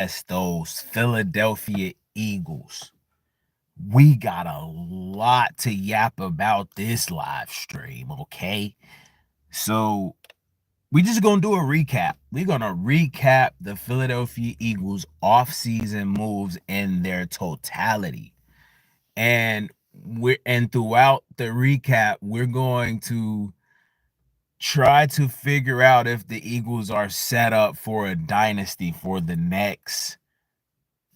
As those Philadelphia Eagles. We got a lot to yap about this live stream, okay? So we just gonna do a recap. We're gonna recap the Philadelphia Eagles offseason moves in their totality. And throughout the recap, we're going to try to figure out if the Eagles are set up for a dynasty for the next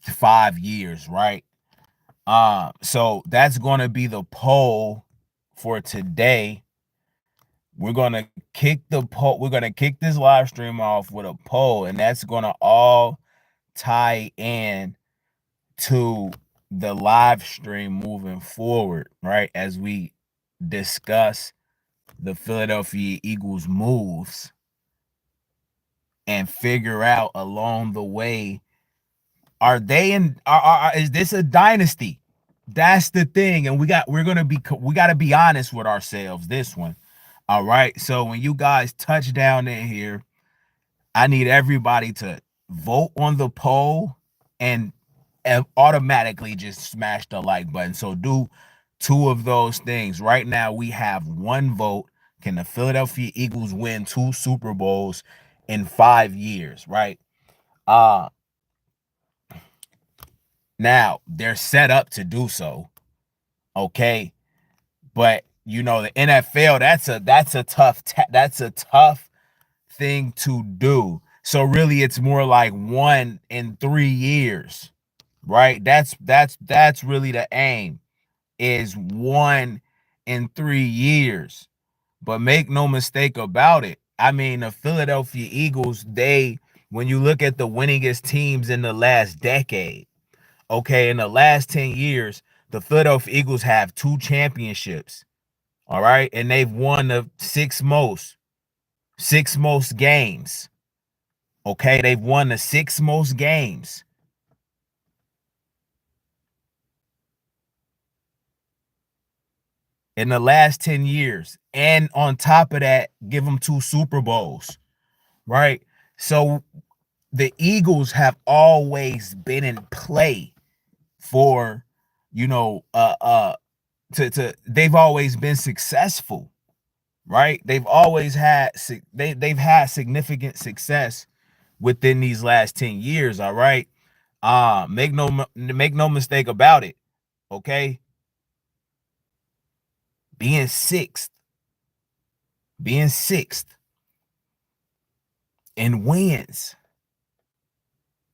5 years, right? So that's gonna be the poll for today. We're gonna kick the poll. We're gonna kick this live stream off with a poll, and that's gonna all tie in to the live stream moving forward, right? As we discuss the Philadelphia Eagles moves and figure out along the way, are they in is this a dynasty? That's the thing. And we gotta be honest with ourselves this one. All right. So when you guys touch down in here, I need everybody to vote on the poll and automatically just smash the like button. So do two of those things. Right now, we have one vote. Can the Philadelphia Eagles win 2 Super Bowls in 5 years? Right. Uh Now they're set up to do so. Okay. But you know, the NFL, that's a tough thing to do. So really it's more like 1 in 3 years, right? That's really the aim, is 1 in 3 years. But make no mistake about it. I mean, the Philadelphia Eagles, when you look at the winningest teams in the last decade, okay, in the last 10 years, the Philadelphia Eagles have 2 championships. All right. And they've won the six most games. Okay. They've won the 6 most games. In the last 10 years. And on top of that, give them 2 Super Bowls. Right. So the Eagles have always been in play for, you know, they've always been successful, right? They've had significant success within these last 10 years, all right? Make no mistake about it, okay? Being sixth, being sixth in wins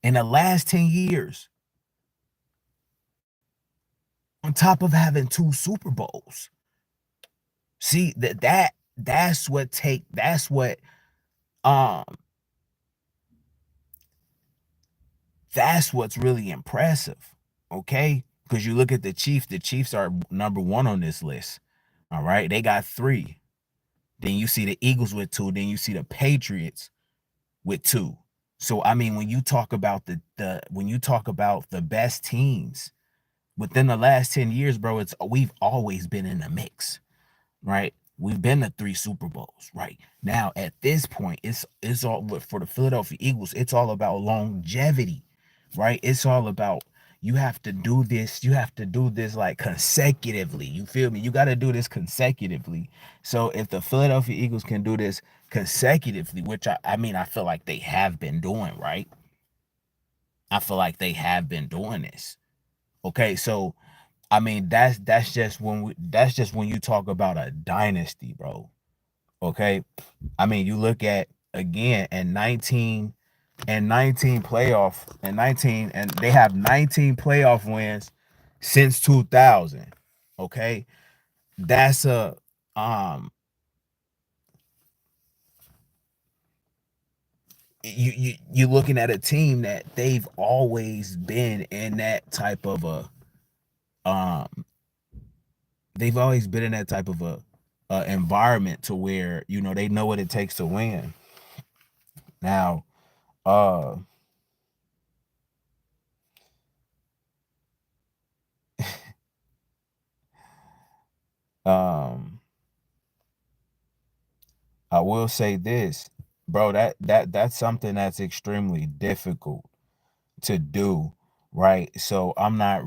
in the last 10 years, on top of having 2 Super Bowls. See, um that's what's really impressive, okay? Because you look at the Chiefs are number one on this list. All right, they got 3. Then you see the Eagles with 2. Then you see the Patriots with 2. So I mean, when you talk about the best teams within the last 10 years, bro, we've always been in the mix, right? We've been to 3 Super Bowls, right? Now at this point, it's all for the Philadelphia Eagles. It's all about longevity, right? It's all about, you have to do this like consecutively. You feel me? You got to do this consecutively. So if the Philadelphia Eagles can do this consecutively, which I mean, I feel like they have been doing, right? I feel like they have been doing this. Okay, so I mean, that's just when you talk about a dynasty, bro. Okay. I mean, you look at, again, and 19 playoff and 19, and they have 19 playoff wins since 2000. Okay. That's a um you're looking at a team that they've always been in that type of a um they've always been in that type of a environment to where, they know what it takes to win. Now, uh um I will say this, bro, that's something that's extremely difficult. to do, right? So I'm not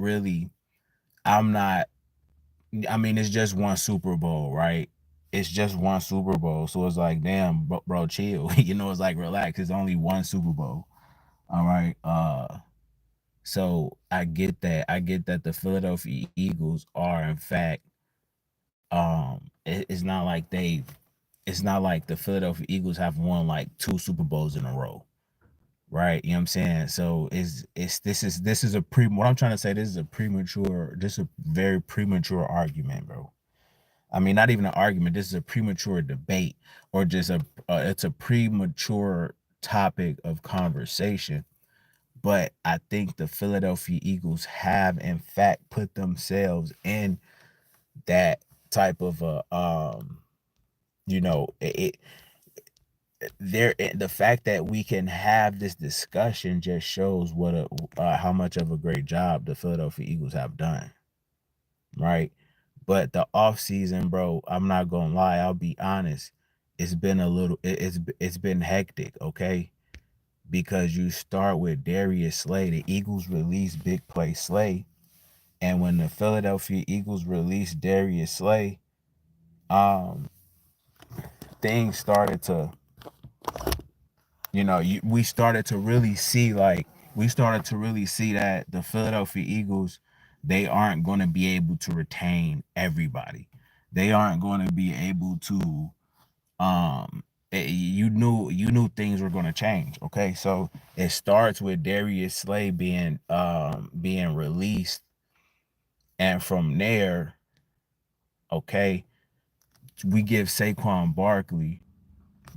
I mean, it's just one Super Bowl, right? It's just one Super Bowl. So it's like, damn, bro, chill. It's like relax. It's only one Super Bowl. All right. So I get that. I get that the Philadelphia Eagles are in fact it's not like it's not like the Philadelphia Eagles have won like two Super Bowls in a row. Right. You know what I'm saying? So this is a what I'm trying to say, this is a very premature argument, bro. I mean, not even an argument. This is a premature debate, or just it's a premature topic of conversation. But I think the Philadelphia Eagles have, in fact, put themselves in that type of you know, the fact that we can have this discussion just shows how much of a great job the Philadelphia Eagles have done, right? But the off season, bro, I'm not gonna lie. I'll be honest. It's been a little. It's been hectic. Okay, because you start with Darius Slay. The Eagles released Big Play Slay, and when the Philadelphia Eagles released Darius Slay, um, things started to, we started to really see that the Philadelphia Eagles, they aren't going to be able to retain everybody. They aren't going to be able to you knew things were going to change. Okay, so it starts with Darius Slay being released, and from there, okay, we give Saquon Barkley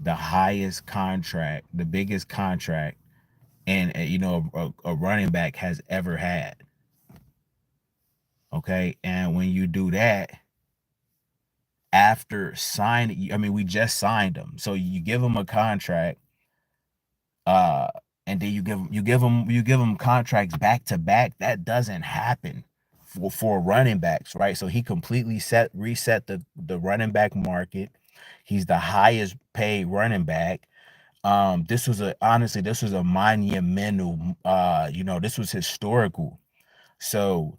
the highest contract, the biggest contract, and a running back has ever had. Okay, and when you do that after signing, I mean, we just signed him, so you give him a contract, uh, and then you give him contracts back to back. That doesn't happen for running backs, right? So he completely reset the running back market. He's the highest paid running back. This was a monumental, this was historical. So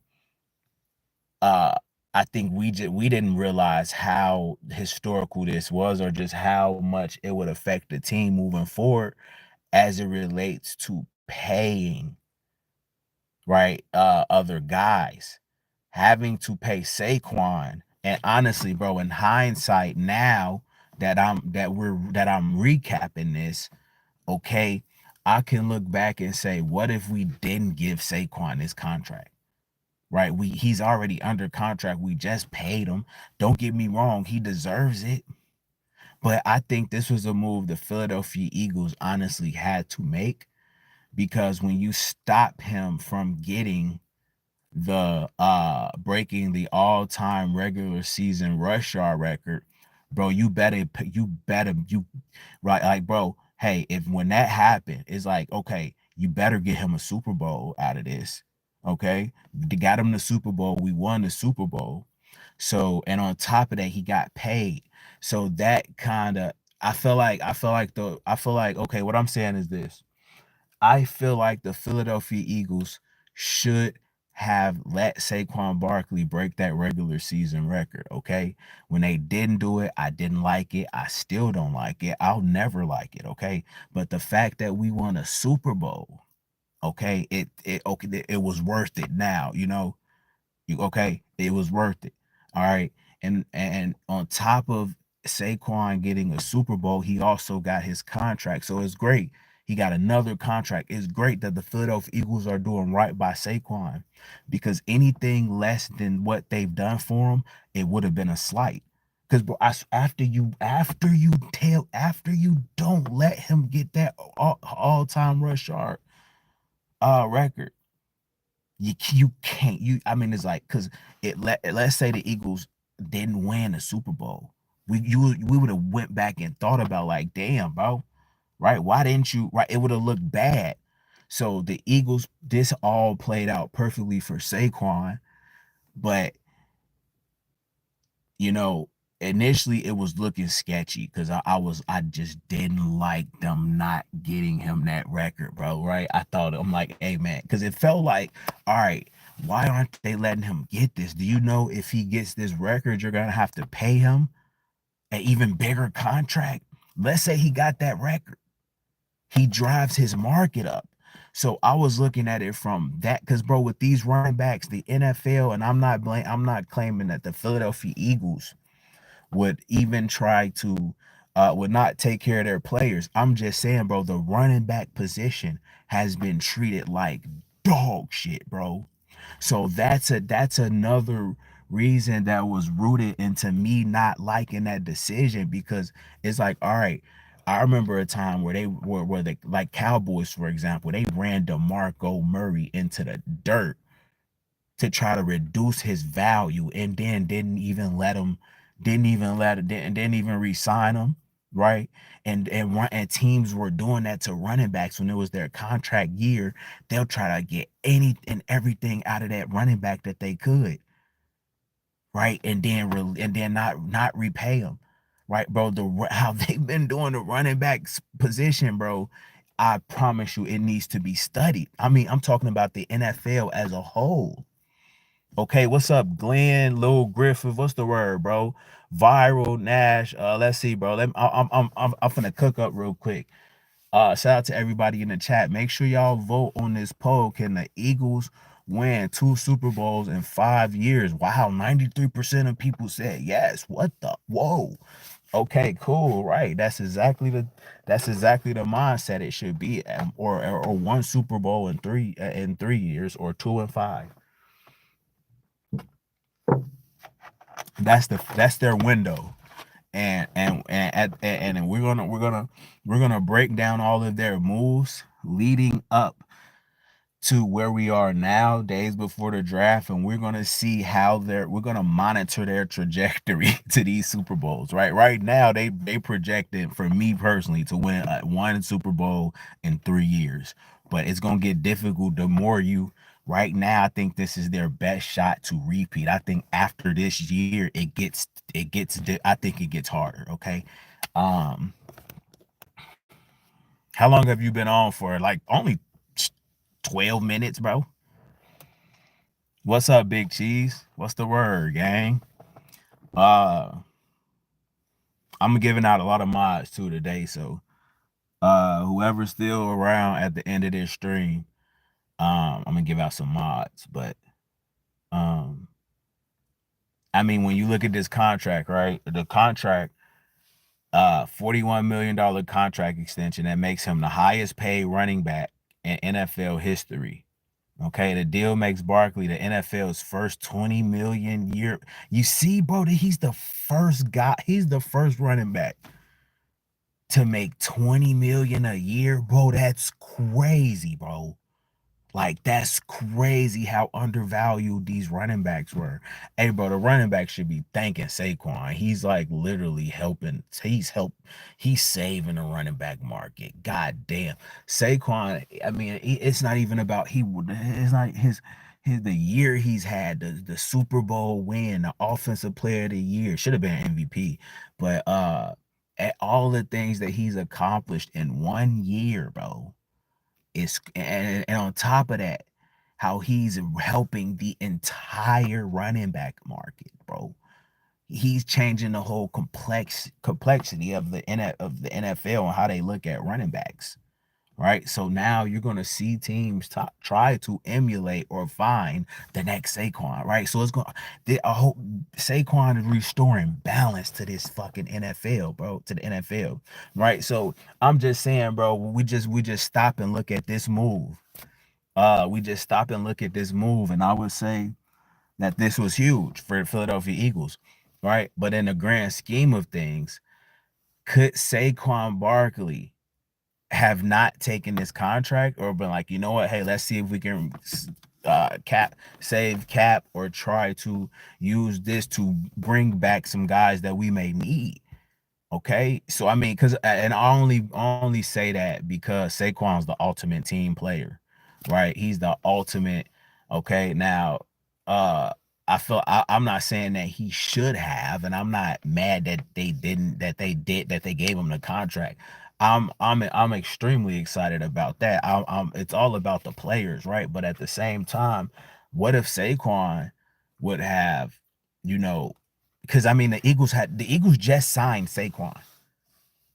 uh I think we didn't realize how historical this was, or just how much it would affect the team moving forward as it relates to paying, right, other guys. Having to pay Saquon. And honestly, bro, in hindsight, now that I'm recapping this, okay, I can look back and say, what if we didn't give Saquon this contract? Right? He's already under contract. We just paid him. Don't get me wrong, he deserves it. But I think this was a move the Philadelphia Eagles honestly had to make, because when you stop him from getting the breaking the all-time regular season rush yard record, bro, you right, like, bro, hey, if when that happened, it's like, okay, you better get him a Super Bowl out of this. Okay, they got him the Super Bowl. We won the Super Bowl. So, and on top of that, he got paid. So that kind of, I feel like, okay, what I'm saying is this. I feel like the Philadelphia Eagles should have let Saquon Barkley break that regular season record. Okay, when they didn't do it, I didn't like it. I still don't like it. I'll never like it. Okay, but the fact that we won a Super Bowl, okay, it was worth it. Now, okay, it was worth it. All right. And on top of Saquon getting a Super Bowl, he also got his contract. So it's great. He got another contract. It's great that the Philadelphia Eagles are doing right by Saquon, because anything less than what they've done for him, it would have been a slight. Because, bro, after you don't let him get that all-time rush yard record, you can't, I mean, it's like, because let's say the Eagles didn't win a Super Bowl, we would have went back and thought about, like, damn, bro, right, why didn't you, right, it would have looked bad. So the Eagles, this all played out perfectly for Saquon. But you know initially it was looking sketchy because I just didn't like them not getting him that record, bro. Right? I thought I'm like, hey man, because it felt like, all right, why aren't they letting him get this? Do you know if he gets this record, you're gonna have to pay him an even bigger contract? Let's say he got that record, he drives his market up. So I was looking at it from that because, bro, with these running backs, the NFL, and I'm not claiming that the Philadelphia Eagles would even try to would not take care of their players. I'm just saying, bro, the running back position has been treated like dog shit, bro. So that's another reason that was rooted into me not liking that decision, because it's like, all right, I remember a time where they were where the like Cowboys, for example, they ran DeMarco Murray into the dirt to try to reduce his value, and then didn't even re-sign him, right? And teams were doing that to running backs when it was their contract year. They'll try to get any and everything out of that running back that they could, right? And then not repay them, right, bro? How they've been doing the running backs position, bro. I promise you, it needs to be studied. I mean, I'm talking about the NFL as a whole. Okay, what's up, Glenn, Lil Griffith? What's the word, bro? Viral Nash. Let's see, bro. I'm finna cook up real quick. Shout out to everybody in the chat. Make sure y'all vote on this poll. Can the Eagles win 2 Super Bowls in 5 years? Wow, 93% of people said yes. What the whoa? Okay, cool. Right. That's exactly the mindset it should be. Or 1 Super Bowl in 3 years, or 2 and 5. That's their window. And we're gonna break down all of their moves leading up to where we are now, days before the draft, and we're gonna see how we're gonna monitor their trajectory to these Super Bowls. Right now, they projected for me personally to win 1 Super Bowl in 3 years, but it's gonna get difficult the more you. Right now, I think this is their best shot to repeat. I think after this year, I think it gets harder. Okay, um, how long have you been on for? Like only 12 minutes, bro. What's up, Big Cheese? What's the word, gang? Uh, I'm giving out a lot of mods too today, so whoever's still around at the end of this stream, I'm gonna give out some mods. But um, I mean, when you look at this contract, right? The contract, $41 million contract extension that makes him the highest paid running back in NFL history. Okay, the deal makes Barkley the NFL's first 20 million year. You see, bro, that he's the first guy, he's the first running back to make 20 million a year. Bro, that's crazy, bro. Like, that's crazy how undervalued these running backs were. Hey, bro, the running back should be thanking Saquon. He's like literally helping. He's saving the running back market. God damn. Saquon, I mean, it's not even about it's not the year he's had, the Super Bowl win, the offensive player of the year, should have been MVP. But at all the things that he's accomplished in 1 year, bro. And on top of that, how he's helping the entire running back market, bro. He's changing the whole complexity of the NFL and how they look at running backs, right? So now you're gonna see teams try to emulate or find the next Saquon, right? So I hope Saquon is restoring balance to this fucking NFL, bro, to the NFL, right? So I'm just saying, bro, we just stop and look at this move. We just stop and look at this move, and I would say that this was huge for the Philadelphia Eagles, right? But in the grand scheme of things, could Saquon Barkley have not taken this contract or been like, you know what, hey, let's see if we can save cap or try to use this to bring back some guys that we may need? Okay, so I mean, and I only say that because Saquon's the ultimate team player, right? He's the ultimate. Okay, now, uh I feel I'm not saying that he should have, and I'm not mad that they didn't, that they gave him the contract. I'm extremely excited about that. It's all about the players, right? But at the same time, what if Saquon would have, you know, because I mean the Eagles just signed Saquon.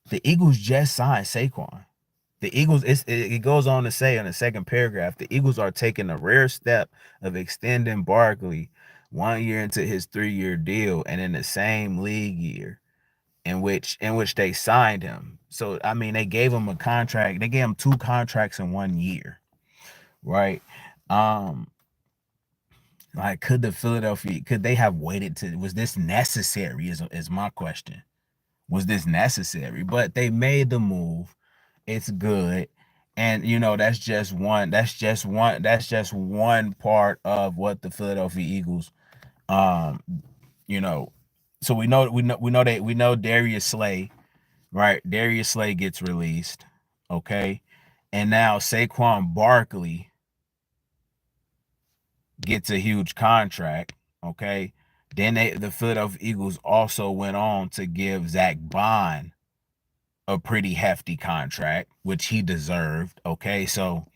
The Eagles just signed Saquon. The Eagles, it goes on to say in the second paragraph, the Eagles are taking a rare step of extending Barkley 1 year into his 3-year deal, and in the same league year in which they signed him. So I mean, they gave him a contract. They gave him 2 contracts in 1 year, right? Um, like could they have waited to? Was this necessary? Is my question. Was this necessary? But they made the move. It's good. And that's just one part of what the Philadelphia Eagles um you know so we know Darius Slay, right? Darius Slay gets released, okay? And now Saquon Barkley gets a huge contract, okay? Then the Philadelphia Eagles also went on to give Zach Bond a pretty hefty contract, which he deserved. Okay, so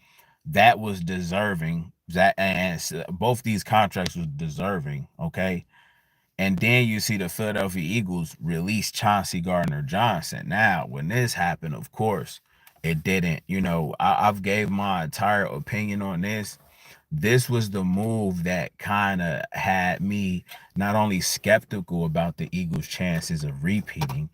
that was deserving. That and both these contracts was deserving. Okay, and then you see the Philadelphia Eagles release Chauncey Gardner Johnson. Now, when this happened, of course, it didn't. I've gave my entire opinion on this. This was the move that kind of had me not only skeptical about the Eagles' chances of repeating,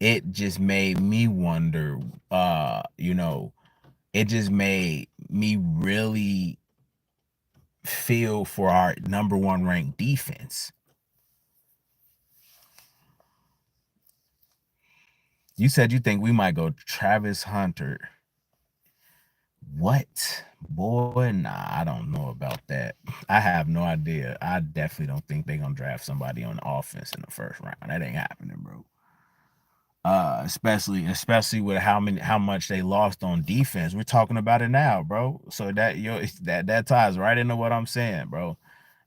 it just made me wonder, it just made me really feel for our number one ranked defense. You said you think we might go Travis Hunter. What? Boy, nah, I don't know about that. I have no idea. I definitely don't think they're gonna draft somebody on offense in the first round. That ain't happening, bro. Especially with how much they lost on defense. We're talking about it now, bro. So that ties right into what I'm saying, bro.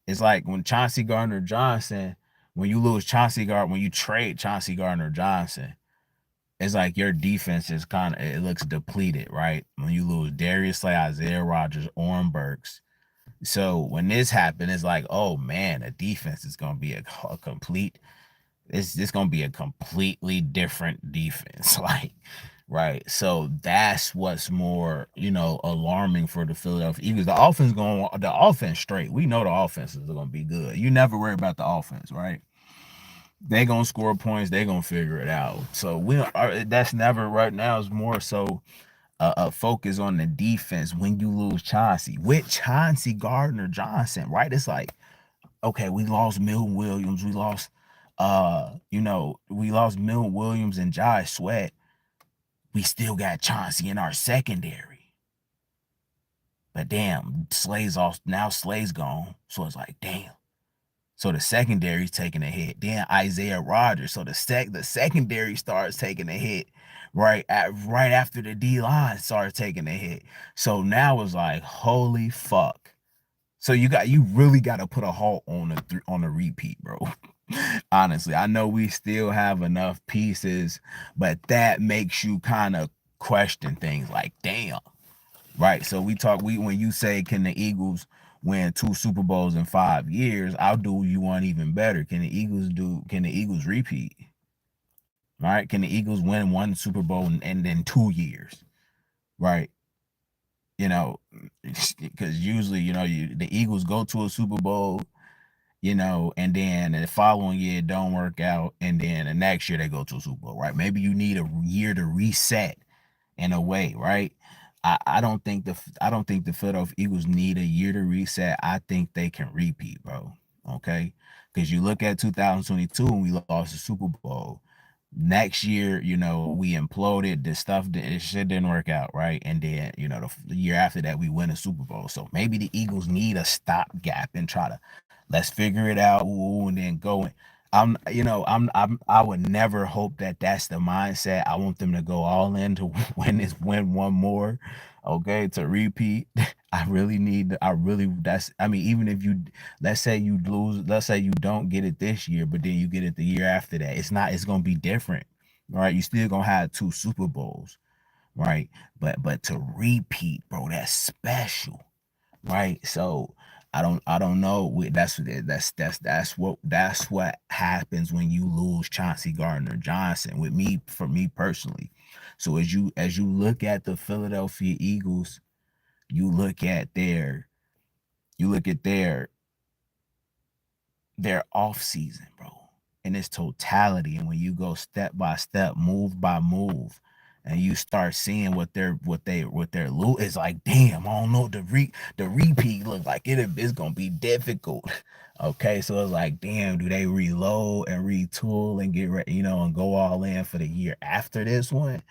It's like when Chauncey Gardner Johnson, when you trade Chauncey Gardner Johnson, it's like your defense is it looks depleted, right? When you lose Darius Slay, Isaiah Rodgers, Oren Burks. So when this happened, it's like, oh man, the defense is gonna be a complete. It's gonna be a completely different defense, like, right? So that's what's more, alarming for the Philadelphia Eagles. The offense straight. We know the offenses are gonna be good. You never worry about the offense, right? They gonna score points. They gonna figure it out. So that's never right now. Is more so a focus on the defense when you lose Chauncey with Chauncey Gardner Johnson, right? It's like, okay, we lost Milton Williams. We lost Milton Williams and Josh Sweat. We still got Chauncey in our secondary. But damn, Slay's off now. Slay's gone. So it's like, damn. So the secondary's taking a hit. Then Isaiah Rodgers. So the secondary starts taking a hit right after the D line starts taking a hit. So now it's like, holy fuck. So you really got to put a halt on the repeat, bro. Honestly, I know we still have enough pieces, but that makes you kind of question things like, damn, right? So when you say, can the Eagles win 2 Super Bowls in 5 years? I'll do you one even better. Can the Eagles repeat? Right? Can the Eagles win 1 Super Bowl and then 2 years? Right? Because usually, the Eagles go to a Super Bowl, and then the following year it don't work out, and then the next year they go to a Super Bowl, right? Maybe you need a year to reset in a way, right? I don't think the Philadelphia Eagles need a year to reset. I think they can repeat, bro. Okay, because you look at 2022 when we lost the Super Bowl. Next year, we imploded. Shit didn't work out, right? And then, the year after that, we win a Super Bowl. So maybe the Eagles need a stopgap and try to let's figure it out, and then go. I would never hope that that's the mindset. I want them to go all in to win one more. Okay, to repeat, I really need. I really. That's. I mean, even if you, let's say you lose. Let's say you don't get it this year, but then you get it the year after that. It's not. It's gonna be different, right? You still gonna have two Super Bowls, right? But to repeat, bro, that's special, right? So I don't know. That's what happens when you lose Chauncey Gardner Johnson. With me, for me personally. So as you look at the Philadelphia Eagles, you look at their you look at their off season, bro, in its totality. And when you go step by step, move by move, and you start seeing what they're loot is like, damn, I don't know. The repeat look like it's gonna be difficult. Okay, so it's like, damn, do they reload and retool and get ready, and go all in for the year after this one,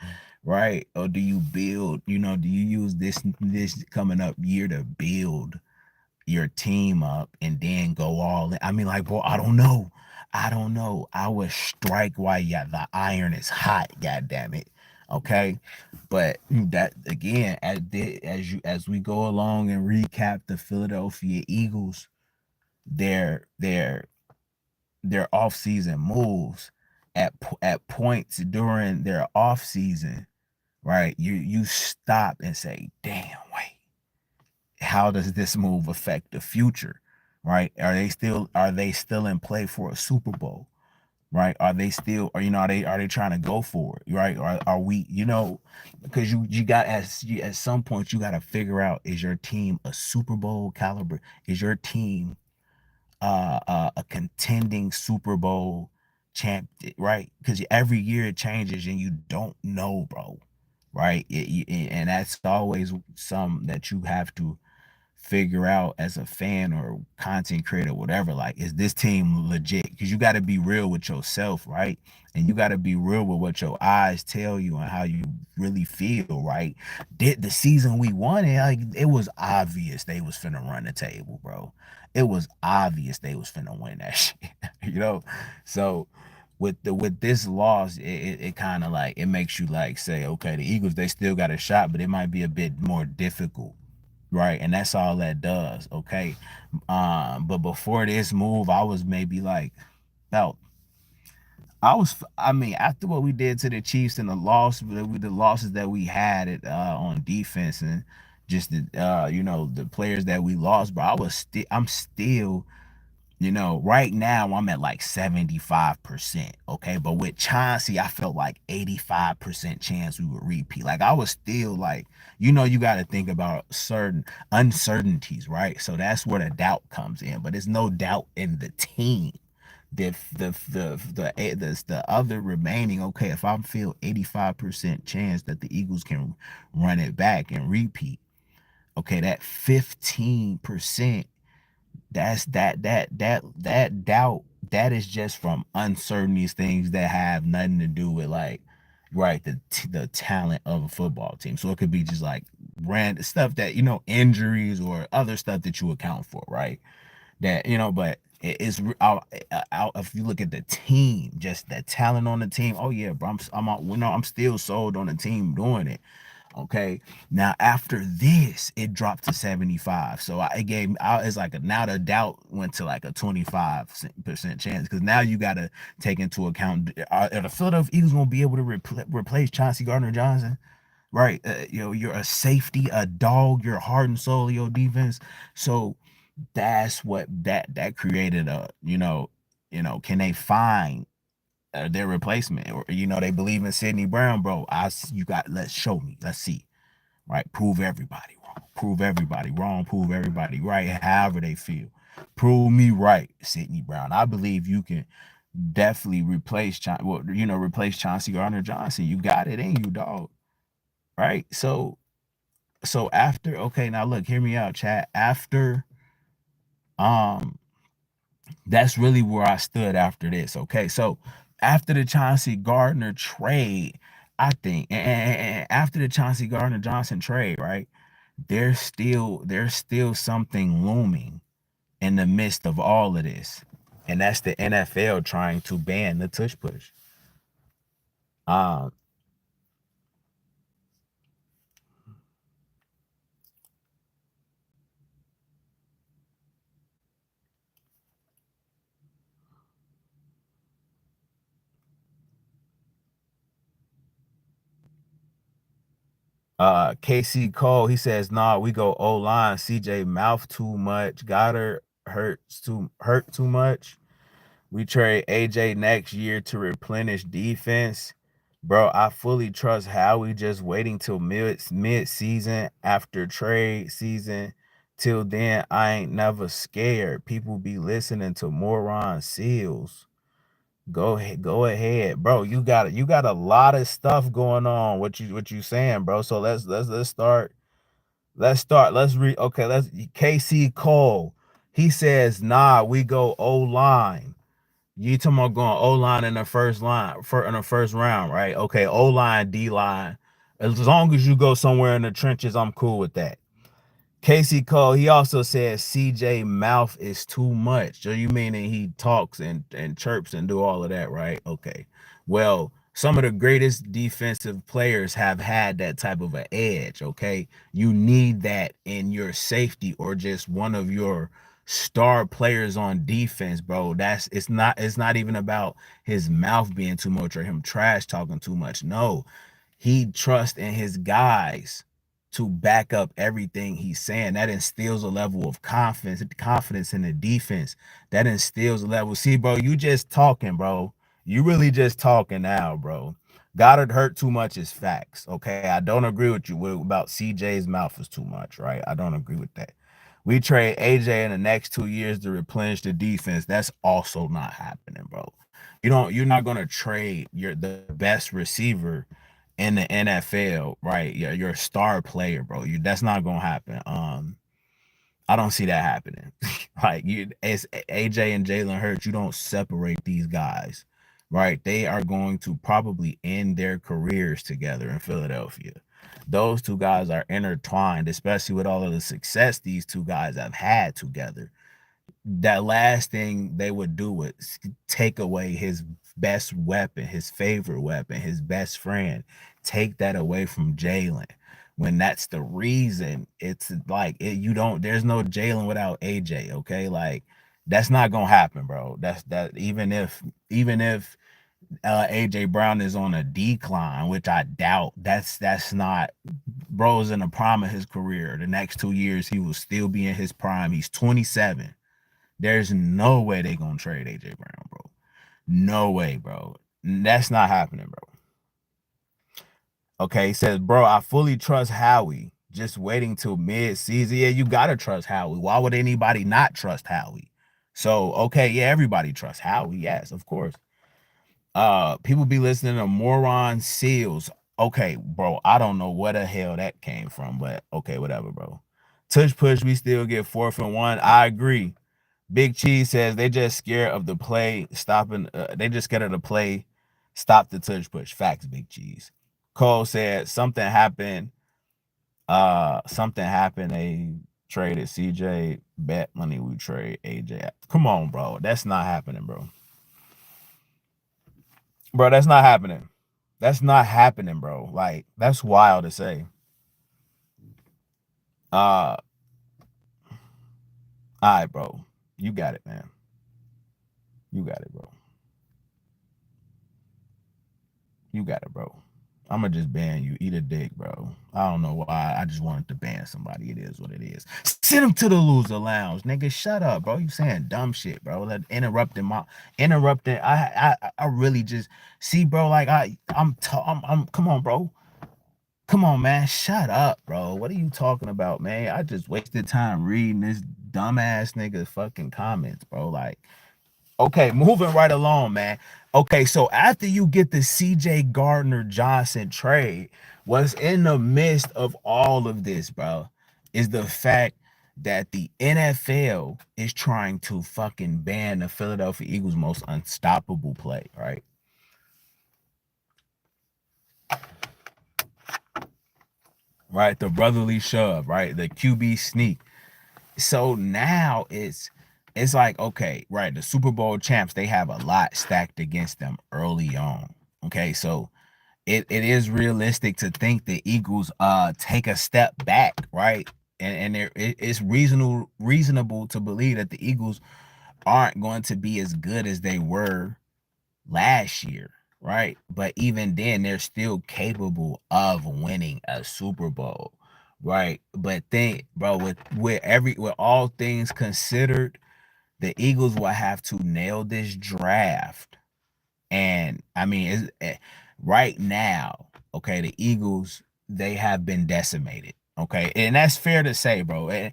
right? Or do you build, do you use this coming up year to build your team up and then go all in? I mean, like, bro, I don't know. I don't know. I would strike while yeah, the iron is hot, god damn it. Okay. But that again, as we go along and recap the Philadelphia Eagles, their their off-season moves at points during their off-season, right? You stop and say, damn, wait, how does this move affect the future, right? Are they still in play for a Super Bowl, right? Are they still, or are they trying to go for it, right? Or are we, because you got, at some point you got to figure out, is your team a Super Bowl caliber? Is your team a contending Super Bowl champ, right? Because every year it changes and you don't know, bro, right? And that's always some that you have to figure out as a fan or content creator, whatever. Like, is this team legit? Because you got to be real with yourself, right? And you got to be real with what your eyes tell you and how you really feel, right? Did the season we won it, like, it was obvious they was finna run the table, bro. It was obvious they was finna win that shit, you know. So with this loss, it kind of like, it makes you like say, okay, the Eagles, they still got a shot, but it might be a bit more difficult, right? And that's all that does. Okay. But before this move, I was maybe like, felt I mean, after what we did to the Chiefs and the losses that we had on defense, and just the players that we lost, bro, I'm still, right now I'm at like 75%. Okay. But with Chauncey, I felt like 85% chance we would repeat. Like, I was still like, you got to think about certain uncertainties, right? So that's where the doubt comes in. But there's no doubt in the team. The other remaining, okay, if I feel 85% chance that the Eagles can run it back and repeat, okay, that 15%, that doubt, that is just from uncertainties, things that have nothing to do with, like, right, the talent of a football team. So it could be just like random stuff, that injuries or other stuff that you account for, right? That, but it's out. If you look at the team, just the talent on the team, oh yeah, bro, I'm still sold on the team doing it. Okay. Now after this, it dropped to 75. So it's like now the doubt went to like a 25% chance, because now you got to take into account, are the Philadelphia Eagles going to be able to replace Chauncey Gardner Johnson? Right. You're a safety, a dog, you're heart and soul of your defense. So that's what that created can they find their replacement? Or they believe in Sidney Brown, bro. Let's show me, let's see, right? Prove everybody wrong, prove everybody wrong, prove everybody right, however they feel. Prove me right, Sidney Brown. I believe you can definitely replace Chauncey Gardner Johnson. You got it in you, dog. Right? So after, okay, now look, hear me out, chat. After um that's really where I stood after this. Okay, so after the Chauncey Gardner trade, I think, and after the Chauncey Gardner Johnson trade, right, there's still something looming in the midst of all of this, and that's the NFL trying to ban the tush push. Um, KC Cole, he says, nah, we go O-line. CJ mouth too much. Goddard hurt too much. We trade AJ next year to replenish defense. Bro, I fully trust Howie, just waiting till mid-season after trade season. Till then, I ain't never scared. People be listening to moron seals. Go ahead, bro. You got a lot of stuff going on. What you saying, bro? So let's start. Let's start. Let's read. Okay, let's KC Cole. He says, nah, we go O line. You talking about going O line in the first line for in the first round, right? Okay, O line, D line. As long as you go somewhere in the trenches, I'm cool with that. Casey Cole, he also says CJ mouth is too much. So you meaning he talks and chirps and do all of that, right? Okay. Well, some of the greatest defensive players have had that type of an edge, okay? You need that in your safety or just one of your star players on defense, bro. It's not even about his mouth being too much or him trash talking too much. No, he trusts in his guys to back up everything he's saying. That instills a level of confidence in the defense. That instills a level. See, bro, you just talking, bro. You really just talking now, bro. Goddard hurt too much is facts. Okay. I don't agree with you about CJ's mouth is too much, right? I don't agree with that. We trade AJ in the next 2 years to replenish the defense. That's also not happening, bro. You're not gonna trade the best receiver in the NFL, right? You're a star player, bro. That's not gonna happen. I don't see that happening. Like as AJ and Jalen Hurts, you don't separate these guys, right? They are going to probably end their careers together in Philadelphia. Those two guys are intertwined, especially with all of the success these two guys have had together. That last thing they would do would take away his best weapon, his favorite weapon, his best friend. Take that away from Jalen. When that's the reason, it's like you don't. There's no Jalen without AJ. Okay, like that's not gonna happen, bro. That even if AJ Brown is on a decline, which I doubt. That's not. Bro's in the prime of his career. The next 2 years, he will still be in his prime. He's 27. There's no way they gonna trade AJ Brown, bro. No way, bro. That's not happening, bro. Okay, he says, bro, I fully trust Howie. Just waiting till mid-season. Yeah, you gotta trust Howie. Why would anybody not trust Howie? So, okay, yeah, everybody trusts Howie. Yes, of course. People be listening to moron seals. Okay, bro, I don't know where the hell that came from, but okay, whatever, bro. Tush push, we still get 4th and 1. I agree. Big Cheese says they just scared of the play stopping. They just scared of the play. Stop the touch push. Facts, Big Cheese. Cole said something happened. Something happened. They traded CJ. Bet money we trade AJ. Come on, bro. That's not happening, bro. Bro, that's not happening. That's not happening, bro. Like that's wild to say. All right, bro. You got it, man. You got it, bro. You got it, bro. I'm gonna just ban you. Eat a dick, bro. I don't know why. I just wanted to ban somebody. It is what it is. Send him to the loser lounge, nigga. Shut up, bro. You saying dumb shit, bro. That interrupting. I really just see, bro. Like I'm. Come on, bro. Come on, man. Shut up, bro. What are you talking about, man? I just wasted time reading this dumbass nigga's fucking comments, bro. Like. Okay, moving right along, man. Okay, so after you get the CJ Gardner Johnson trade, what's in the midst of all of this, bro, is the fact that the NFL is trying to fucking ban the Philadelphia Eagles' most unstoppable play, right? Right, the brotherly shove, right? The QB sneak. So now it's like, okay, right, the Super Bowl champs, they have a lot stacked against them early on. Okay, so it is realistic to think the Eagles take a step back, right? It's reasonable to believe that the Eagles aren't going to be as good as they were last year. right? But even then, they're still capable of winning a Super Bowl, right? But think, bro, with all things considered, the Eagles will have to nail this draft. And I mean, right now, okay, the Eagles, they have been decimated. Okay. And that's fair to say, bro. And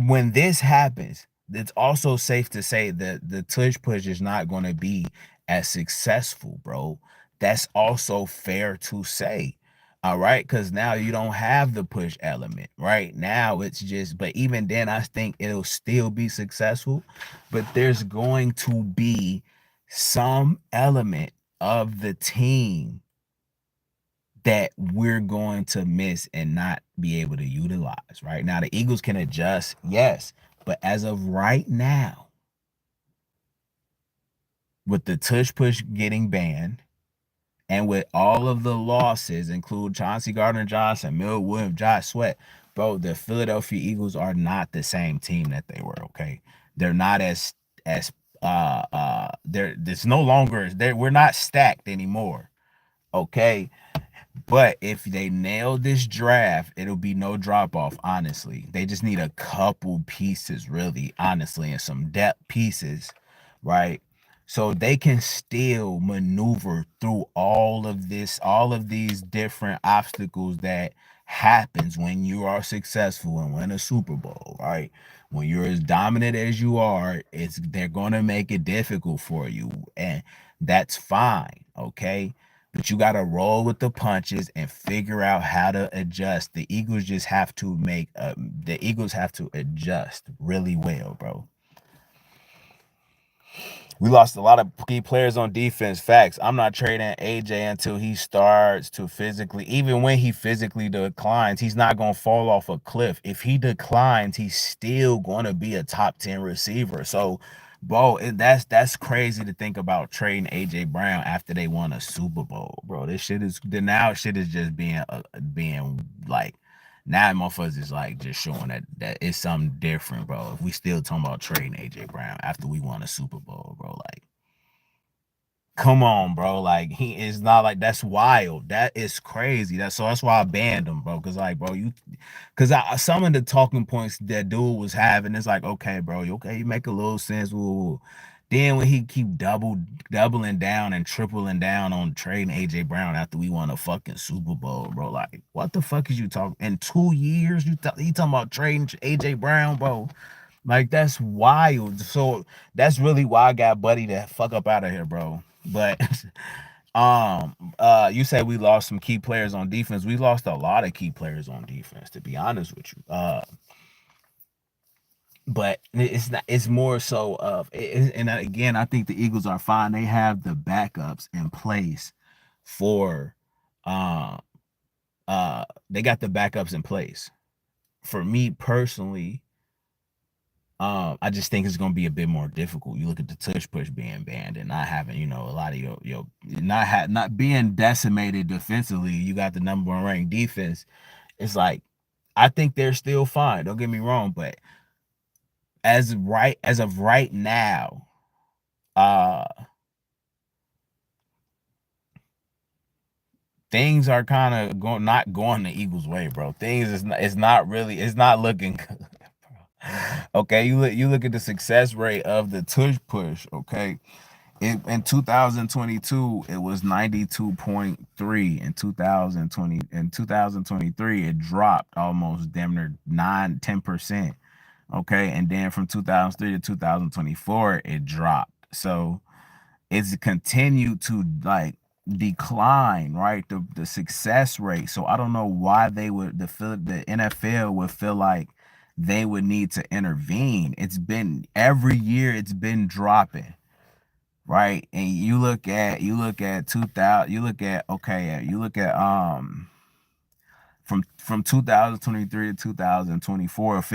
when this happens, it's also safe to say that the tush push is not going to be as successful, bro. That's also fair to say. All right. Cause now you don't have the push element, right? Now it's just, but even then, I think it'll still be successful. But there's going to be some element of the team that we're going to miss and not be able to utilize. Right now, the Eagles can adjust, yes, but as of right now, with the tush push getting banned and with all of the losses, include Chauncey Gardner Johnson, Mill Williams, Josh Sweat, bro, the Philadelphia Eagles are not the same team that they were. Okay, they're not as they're it's no longer we're not stacked anymore. Okay, but if they nail this draft, it'll be no drop off, honestly. They just need a couple pieces, really, honestly, and some depth pieces, right? So they can still maneuver through all of these different obstacles that happens when you are successful and win a Super Bowl, right? When you're as dominant as you are, it's they're gonna make it difficult for you. And that's fine, okay? But you got to roll with the punches and figure out how to adjust. The Eagles have to adjust really well, bro. We lost a lot of key players on defense. Facts. I'm not trading AJ until he starts to physically, even when he physically declines, he's not going to fall off a cliff. If he declines, he's still going to be a top 10 receiver. So, bro, that's crazy to think about trading AJ Brown after they won a Super Bowl, bro. Shit is just being like, now motherfuckers is like just showing that it's something different, bro. If we still talking about trading AJ Brown after we won a Super Bowl, bro, like come on, bro. Like he is not like that's wild. That is crazy. That's why I banned him, bro. Cause like, bro, some of the talking points that dude was having, it's like, okay, bro, you make a little sense. Woo. Then when he keep doubling down and tripling down on trading AJ Brown after we won a fucking Super Bowl, bro. Like, what the fuck is you talking? In 2 years, he talking about trading AJ Brown, bro. Like that's wild. So that's really why I got Buddy to fuck up out of here, bro. But you said we lost some key players on defense. We lost a lot of key players on defense, to be honest with you. But it's not. It's more so of. And again, I think the Eagles are fine. They have the backups in place for. Uh, they got the backups in place. For me personally, I just think it's gonna be a bit more difficult. You look at the tush push being banned and not having, a lot of your not being decimated defensively. You got the number one ranked defense. It's like I think they're still fine. Don't get me wrong, but as of right now, uh things are kind of not going the Eagles' way, bro. Things is not, it's not looking good. Okay, you look at the success rate of the tush push. Okay, in 2022 it was 92.3. In 2023 it dropped almost damn near 9-10%. Okay, and then from 2003 to 2024 it dropped. So it's continued to like decline, right? The success rate. So I don't know why the NFL would feel like they would need to intervene. It's been every year it's been dropping, right? And you look at 2000, you look at from 2023 to 2024, if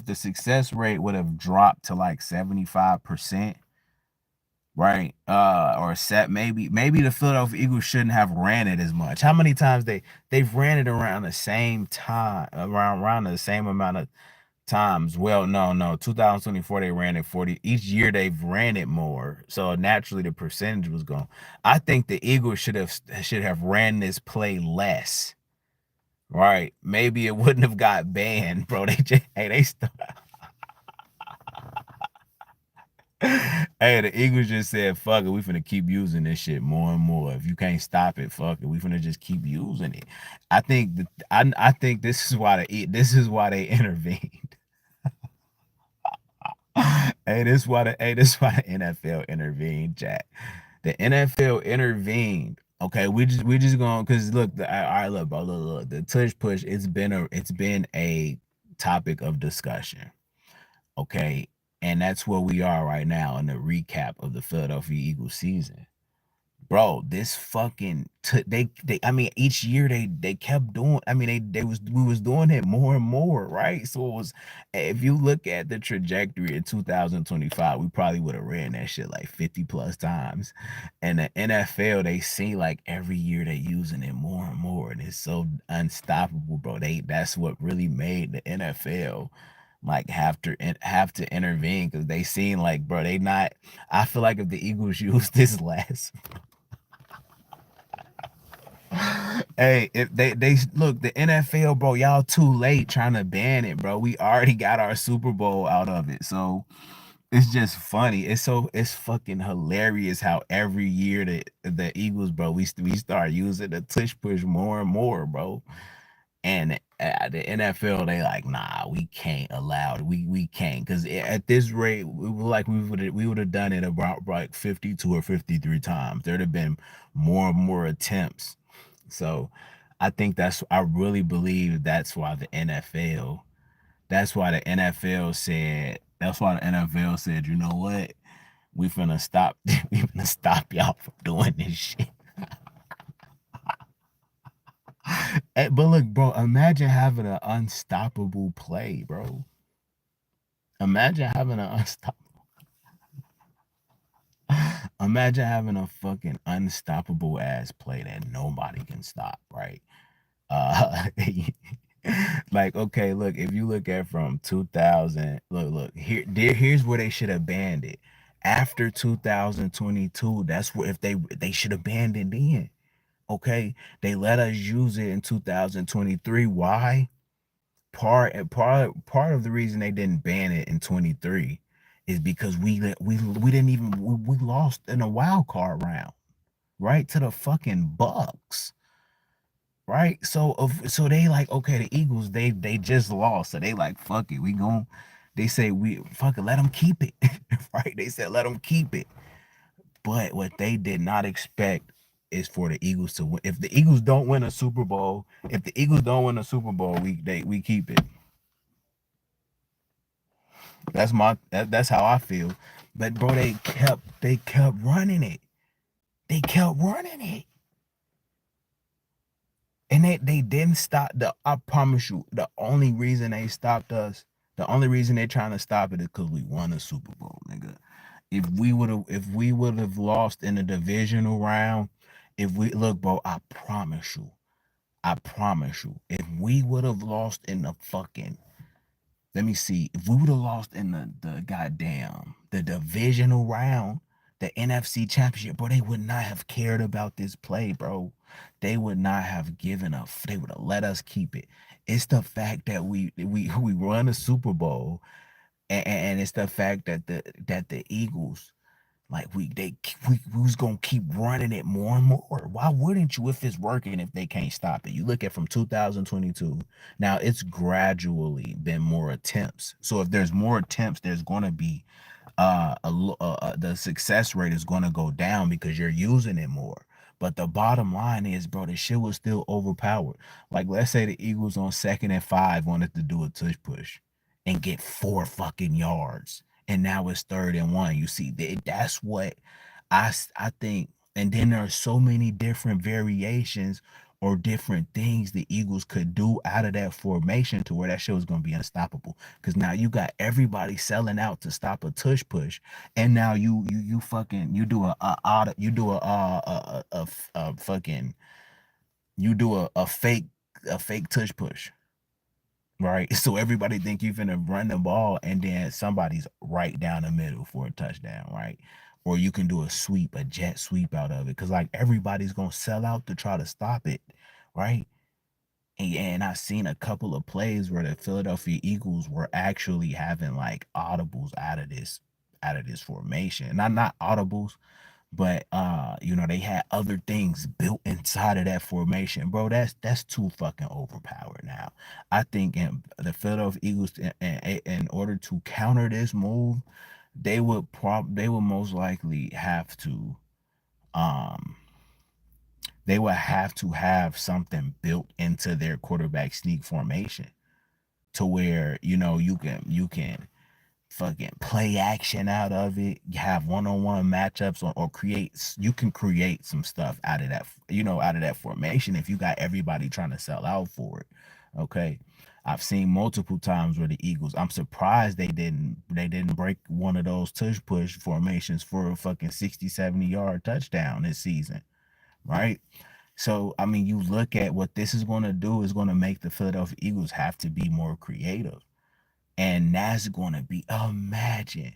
the success rate would have dropped to like 75%, right? Or set maybe the Philadelphia Eagles shouldn't have ran it as much. How many times they've ran it around the same time, around the same amount of times. Well, no. 2024 they ran it 40. Each year they've ran it more. So naturally the percentage was gone. I think the Eagles should have ran this play less. Right. Maybe it wouldn't have got banned, bro. They just hey, they st Hey, the Eagles just said, fuck it, we finna keep using this shit more and more. If you can't stop it, fuck it. We finna just keep using it. I think this is why they intervened. This is why the NFL intervened, Jack. The NFL intervened. Okay, we just going because look, all right, look, bro, look, the tush push. It's been a topic of discussion. Okay, and that's where we are right now in the recap of the Philadelphia Eagles season. Bro, this fucking they I mean each year they kept doing I mean we was doing it more and more, right? So it was if you look at the trajectory in 2025, we probably would have ran that shit like 50 plus times. And the NFL, they see like every year they using it more and more, and it's so unstoppable, bro. That's what really made the NFL like have to intervene because they seen like, bro, they not. I feel like if the Eagles use this last Hey, if they look the NFL, bro, y'all too late trying to ban it, bro. We already got our Super Bowl out of it. So it's just funny. It's fucking hilarious how every year the Eagles, bro, we start using the tush push more and more, bro. And the NFL, they like, nah, we can't allow it. We can't because at this rate, we would have done it about like 52 or 53 times. There'd have been more and more attempts. So I really believe that's why the NFL said, you know what? We finna stop y'all from doing this shit. But look, bro, imagine having an unstoppable play, bro. Imagine having an unstoppable imagine having a fucking unstoppable ass play that nobody can stop, right? Uh like okay, look, if you look at from 2000, look, here's where they should have banned it. After 2022, that's where if they should have banned it then. Okay? They let us use it in 2023. Why? Part of the reason they didn't ban it in 23 is because we didn't even we lost in a wild card round, right? To the fucking Bucks, right? So they like, okay, the Eagles, they just lost. So they like, fuck it. They say we fuck it, let them keep it. Right? They said let them keep it. But what they did not expect is for the Eagles to win. If the Eagles don't win a Super Bowl, if the Eagles don't win a Super Bowl, we keep it. That's how I feel. But bro, they kept running it. They kept running it. And they didn't stop I promise you, the only reason they stopped us, the only reason they're trying to stop it is because we won a Super Bowl, nigga. If we would have lost in the divisional round, if we look, bro, I promise you, if we would have lost in the fucking let me see. If we would have lost in the goddamn the divisional round, the NFC championship, bro, they would not have cared about this play, bro. They would not have given a they would have let us keep it. It's the fact that we run a Super Bowl, and it's the fact that the Eagles like we was gonna keep running it more and more. Why wouldn't you if it's working if they can't stop it? You look at from 2022. Now it's gradually been more attempts. So if there's more attempts, there's gonna be the success rate is gonna go down because you're using it more. But the bottom line is, bro, the shit was still overpowered. Like let's say the Eagles on 2nd and 5 wanted to do a tush push and get 4 fucking yards and now it's 3rd and 1. You see, that's what I think. And then there are so many different variations or different things the Eagles could do out of that formation to where that shit was gonna be unstoppable. Because now you got everybody selling out to stop a tush push, and now you fucking you do you do a fucking you do a fake tush push. right? So everybody think you finna run the ball and then somebody's right down the middle for a touchdown, right? Or you can do a sweep, a jet sweep out of it. Cause like everybody's gonna sell out to try to stop it, right? And I've seen a couple of plays where the Philadelphia Eagles were actually having like audibles out of this formation. Not audibles, but they had other things built inside of that formation, bro. That's too fucking overpowered now. I think the Philadelphia Eagles, in order to counter this move, they would most likely have to um they would have to have something built into their quarterback sneak formation to where you can fucking play action out of it. You have one-on-one matchups, or create. You can create some stuff out of that, out of that formation if you got everybody trying to sell out for it. Okay. I've seen multiple times where the Eagles, I'm surprised they didn't break one of those tush push formations for a fucking 60, 70-yard touchdown this season, right? So, I mean, you look at what this is going to do is going to make the Philadelphia Eagles have to be more creative. And that's going to be, imagine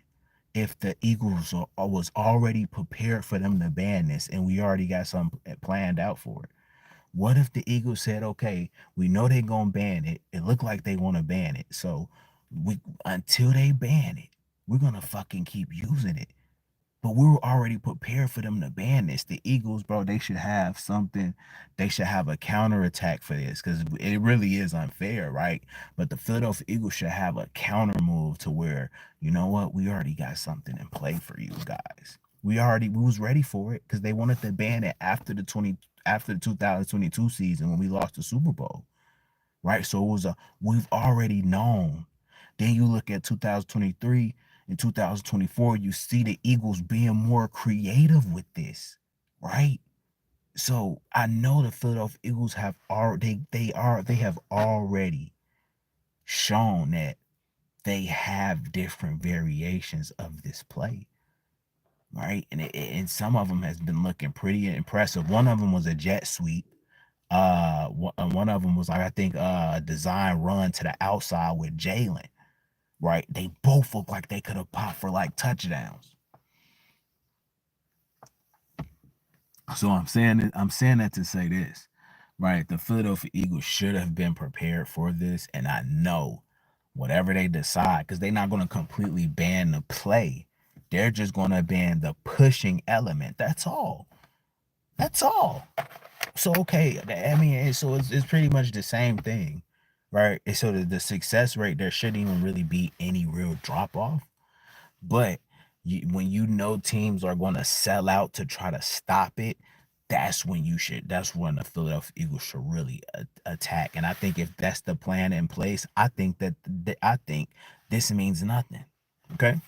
if the Eagles was already prepared for them to ban this and we already got something planned out for it. What if the Eagles said, okay, we know they're going to ban it. It looked like they want to ban it. So we until they ban it, we're going to fucking keep using it. But we were already prepared for them to ban this. The Eagles, bro, they should have something. They should have a counterattack for this because it really is unfair, right? But the Philadelphia Eagles should have a counter move to where, you know what, we already got something in play for you guys. We was ready for it because they wanted to ban it after the 2022 season when we lost the Super Bowl, right? So we've already known. Then you look at 2023 and 2024, you see the Eagles being more creative with this, right? So I know the Philadelphia Eagles have already they have already shown that they have different variations of this play, right? And some of them has been looking pretty impressive. One of them was a jet sweep. One of them was like I think a design run to the outside with Jalen, right? They both look like they could have popped for like touchdowns. So I'm saying that to say this, right? The Philadelphia Eagles should have been prepared for this, and I know whatever they decide, because they're not going to completely ban the play. They're just going to ban the pushing element. That's all. That's all. So okay, I mean, so it's pretty much the same thing, right? And so the success rate there shouldn't even really be any real drop off. But when you know teams are going to sell out to try to stop it, that's when the Philadelphia Eagles should really attack. And I think if that's the plan in place, I think this means nothing. Okay.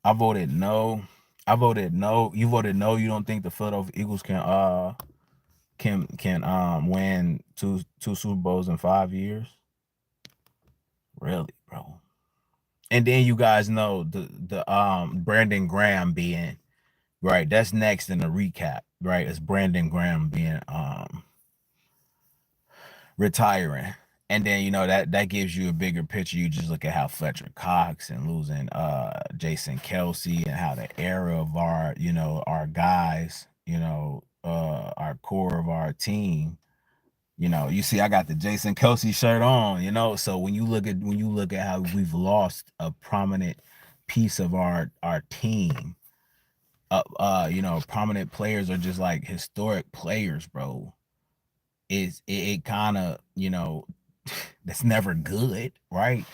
I voted no. I voted no. You voted no. You don't think the Philadelphia Eagles can win two Super Bowls in 5 years? Really, bro? And then you guys know the Brandon Graham being right. That's next in the recap, right? It's Brandon Graham being retiring. And then that gives you a bigger picture. You just look at how Fletcher Cox and losing Jason Kelsey and how the era of our guys, our core of our team. You see, I got the Jason Kelsey shirt on. So when you look at how we've lost a prominent piece of our team, prominent players are just like historic players, bro. It kind of that's never good, right?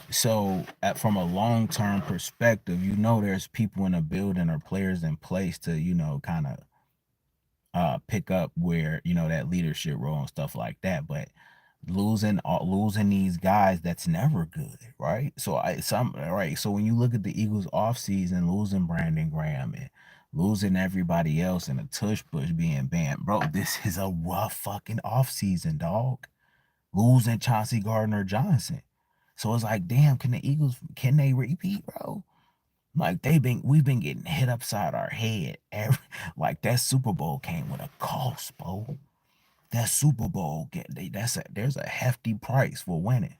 So from a long-term perspective, there's people in a building or players in place to kind of pick up where that leadership role and stuff like that. But losing these guys, that's never good, right? So when you look at the Eagles offseason, losing Brandon Graham and losing everybody else and a tush push being banned, bro, this is a rough fucking offseason, dog. Losing Chauncey Gardner Johnson. So it's like, damn, can they repeat, bro? Like we've been getting hit upside our head. Like that Super Bowl came with a cost, bro. that Super Bowl there's a hefty price for winning.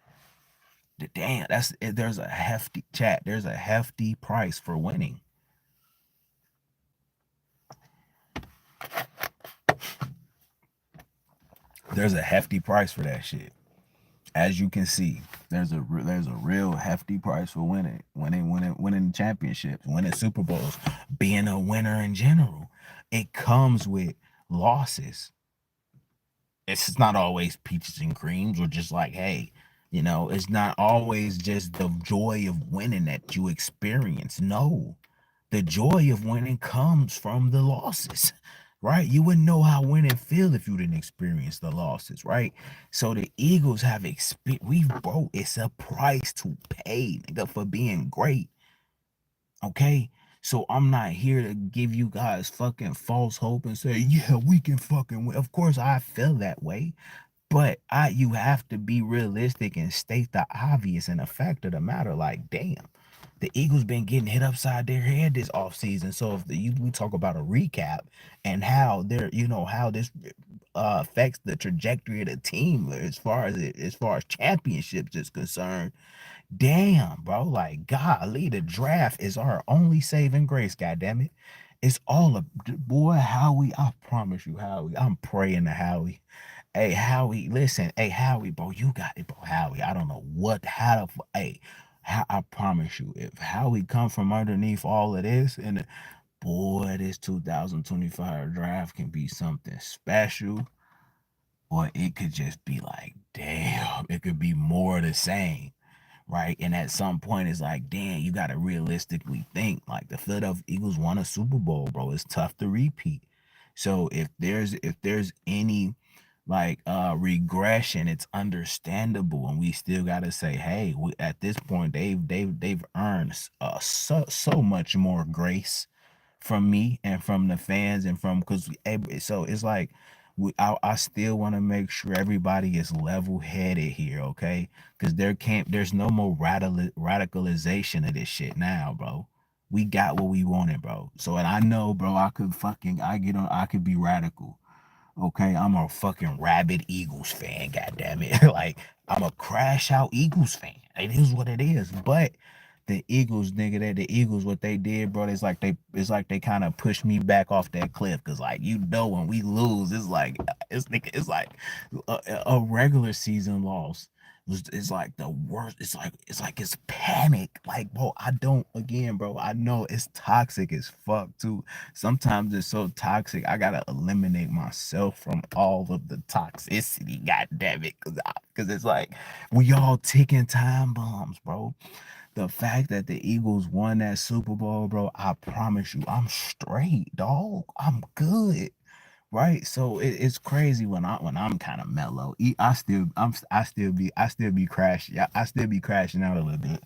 Damn, there's a hefty chat. There's a hefty price for winning. There's a hefty price for that shit. As you can see, there's a real hefty price for winning championships, winning Super Bowls, being a winner in general. It comes with losses. It's not always peaches and creams or just like, hey, it's not always just the joy of winning that you experience. No, the joy of winning comes from the losses, right? You wouldn't know how winning feel if you didn't experience the losses, right? So the Eagles have bro, it's a price to pay, nigga, for being great. Okay? So I'm not here to give you guys fucking false hope and say, yeah, we can fucking win. Of course I feel that way. But you have to be realistic and state the obvious and the fact of the matter. Like, damn, the Eagles been getting hit upside their head this offseason. So if we talk about a recap and how how this affects the trajectory of the team as far as championships is concerned, damn, bro, like golly, the draft is our only saving grace. God damn it, it's all a boy Howie. I promise you, Howie. I'm praying to Howie. Hey, Howie, listen. Hey, Howie, bro, you got it, bro. Howie, I don't know hey, I promise you, if Howie come from underneath all of this, and boy, this 2025 draft can be something special, or it could just be like, damn, it could be more of the same, right? And at some point, it's like, damn, you got to realistically think. Like the Philadelphia Eagles won a Super Bowl, bro. It's tough to repeat. So if there's any like regression, it's understandable, and we still got to say, hey, at this point, they've earned so much more grace from me and from the fans and from because so it's like I still want to make sure everybody is level headed here, okay? Because there's no more radicalization of this shit now, bro. We got what we wanted, bro. So and I know, bro, I could be radical. Okay, I'm a fucking rabid Eagles fan, god damn it. Like I'm a crash out Eagles fan. It is what it is. But the Eagles, nigga, the Eagles, what they did, bro, it's like they kind of pushed me back off that cliff. Cause like when we lose, it's like a regular season loss. It's like the worst. It's panic. Like, bro, I don't again, bro. I know it's toxic as fuck too. Sometimes it's so toxic, I gotta eliminate myself from all of the toxicity. God damn it, cause it's like we all ticking time bombs, bro. The fact that the Eagles won that Super Bowl, bro, I promise you, I'm straight, dog. I'm good. Right, so it's crazy when I'm kind of mellow. I still be crashing. Yeah, I still be crashing out a little bit,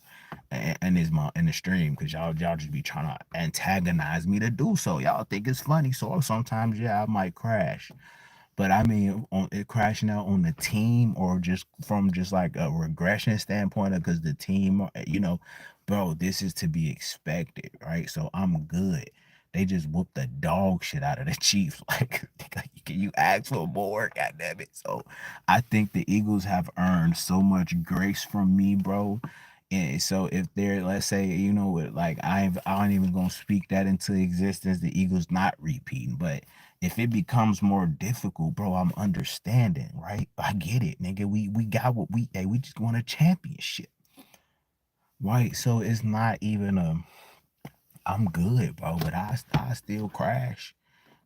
and in the stream because y'all just be trying to antagonize me to do so. Y'all think it's funny, so sometimes yeah I might crash. But I mean, on it crashing out on the team or just from just like a regression standpoint, because the team, bro, this is to be expected, right? So I'm good. They just whooped the dog shit out of the Chiefs. Like, can you ask for more? God damn it. So I think the Eagles have earned so much grace from me, bro. And so if they're, let's say, like I ain't even gonna speak that into existence, the Eagles not repeating. But if it becomes more difficult, bro, I'm understanding, right? I get it, nigga. We got what we just won a championship. Right. So it's not even I'm good, bro, but I still crash.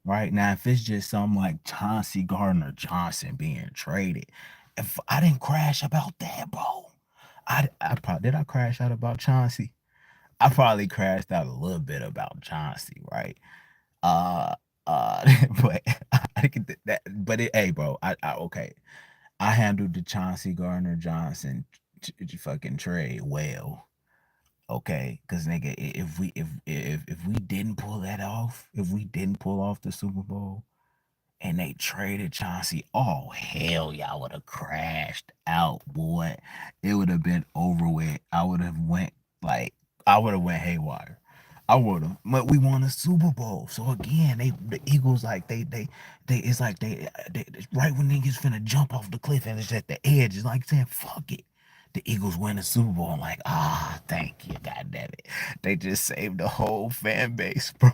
Right now, if it's just something like Chauncey Gardner Johnson being traded, if I didn't crash about that, bro, I probably did I crash out about Chauncey? I probably crashed out a little bit about Chauncey, right? Uh, but I get that, but hey, bro, okay, I handled the Chauncey Gardner Johnson fucking trade well. Okay, because nigga, if we didn't pull that off, if we didn't pull off the Super Bowl, and they traded Chauncey, oh hell, y'all would have crashed out, boy. It would have been over with. I would have went haywire. I would have, but we won a Super Bowl. So again, the Eagles like they it's like they right when niggas finna jump off the cliff and it's at the edge, it's like saying fuck it. The Eagles win the Super Bowl. I'm like, thank you, god damn it. They just saved the whole fan base, bro.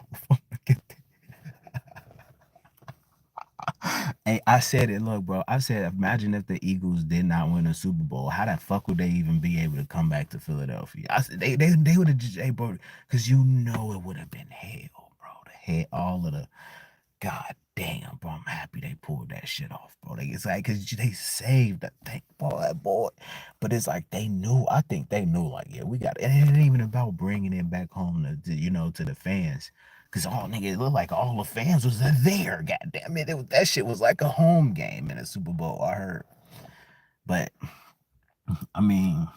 Hey, I said it. Look, bro. I said, imagine if the Eagles did not win a Super Bowl. How the fuck would they even be able to come back to Philadelphia? I said they would have just, hey, bro, because you know it would have been hell, bro. The hell, all of the God damn, bro. I'm happy they pulled that shit off, bro. It's like because they saved the thing, boy. But it's like they knew. I think they knew, like, yeah, we got it. And it ain't even about bringing it back home to the fans. Cause all nigga, it looked like all the fans was there. God damn it, that shit was like a home game in a Super Bowl. I heard, but I mean,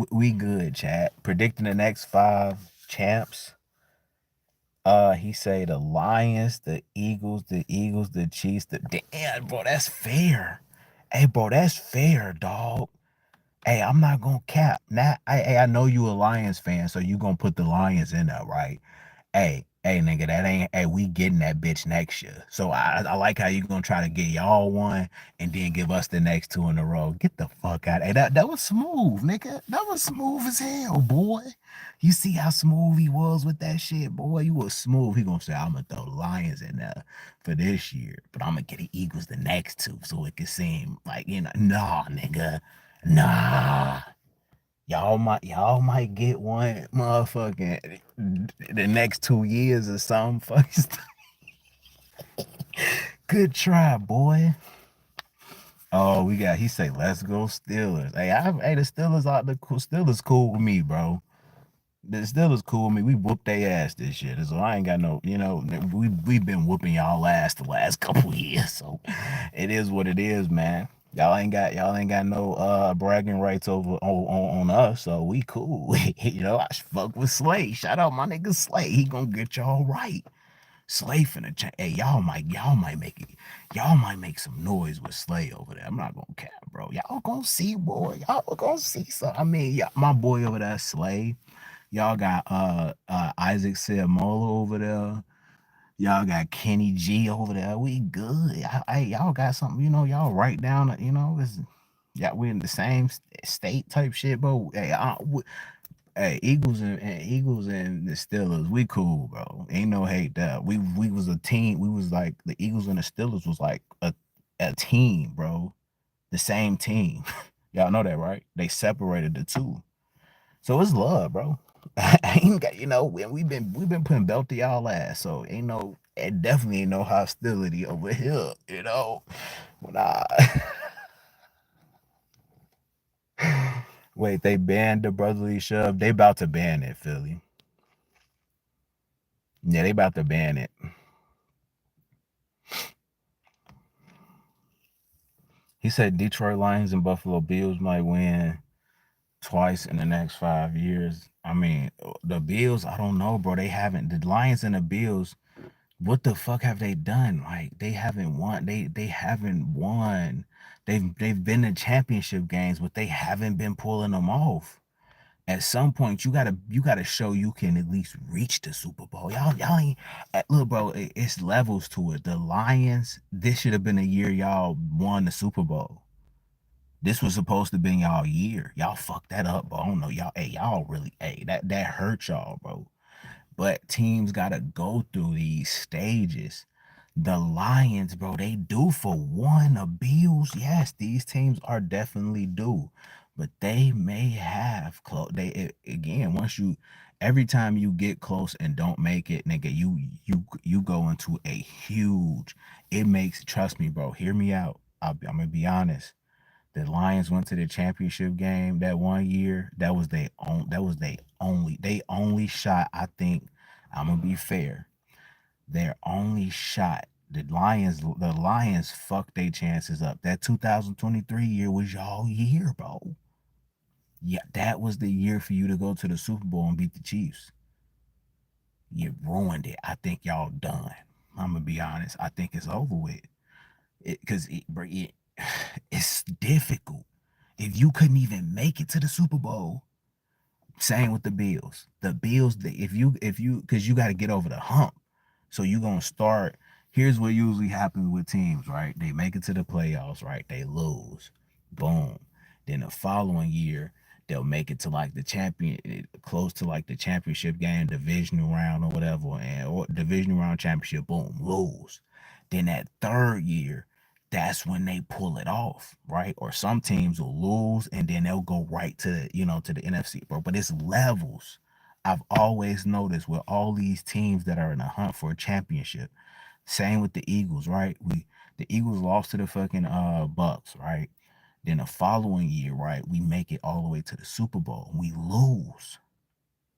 we good, chat. Predicting the next 5 champs. He say the Lions, the Eagles, the Chiefs. Damn, bro, that's fair. Hey, bro, that's fair, dog. Hey, I'm not gonna cap. Now, I know you a Lions fan, so you gonna put the Lions in there, right? Hey, nigga, that ain't. Hey, we getting that bitch next year. So I like how you gonna try to get y'all one and then give us the next 2 in a row. Get the fuck out. Hey, that was smooth, nigga. That was smooth as hell, boy. You see how smooth he was with that shit, boy. You was smooth. He gonna say, I'm gonna throw the Lions in there for this year, but I'm gonna get the Eagles the next 2, so it can seem like nah, nigga, nah. Y'all might get one motherfucking the next 2 years or something. Good try, boy. Oh, he say let's go Steelers. Hey, the Steelers Steelers cool with me, bro. The Steelers cool with me. We whooped their ass this year. So I ain't got no, we've been whooping y'all ass the last couple years. So it is what it is, man. Y'all ain't got no bragging rights over on us, so we cool. I fuck with Slay. Shout out my nigga Slay. He gonna get y'all right. Slay finna change. Hey, y'all might make some noise with Slay over there. I'm not gonna cap, bro. Y'all gonna see, boy. Y'all gonna see some. I mean, my boy over there, Slay. Y'all got Isaac Seamola over there. Y'all got Kenny G over there. We good. Y'all got something, y'all write down, yeah, we in the same state type shit, bro. Hey, Eagles and the Steelers, we cool, bro. Ain't no hate there. We was a team. We was like the Eagles and the Steelers was like a team, bro. The same team. Y'all know that, right? They separated the two. So it's love, bro. I ain't got, we've been putting belt to y'all ass. So it definitely ain't no hostility over here. Nah. Wait, they banned the brotherly shove. They about to ban it, Philly. Yeah, they about to ban it. He said Detroit Lions and Buffalo Bills might win twice in the next 5 years. I mean, the Bills, I don't know, bro. They haven't. The Lions and the Bills, what the fuck have they done? Like they haven't won. They haven't won. They've been in championship games, but they haven't been pulling them off. At some point, you gotta show you can at least reach the Super Bowl. Y'all ain't look, bro. It's levels to it. The Lions, this should have been a year y'all won the Super Bowl. This was supposed to be y'all year. Y'all fucked that up, bro. I don't know y'all. Hey, y'all really. Hey, that hurt y'all, bro. But teams gotta go through these stages. The Lions, bro, they due for one. The Bills, yes, these teams are definitely due, but they may have close. Again, every time you get close and don't make it, nigga, you go into a huge. It makes, trust me, bro. Hear me out. I'm gonna be honest. The Lions went to the championship game that one year. That was they own. That was they only shot. I think I'm gonna be fair. Their only shot. The Lions fucked their chances up. That 2023 year was y'all year, bro. Yeah, that was the year for you to go to the Super Bowl and beat the Chiefs. You ruined it. I think y'all done. I'm gonna be honest. I think it's over with. Because it's difficult. If you couldn't even make it to the Super Bowl, Same with the Bills. The Bills, if you, because you got to get over the hump. So you're going to start. Here's what usually happens with teams, right? They make it to the playoffs, right? They lose. Boom. Then the following year, they'll make it to like the champion, close to like the championship game, divisional round or whatever, and or divisional round championship, boom, lose. Then that third year, that's when they pull it off, right? Or some teams will lose and then they'll go right to, to the NFC, bro. But it's levels. I've always noticed with all these teams that are in a hunt for a championship. Same with the Eagles, right? The Eagles lost to the fucking Bucks, right? Then the following year, right, we make it all the way to the Super Bowl. We lose.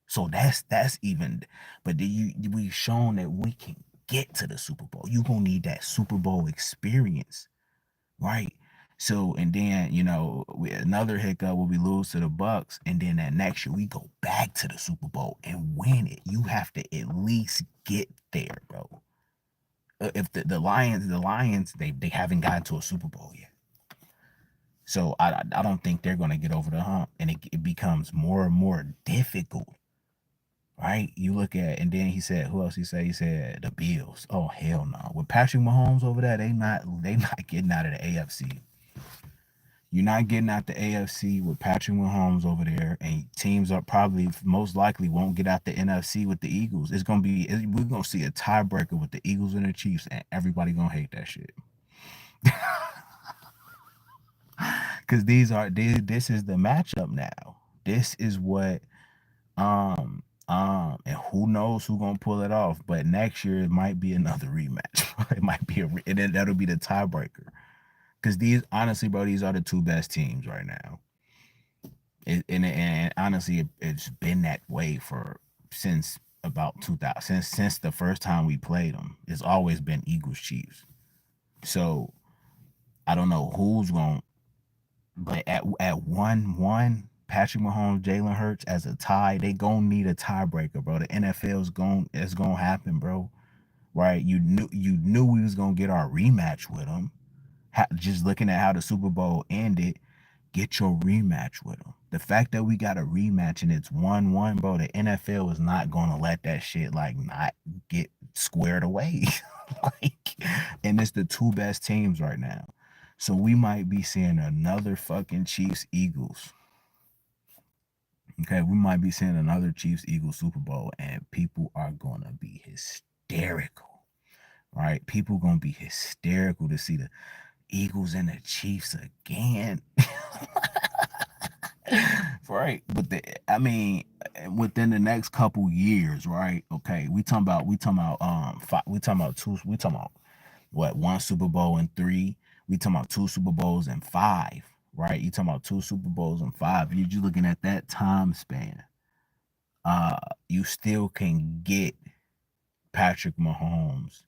So that's even, but we've shown that we can get to the Super Bowl. You're gonna need that Super Bowl experience, right? So and then another hiccup will we lose to the Bucks, and then that next year we go back to the Super Bowl and win it. You have to at least get there, bro. If the Lions, they haven't gotten to a Super Bowl yet. So I don't think they're gonna get over the hump, and it becomes more and more difficult, right? You look at, and then he said, who else he said? He said the Bills. Oh hell no! With Patrick Mahomes over there, they not getting out of the AFC. You're not getting out the AFC with Patrick Mahomes over there, and teams are probably most likely won't get out the NFC with the Eagles. We're gonna see a tiebreaker with the Eagles and the Chiefs, and everybody gonna hate that shit. Because this is the matchup now. This is what and who knows who gonna pull it off. But next year it might be another rematch. It might be and then that'll be the tiebreaker. Because these, honestly, bro, these are the two best teams right now. And honestly, it's been that way since about 2000, since the first time we played them. It's always been Eagles Chiefs. So I don't know who's going, but at 1-1, Patrick Mahomes, Jalen Hurts as a tie, they gonna need a tiebreaker, bro. The NFL's it's gonna happen, bro. Right? You knew we was gonna get our rematch with them. Just looking at how the Super Bowl ended, get your rematch with them. The fact that we got a rematch and it's 1-1, bro, the NFL is not gonna let that shit like not get squared away. Like, and it's the two best teams right now. So we might be seeing another fucking Chiefs Eagles. Okay, we might be seeing another Chiefs Eagles Super Bowl, and people are gonna be hysterical. Right? People gonna be hysterical to see the Eagles and the Chiefs again. Right. But within the next couple years, right? Okay, we talking about what, one Super Bowl and 3. We talking about 2 Super Bowls and 5, right? You talking about 2 Super Bowls and 5. You're looking at that time span. You still can get Patrick Mahomes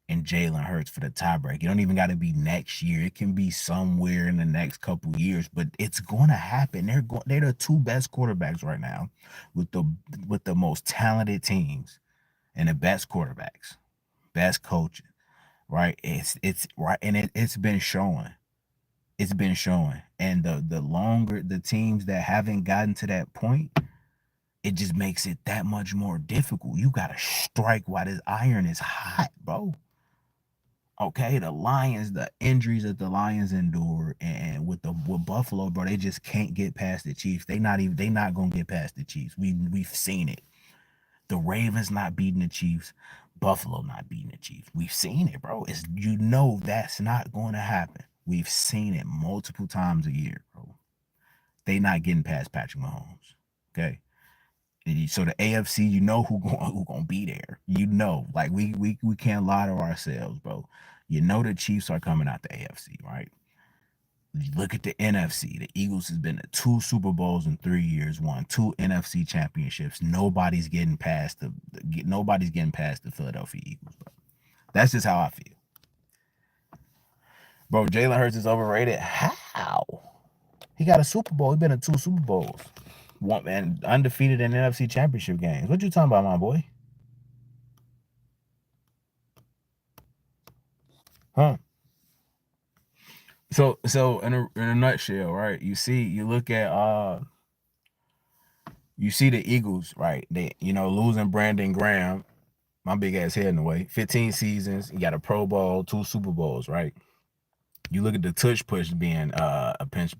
and Jalen Hurts for the tiebreak. You don't even got to be next year. It can be somewhere in the next couple years, but it's going to happen. They're the two best quarterbacks right now, with the most talented teams and the best quarterbacks, best coaches. Right? It's right, and it's been showing. It's been showing, and the longer the teams that haven't gotten to that point, it just makes it that much more difficult. You gotta strike while this iron is hot, bro. Okay, the Lions, the injuries that the Lions endure, and with Buffalo, bro, they just can't get past the Chiefs. They not gonna get past the Chiefs. We've seen it. The Ravens not beating the Chiefs, Buffalo not beating the Chiefs. We've seen it, bro. That's not going to happen. We've seen it multiple times a year, bro. They not getting past Patrick Mahomes. Okay. So the AFC, who gonna be there. Like we can't lie to ourselves, bro. The Chiefs are coming out the AFC, right? Look at the NFC. The Eagles has been to 2 Super Bowls in 3 years, won 2 NFC championships. Nobody's getting past the Philadelphia Eagles, bro. That's just how I feel. Bro, Jalen Hurts is overrated. How? He got a Super Bowl. He been in 2 Super Bowls. One man undefeated in NFC championship games. What you talking about, my boy? Huh? So in a nutshell, right? You look at you see the Eagles, right? They, losing Brandon Graham, my big ass head in the way. 15 seasons, you got a Pro Bowl, 2 Super Bowls, right? You look at the Tush push being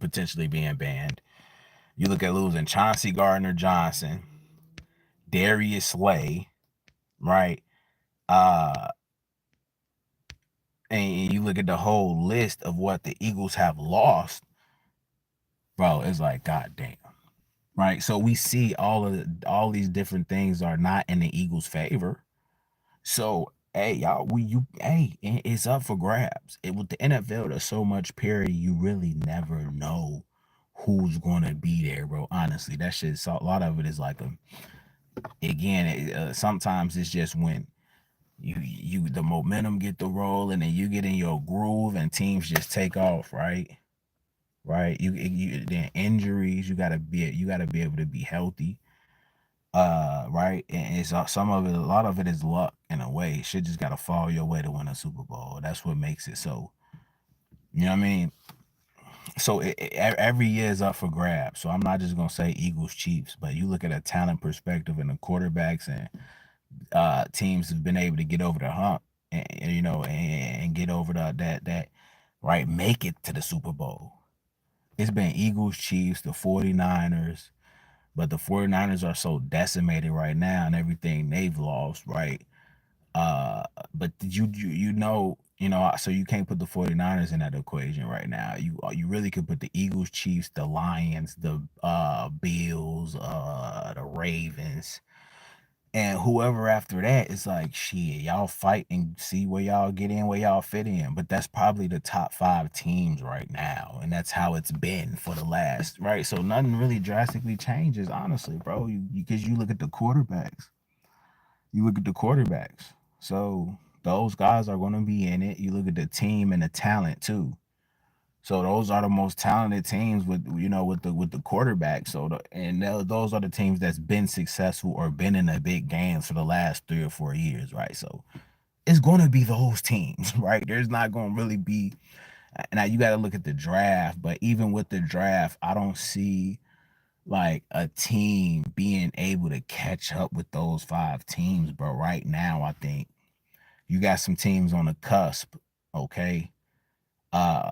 potentially being banned. You look at losing Chauncey Gardner Johnson, Darius Slay, right? Uh, and you look at the whole list of what the Eagles have lost, bro. It's like, goddamn, right? So we see all these different things are not in the Eagles' favor. So hey, y'all, it's up for grabs. With the NFL, there's so much parity, you really never know who's gonna be there, bro. Honestly, that shit. So a lot of it is like sometimes it's just when the momentum get the roll and then you get in your groove and teams just take off, right? Right. Then injuries, you gotta be able to be healthy. Right. And it's some of it, a lot of it is luck in a way. Shit just gotta fall your way to win a Super Bowl. That's what makes it so. You know what I mean? So every year is up for grabs. So I'm not just gonna say Eagles Chiefs, but you look at a talent perspective and the quarterbacks and teams have been able to get over the hump and get over that right, make it to the Super Bowl. It's been Eagles, Chiefs, the 49ers, but the 49ers are so decimated right now and everything they've lost, right? But so you can't put the 49ers in that equation right now. You really could put the Eagles, Chiefs, the Lions, the Bills, the Ravens, and whoever after that is like, shit, y'all fight and see where y'all get in, where y'all fit in. But that's probably the top 5 teams right now. And that's how it's been for the last, right? So nothing really drastically changes, honestly, bro. Because you look at the quarterbacks. You look at the quarterbacks. So those guys are going to be in it. You look at the team and the talent too. So those are the most talented teams with the quarterback. Those are the teams that's been successful or been in the big games for the last 3 or 4 years, right? So it's going to be those teams, right? There's not going to really be. Now you got to look at the draft, but even with the draft, I don't see like a team being able to catch up with those 5 teams, bro. Right now, I think you got some teams on the cusp, okay? Uh,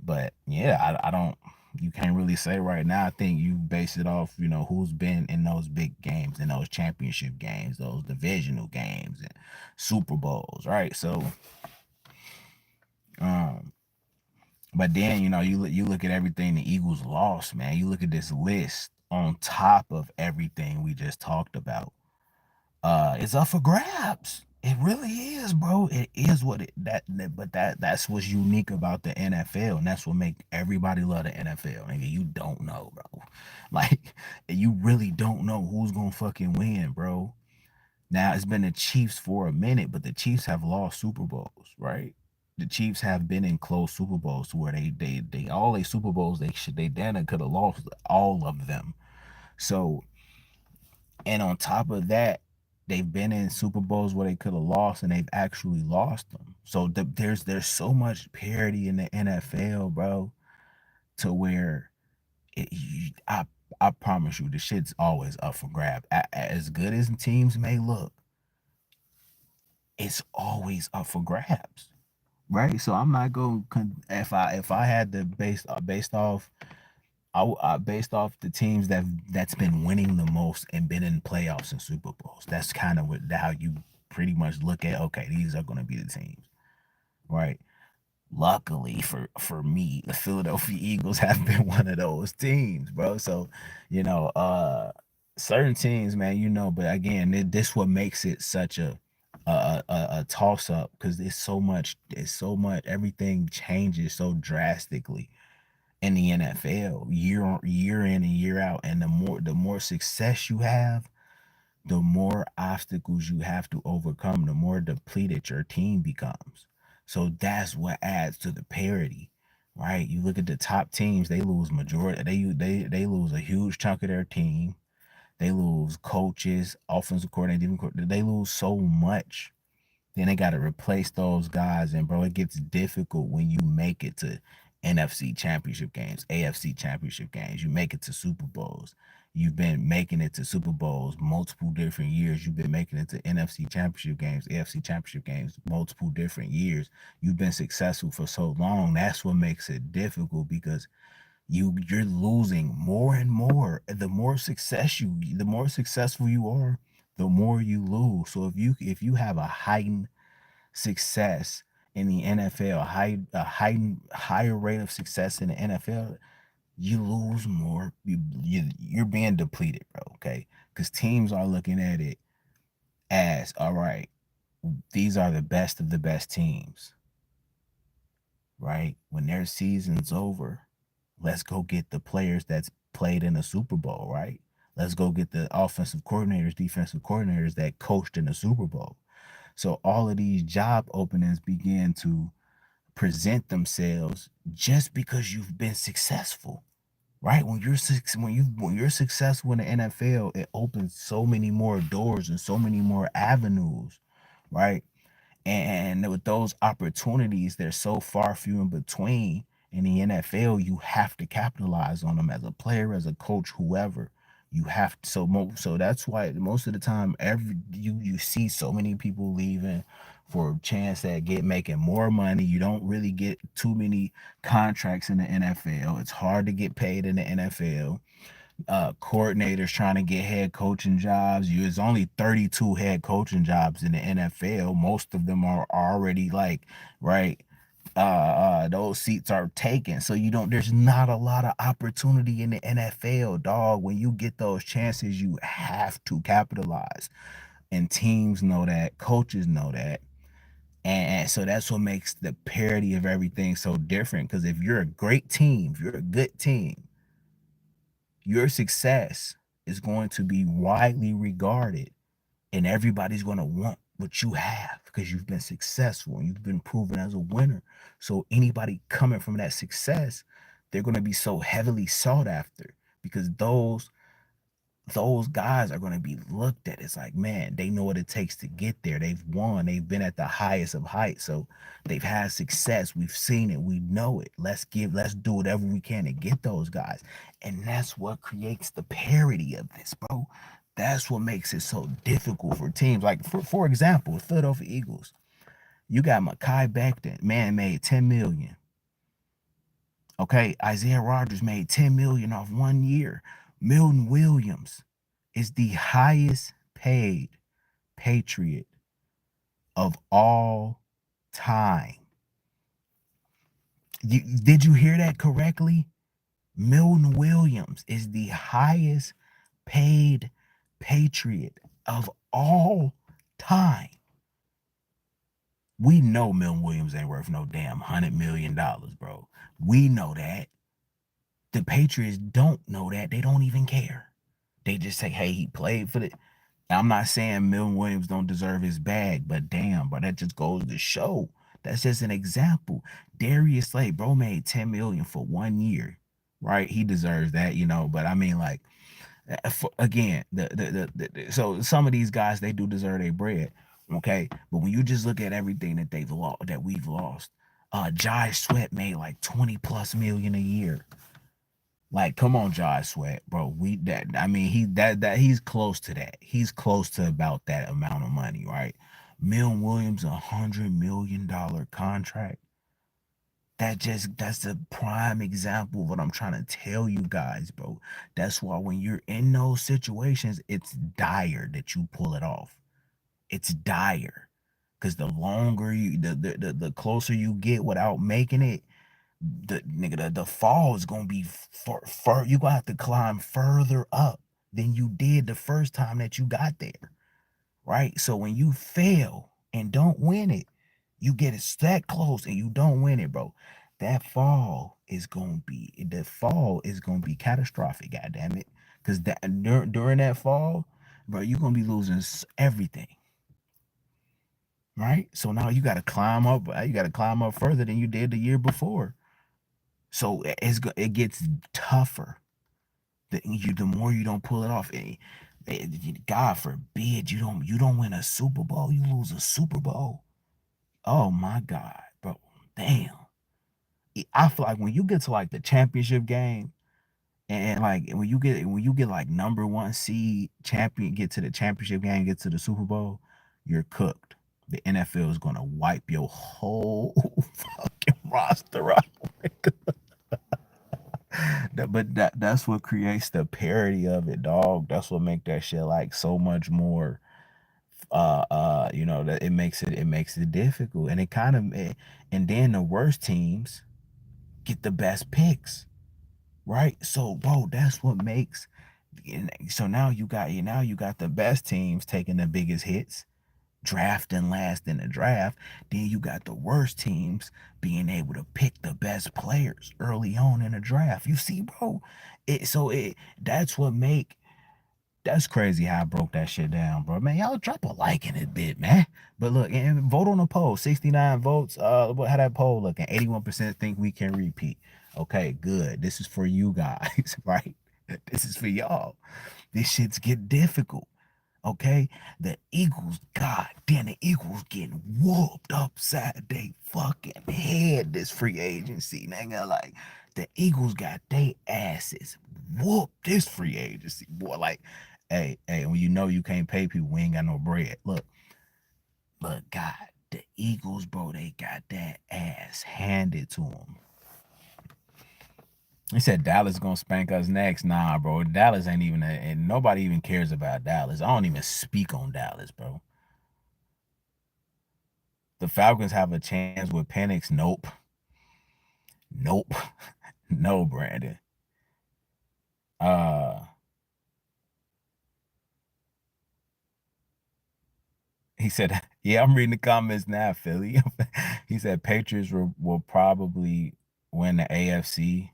but yeah, I don't. You can't really say right now. I think you base it off, who's been in those big games, in those championship games, those divisional games, and Super Bowls, right? So, um, but then you look at everything the Eagles lost, man. You look at this list on top of everything we just talked about. It's up for grabs. It really is, bro. It is what it but that's what's unique about the NFL, and that's what make everybody love the NFL. Nigga, you don't know, bro. Like, you really don't know who's gonna fucking win, bro. Now it's been the Chiefs for a minute, but the Chiefs have lost Super Bowls, right? The Chiefs have been in close Super Bowls to where they all they Super Bowls they damn could have lost all of them. So, and on top of that, they've been in Super Bowls where they could have lost, and they've actually lost them. So there's so much parity in the NFL, bro, to where it, you, I promise you, the shit's always up for grab. As good as teams may look, it's always up for grabs, right? So I'm not going if I had to based off based off the teams that's been winning the most and been in playoffs and Super Bowls. That's kind of how you pretty much look at, okay, these are going to be the teams, right? Luckily for me, the Philadelphia Eagles have been one of those teams, bro. So, you know, uh certain teams, man, but again, this what makes it such a toss up, because it's so much everything changes so drastically in the NFL year in and year out. And the more success you have, the more obstacles you have to overcome, the more depleted your team becomes. So that's what adds to the parity, right? You look at the top teams, they lose majority, they lose a huge chunk of their team. They lose coaches, offensive coordinator, they lose so much. Then they got to replace those guys, and bro, it gets difficult when you make it to NFC championship games, AFC championship games. You make it to Super Bowls. You've been making it to Super Bowls multiple different years. You've been making it to NFC championship games, AFC championship games multiple different years. You've been successful for so long. That's what makes it difficult because you're losing more and more. The more successful you are, the more you lose. So if you have a heightened success in the NFL, higher rate of success in the NFL, you lose more. You're being depleted, bro. Okay, because teams are looking at it as, all right, these are the best of the best teams, right? When their season's over, let's go get the players that's played in a Super Bowl, right? Let's go get the offensive coordinators, defensive coordinators that coached in the Super Bowl. So all of these job openings begin to present themselves just because you've been successful, right? When you're successful in the NFL, it opens so many more doors and so many more avenues, right? And with those opportunities, they're so far few in between in the NFL. You have to capitalize on them as a player, as a coach, whoever. You have to, so that's why most of the time you see so many people leaving for a chance at making more money. You don't really get too many contracts in the NFL. It's hard to get paid in the NFL. Coordinators trying to get head coaching jobs. There's only 32 head coaching jobs in the NFL. Most of them are already like, right, those seats are taken. So there's not a lot of opportunity in the NFL, dog. When you get those chances, you have to capitalize. And teams know that, coaches know that. And so that's what makes the parity of everything so different. Because if you're a great team, if you're a good team, your success is going to be widely regarded, and everybody's going to want what you have because you've been successful and you've been proven as a winner. So anybody coming from that success, they're going to be so heavily sought after because those guys are going to be looked at. It's like, man, they know what it takes to get there. They've won. They've been at the highest of heights. So they've had success. We've seen it. We know it. Let's do whatever we can to get those guys. And that's what creates the parity of this, bro. That's what makes it so difficult for teams. Like, for example, the Philadelphia Eagles, you got Mekhi Becton, man made 10 million. Okay, Isaiah Rodgers made 10 million off 1 year. Milton Williams is the highest paid Patriot of all time. Did you hear that correctly? Milton Williams is the highest paid Patriot of all time. We know Milton Williams ain't worth no damn $100 million, bro. We know that. The Patriots don't know that. They don't even care. They just say, hey, he played for the. I'm not saying Milton Williams don't deserve his bag, but damn, bro, that just goes to show. That's just an example. Darius Slay, bro, made 10 million for 1 year, right? He deserves that, But I mean, like, again, so some of these guys, they do deserve their bread, okay. But when you just look at everything that we've lost, Jai Sweat made like 20 plus million a year. Like, come on, Josh Sweat, bro. He's close to that. He's close to about that amount of money, right? Milton Williams, $100 million contract. That's a prime example of what I'm trying to tell you guys, bro. That's why when you're in those situations, it's dire that you pull it off. It's dire. Because the longer the closer you get without making it, the fall is gonna be far. You gonna have to climb further up than you did the first time that you got there, right? So when you fail and don't win it, you get it that close and you don't win it, bro. The fall is gonna be catastrophic. God damn it, because during that fall, bro, you're gonna be losing everything. Right, so now you got to climb up. You got to climb up further than you did the year before. So it gets tougher. The more you don't pull it off. God forbid you don't win a Super Bowl. You lose a Super Bowl. Oh my God, bro. Damn. I feel like when you get to like the championship game, and like when you get like number one seed champion, get to the championship game, get to the Super Bowl, you're cooked. The NFL is gonna wipe your whole fucking roster out. But that's what creates the parody of it, dog. That's what make that shit like so much more. That it makes it difficult, and it kind of, and then the worst teams get the best picks, right? So, bro, that's what makes. So now you got the best teams taking the biggest hits, drafting last in the draft. Then you got the worst teams being able to pick the best players early on in the draft. You see, bro, that's what make. That's crazy how I broke that shit down, bro. Man, y'all drop a like in it bit, man. But look, and vote on the poll. 69 votes. How that poll looking? 81% think we can repeat. Okay, good. This is for you guys, right? This is for y'all. This shit's get difficult. Okay, the Eagles, god damn, the Eagles getting whooped upside they fucking head this free agency, nigga. Like, the Eagles got they asses whooped this free agency, boy. Like, hey, when you know you can't pay people, we ain't got no bread. Look, God, the Eagles, bro, they got that ass handed to them. He said Dallas gonna spank us next. Nah, bro. Dallas ain't even, and nobody even cares about Dallas. I don't even speak on Dallas, bro. The Falcons have a chance with Penix. Nope. Nope. No, Brandon. Uh he said, yeah, I'm reading the comments now, Philly. He said Patriots will probably win the AFC.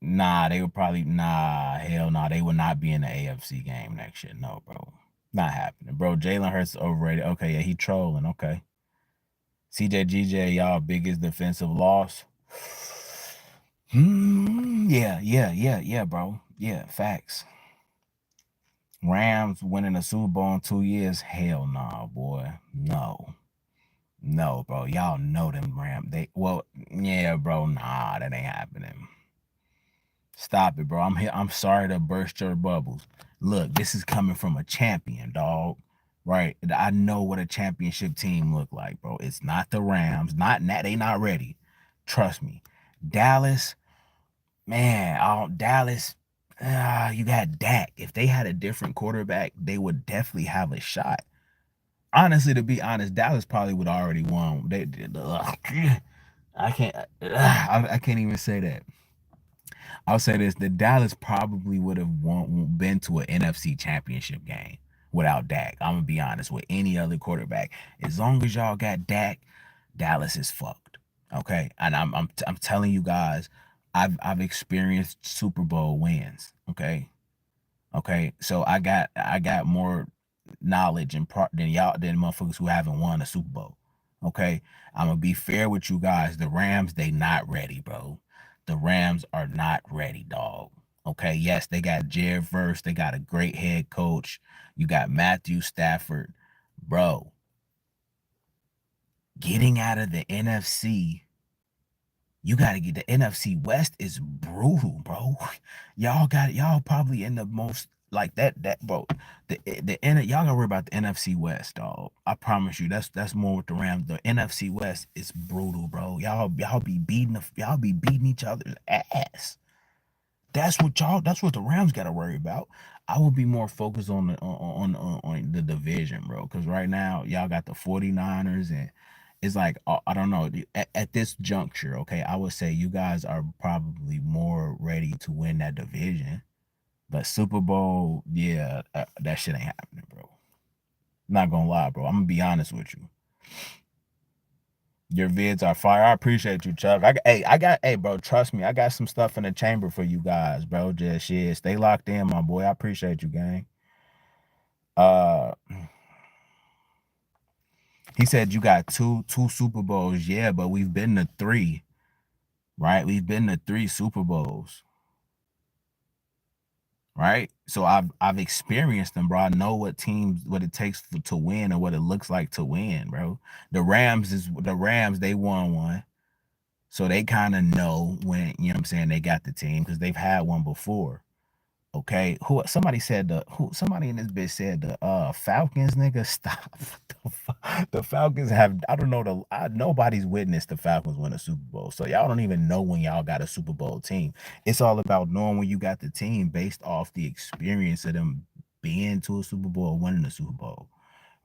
Nah, they would probably hell no, they would not be in the AFC game next year. No, bro. Not happening. Bro, Jalen Hurts is overrated. Okay, yeah, he trolling. Okay. CJ y'all biggest defensive loss. Yeah, bro. Yeah, facts. Rams winning the Super Bowl in 2 years. Hell nah, boy. No. No, bro. Y'all know them Rams. Yeah, bro. Nah, that ain't happening. Stop it, bro. I'm sorry to burst your bubbles. Look, this is coming from a champion, dog. Right? I know what a championship team look like, bro. It's not the Rams. Not that they not ready. Trust me. Dallas, man, Dallas, you got Dak. If they had a different quarterback, they would definitely have a shot. Honestly, to be honest, Dallas probably would already won. I can't. I can't even say that. I'll say this: the Dallas probably would have been to an NFC Championship game without Dak. I'm gonna be honest with any other quarterback. As long as y'all got Dak, Dallas is fucked. Okay, and I'm telling you guys, I've experienced Super Bowl wins. Okay, so I got more knowledge and part than y'all than motherfuckers who haven't won a Super Bowl. Okay, I'm gonna be fair with you guys. The Rams, they not ready, bro. The Rams are not ready, dog. Okay, yes, they got Jared Verse. They got a great head coach. You got Matthew Stafford, bro. Getting out of the NFC, you got to get the NFC West is brutal, bro. Y'all probably in the most like that bro. Y'all gotta worry about the NFC West, dog. I promise you, that's more with the Rams. The NFC West is brutal, bro. Y'all be beating each other's ass. That's what the Rams got to worry about. I would be more focused on the division, bro, because right now y'all got the 49ers, and it's like, I don't know, at this juncture, okay, I would say you guys are probably more ready to win that division. But Super Bowl, yeah, that shit ain't happening, bro. Not gonna lie, bro. I'm gonna be honest with you. Your vids are fire. I appreciate you, Chuck. Hey, bro, trust me. I got some stuff in the chamber for you guys, bro. Just shit. Stay locked in, my boy. I appreciate you, gang. Uh, he said you got two Super Bowls. Yeah, but we've been to three, right? We've been to three Super Bowls, right? So I've experienced them, bro. I know what it takes to win, or what it looks like to win, bro. The Rams, they won one. So they kind of know when, you know what I'm saying, they got the team because they've had one before. Okay, who somebody said somebody in this bitch said the Falcons nigga stop. The Falcons have I don't know nobody's witnessed the Falcons win a Super Bowl, so y'all don't even know when y'all got a Super Bowl team. It's all about knowing when you got the team based off the experience of them being to a Super Bowl, winning a Super Bowl,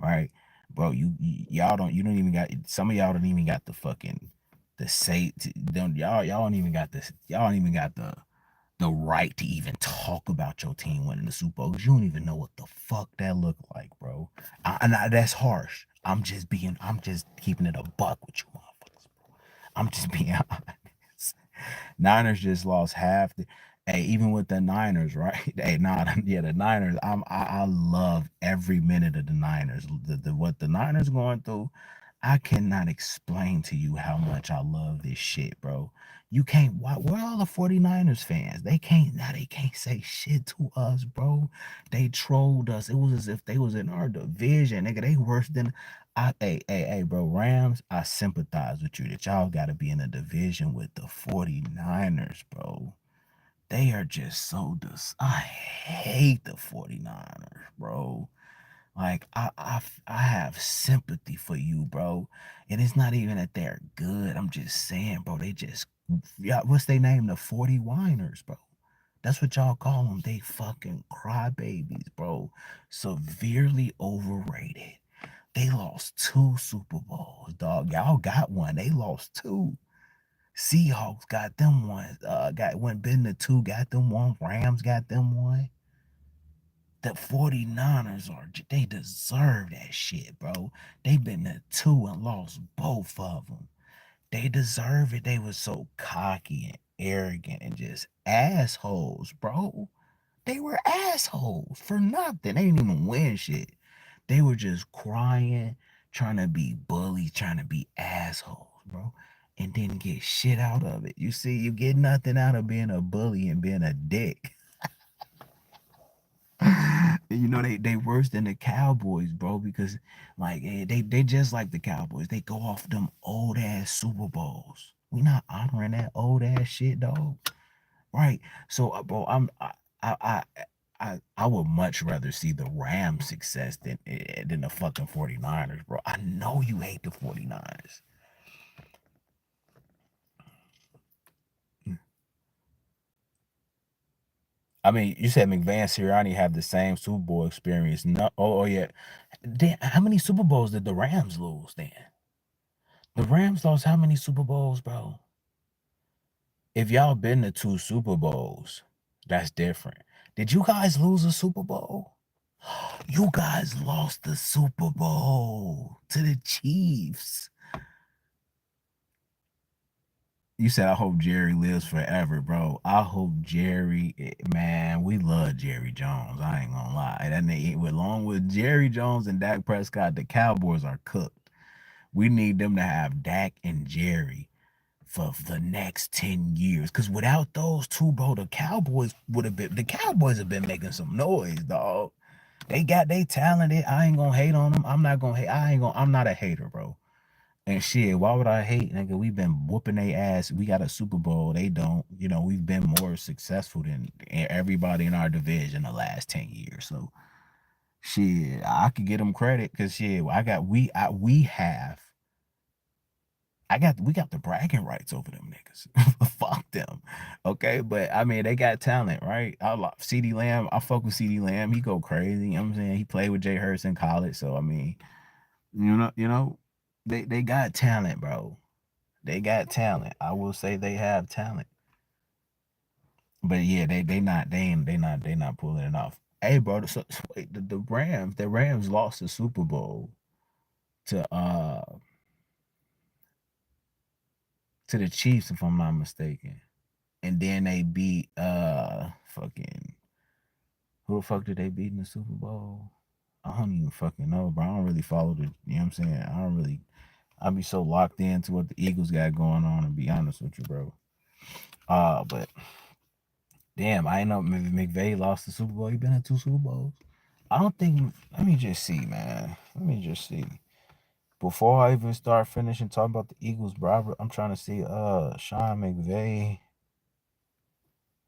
right? Bro, y'all don't you don't even got some of y'all don't even got the fucking the say don't y'all don't even got this y'all don't even got the right to even talk about your team winning the Super Bowl. You don't even know what the fuck that looked like, bro. That's harsh. I'm just keeping it a buck with you motherfuckers. I'm just being honest. Niners just lost half. Hey, even with the Niners, right? Hey, nah, yeah, the Niners. I love every minute of the Niners. What the Niners going through, I cannot explain to you how much I love this shit, bro. You can't. Where are all the 49ers fans? They can't say shit to us, bro. They trolled us. It was as if they was in our division, nigga. They worse than hey, bro, Rams, I sympathize with you that y'all got to be in a division with the 49ers, bro. They are just so I hate the 49ers, bro. Like I have sympathy for you, bro. And it's not even that they're good. I'm just saying, bro, they just yeah, what's they name? The 40 whiners, bro. That's what y'all call them. They fucking crybabies, bro. Severely overrated. They lost two Super Bowls, dog. Y'all got one. They lost two. Seahawks got them one. Went been to two, got them one. Rams got them one. The 49ers they deserve that shit, bro. They been to two and lost both of them. They deserve it. They were so cocky and arrogant and just assholes, bro. They were assholes for nothing. They didn't even win shit. They were just crying, trying to be bullies, trying to be assholes, bro, and didn't get shit out of it. You see, you get nothing out of being a bully and being a dick. You know they worse than the Cowboys, bro, because like they just like the Cowboys. They go off them old ass Super Bowls. We not honoring that old ass shit, dog. Right. So, bro, I, I, I would much rather see the Rams success than the fucking 49ers, bro. I know you hate the 49ers. I mean, you said McVay and Sirianni have the same Super Bowl experience. No, oh yeah. Then how many Super Bowls did the Rams lose then? The Rams lost how many Super Bowls, bro? If y'all been to two Super Bowls, that's different. Did you guys lose a Super Bowl? You guys lost the Super Bowl to the Chiefs. You said, I hope Jerry lives forever, bro. I hope Jerry, man, we love Jerry Jones. I ain't gonna lie. And along with Jerry Jones and Dak Prescott, the Cowboys are cooked. We need them to have Dak and Jerry for the next 10 years. Because without those two, bro, the Cowboys have been making some noise, dog. They talented. I ain't gonna hate on them. I'm not gonna hate. I'm not a hater, bro. And shit, why would I hate, nigga? We've been whooping their ass. We got a Super Bowl. They don't. You know, we've been more successful than everybody in our division the last 10 years. So shit, I could get them credit because shit, we have we got the bragging rights over them niggas. Fuck them. Okay. But I mean, they got talent, right? I love CD Lamb. I fuck with CD Lamb. He go crazy. You know what I'm saying? He played with Jay Hurts in college. So I mean, they got talent, bro. They got talent. I will say they have talent. But yeah, they not pulling it off. Hey bro, wait, the Rams lost the Super Bowl to to the Chiefs, if I'm not mistaken. And then they beat fucking who the fuck did they beat in the Super Bowl? I don't even fucking know, bro. I don't really follow the you know what I'm saying? I be so locked into what the Eagles got going on, to be honest with you, bro. But damn, I ain't know McVay lost the Super Bowl. He been in two Super Bowls. I don't think let me just see, man. Let me just see. Before I even start finishing talking about the Eagles, bro, I'm trying to see Sean McVay.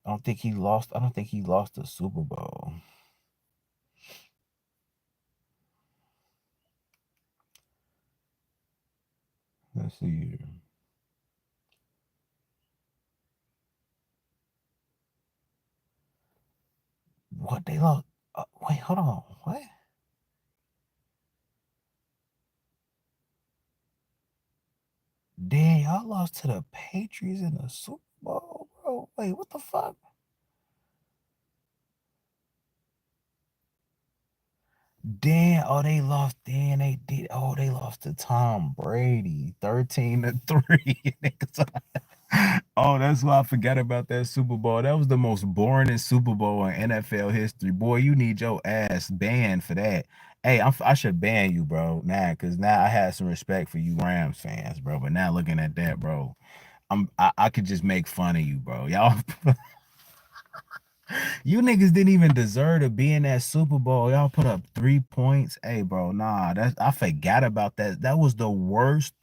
I don't think he lost the Super Bowl. Let's see here. What they lost? Wait, hold on. What? Damn, y'all lost to the Patriots in the Super Bowl, bro. Wait, what the fuck? Damn, oh they lost. Damn, they did. Oh, they lost to Tom Brady, 13-3. Oh, that's why I forgot about that Super Bowl. That was the most boring Super Bowl in NFL history. Boy, you need your ass banned for that. Hey, I should ban you, bro. Nah, cause now I had some respect for you Rams fans, bro. But now looking at that, bro, I could just make fun of you, bro. Y'all, you niggas didn't even deserve to be in that Super Bowl. Y'all put up 3 points. Hey, bro, nah, I forgot about that. That was the worst.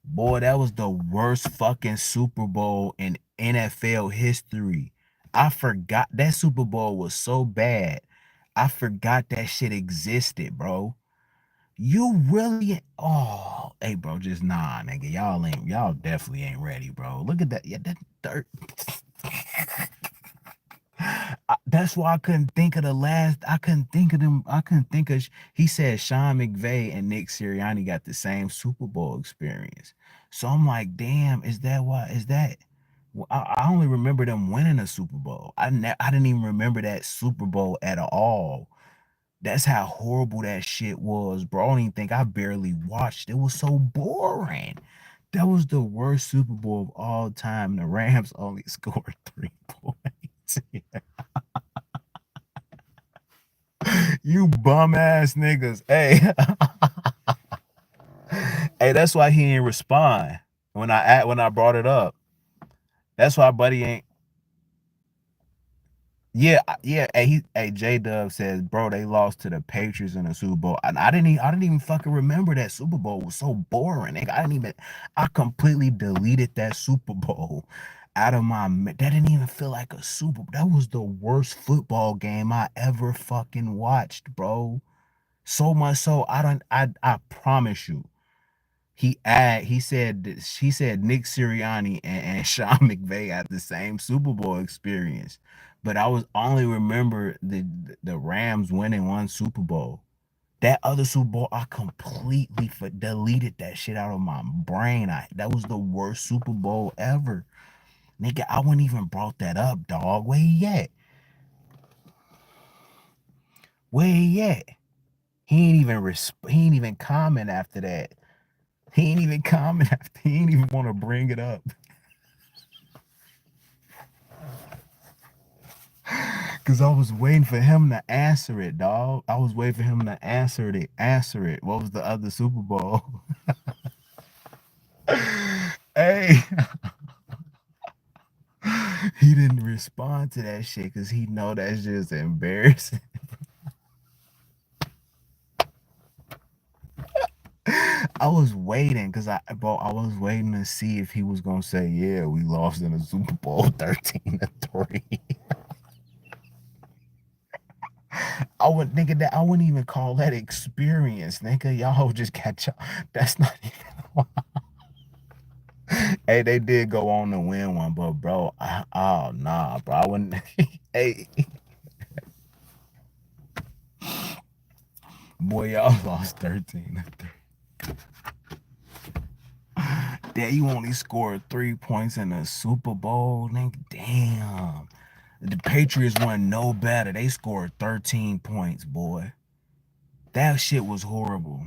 Boy, that was the worst fucking Super Bowl in NFL history. I forgot that Super Bowl was so bad. I forgot that shit existed, bro. You really hey bro, just nah, nigga. Y'all definitely ain't ready, bro. Look at that. Yeah, that third. That's why I couldn't think of the last. I couldn't think of them. I couldn't think of. He said Sean McVay and Nick Sirianni got the same Super Bowl experience. So I'm like, damn, is that why? Is that? Well, I only remember them winning a Super Bowl. I didn't even remember that Super Bowl at all. That's how horrible that shit was, bro. I don't even think I barely watched. It was so boring. That was the worst Super Bowl of all time. The Rams only scored 3 points. You bum ass niggas. Hey, hey, that's why he didn't respond when I brought it up. That's why buddy ain't. Yeah, yeah. Hey, J Dub says, bro, they lost to the Patriots in the Super Bowl, and I didn't even fucking remember that Super Bowl. It was so boring. Nigga. I completely deleted that Super Bowl out of that didn't even feel like a Super. That was the worst football game I ever fucking watched, bro. So much so I promise you. He said Nick Sirianni and Sean McVay had the same Super Bowl experience. But I was only remember the Rams winning one Super Bowl. That other Super Bowl, I completely deleted that shit out of my brain. That was the worst Super Bowl ever. Nigga, I wouldn't even brought that up, dog. Where he at? Where he at? He ain't even comment after that. He ain't even comment after. He ain't even want to bring it up. Cause I was waiting for him to answer it, dog. I was waiting for him to answer it. Answer it. What was the other Super Bowl? Hey, he didn't respond to that shit because he know that's just embarrassing. I was waiting because I was waiting to see if he was gonna say, yeah, we lost in the Super Bowl 13-3. I would nigga that I wouldn't even call that experience, nigga. Y'all just catch up. That's not even. Hey, they did go on to win one, but bro, oh nah, bro, I wouldn't. Hey, boy, y'all lost 13-3. Damn, you only scored 3 points in the Super Bowl, nigga. Damn, the Patriots won no better. They scored 13 points, boy. That shit was horrible.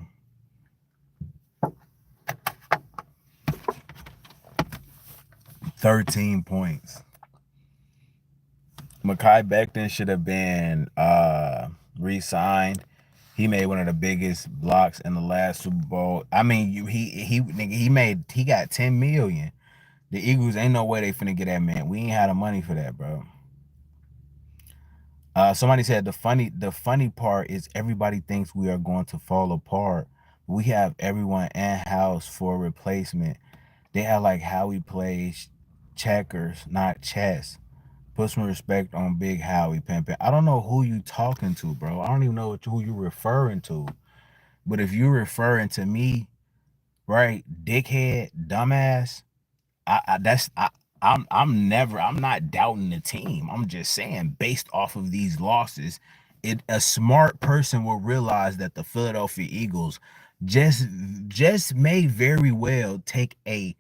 13 points. Mekhi Becton should have been re-signed. He made one of the biggest blocks in the last Super Bowl. I mean, he got 10 million. The Eagles ain't no way they finna get that man. We ain't had the money for that, bro. Somebody said the funny part is everybody thinks we are going to fall apart, we have everyone in house for replacement. They have like Howie plays checkers, not chess. Put some respect on Big Howie Pimpin. I don't know who you talking to, bro. I don't even know who you referring to. But if you referring to me, right, dickhead, dumbass, I that's I'm not doubting the team. I'm just saying based off of these losses, a smart person will realize that the Philadelphia Eagles just just may very well take a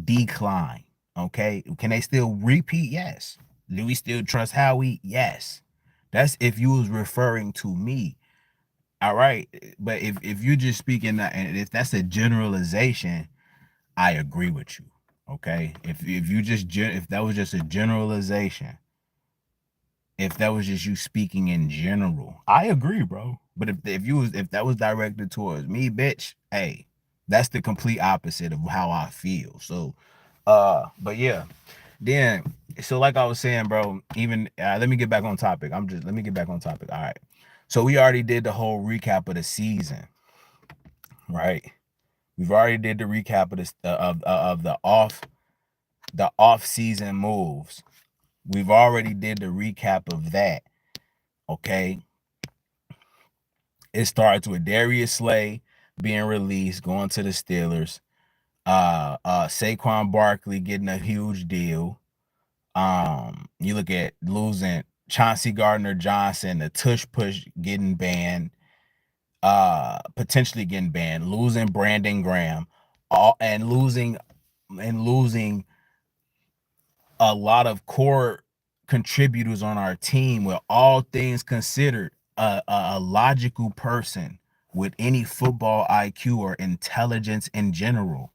decline. Okay. Can they still repeat? Yes. Do we still trust Howie? Yes. That's if you was referring to me. All right. But if you're just speaking that, and if that's a generalization, I agree with you. Okay, if you just if that was just a generalization, if that was just you speaking in general, I agree, bro. But if that was directed towards me, bitch, hey, that's the complete opposite of how I feel. So, but yeah, then so like I was saying, bro. Even let me get back on topic. Let me get back on topic. All right. So we already did the whole recap of the season, right? We've already did the recap of this of the off season moves. We've already did the recap of that. Okay. It starts with Darius Slay being released, going to the Steelers. Saquon Barkley getting a huge deal. You look at losing Chauncey Gardner Johnson, the Tush push getting banned, potentially getting banned, losing Brandon Graham, all and losing a lot of core contributors on our team. With all things considered, a logical person with any football IQ or intelligence in general,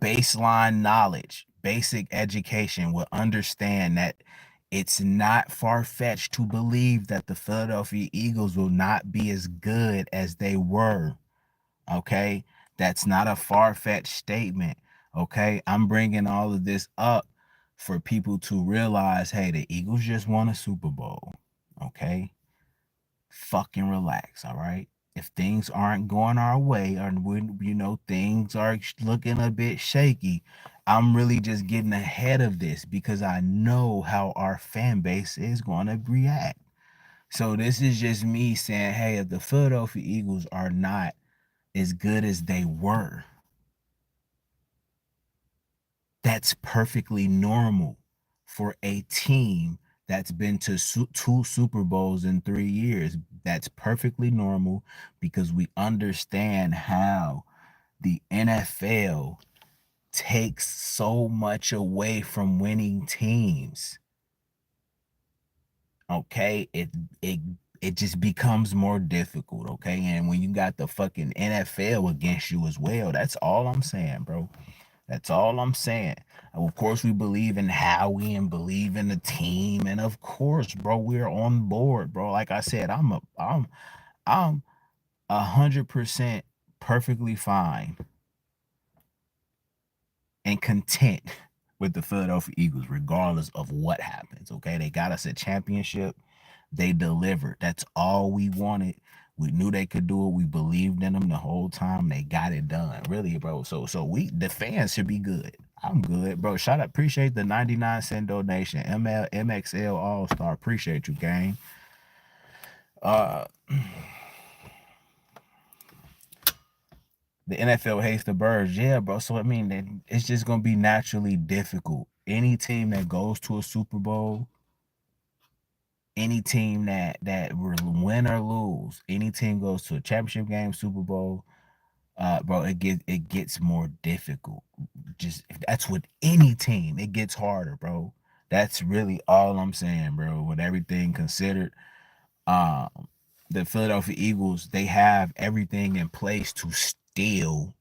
baseline knowledge, basic education will understand that it's not far-fetched to believe that the Philadelphia Eagles will not be as good as they were. Okay, that's not a far-fetched statement. Okay, I'm bringing all of this up for people to realize, hey, the Eagles just won a Super Bowl. Okay, fucking relax. All right, if things aren't going our way, or when things are looking a bit shaky, I'm really just getting ahead of this because I know how our fan base is going to react. So this is just me saying, hey, if the Philadelphia Eagles are not as good as they were, that's perfectly normal for a team that's been to two Super Bowls in 3 years. That's perfectly normal because we understand how the NFL takes so much away from winning teams. Okay, it it just becomes more difficult. Okay, and when you got the fucking NFL against you as well, that's all I'm saying, bro. That's all I'm saying. Of course, we believe in Howie and believe in the team, and of course, bro, we're on board, bro. Like I said, I'm 100% perfectly fine and content with the Philadelphia Eagles, regardless of what happens. Okay, they got us a championship. They delivered. That's all we wanted. We knew they could do it. We believed in them the whole time. They got it done. Really, bro. So the fans should be good. I'm good, bro. Shout out, appreciate the 99 cent donation. MXL All Star. Appreciate you, gang. Uh the NFL hates the birds. Yeah, bro. So I mean, it's just gonna be naturally difficult. Any team that goes to a Super Bowl, any team that will win or lose, any team goes to a championship game, Super Bowl, bro, it gets more difficult. Just that's with any team, it gets harder, bro. That's really all I'm saying, bro. With everything considered, um, the Philadelphia Eagles, they have everything in place to still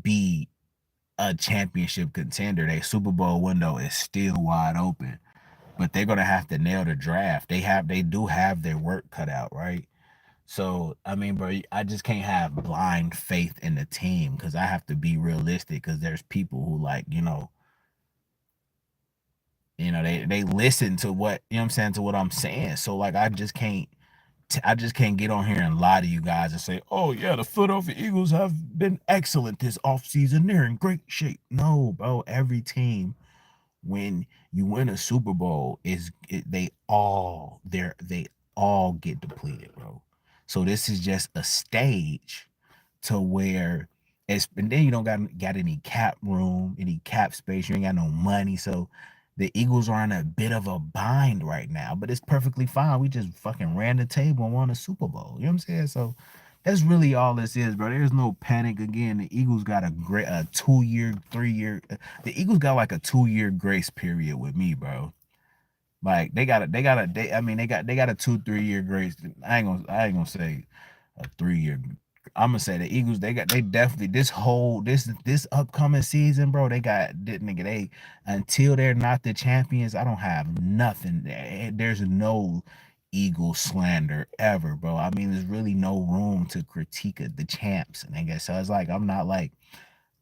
be a championship contender. Their Super Bowl window is still wide open, but they're gonna have to nail the draft. They do have their work cut out, right? So I mean, bro, I just can't have blind faith in the team because I have to be realistic. Because there's people who like, they listen to what I'm saying, to what I'm saying. So like, I just can't I just can't get on here and lie to you guys and say, oh yeah, the Philadelphia Eagles have been excellent this offseason. They're in great shape. No, bro. Every team, when you win a Super Bowl, they all get depleted, bro. So this is just a stage to where and then you don't got any cap room, any cap space. You ain't got no money, so the Eagles are in a bit of a bind right now. But it's perfectly fine. We just fucking ran the table and won a Super Bowl. You know what I'm saying? So that's really all this is, bro. There's no panic. Again, the Eagles got a 2 year, 3 year. The Eagles got like a 2 year grace period with me, bro. Like I mean, they got a 2, 3 year grace. I ain't gonna say a 3 year. I'm gonna say the Eagles. They definitely this upcoming season, bro. They until they're not the champions. I don't have nothing. There's no Eagle slander ever, bro. I mean, there's really no room to critique the champs, and I guess so. It's like I'm not like,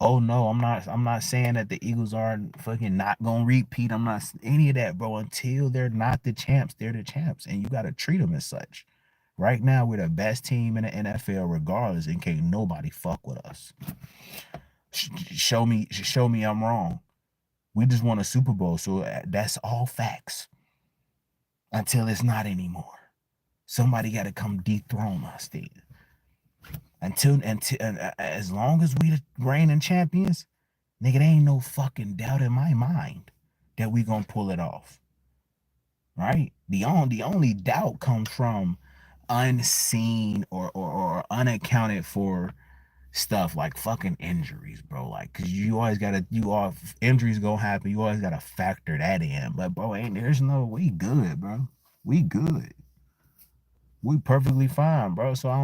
oh no, I'm not saying that the Eagles are fucking not gonna repeat. I'm not any of that, bro. Until they're not the champs, they're the champs, and you gotta treat them as such. Right now, we're the best team in the NFL, regardless, and can't nobody fuck with us. Show me I'm wrong. We just won a Super Bowl, so that's all facts. Until it's not anymore, somebody got to come dethrone us. Then, until as long as we the reigning champions, nigga, there ain't no fucking doubt in my mind that we gonna pull it off. Right? The only doubt comes from unseen or unaccounted for stuff like fucking injuries, bro. Like, cause injuries gonna happen. You always gotta factor that in. But bro, we good, bro. We good. We perfectly fine, bro. So I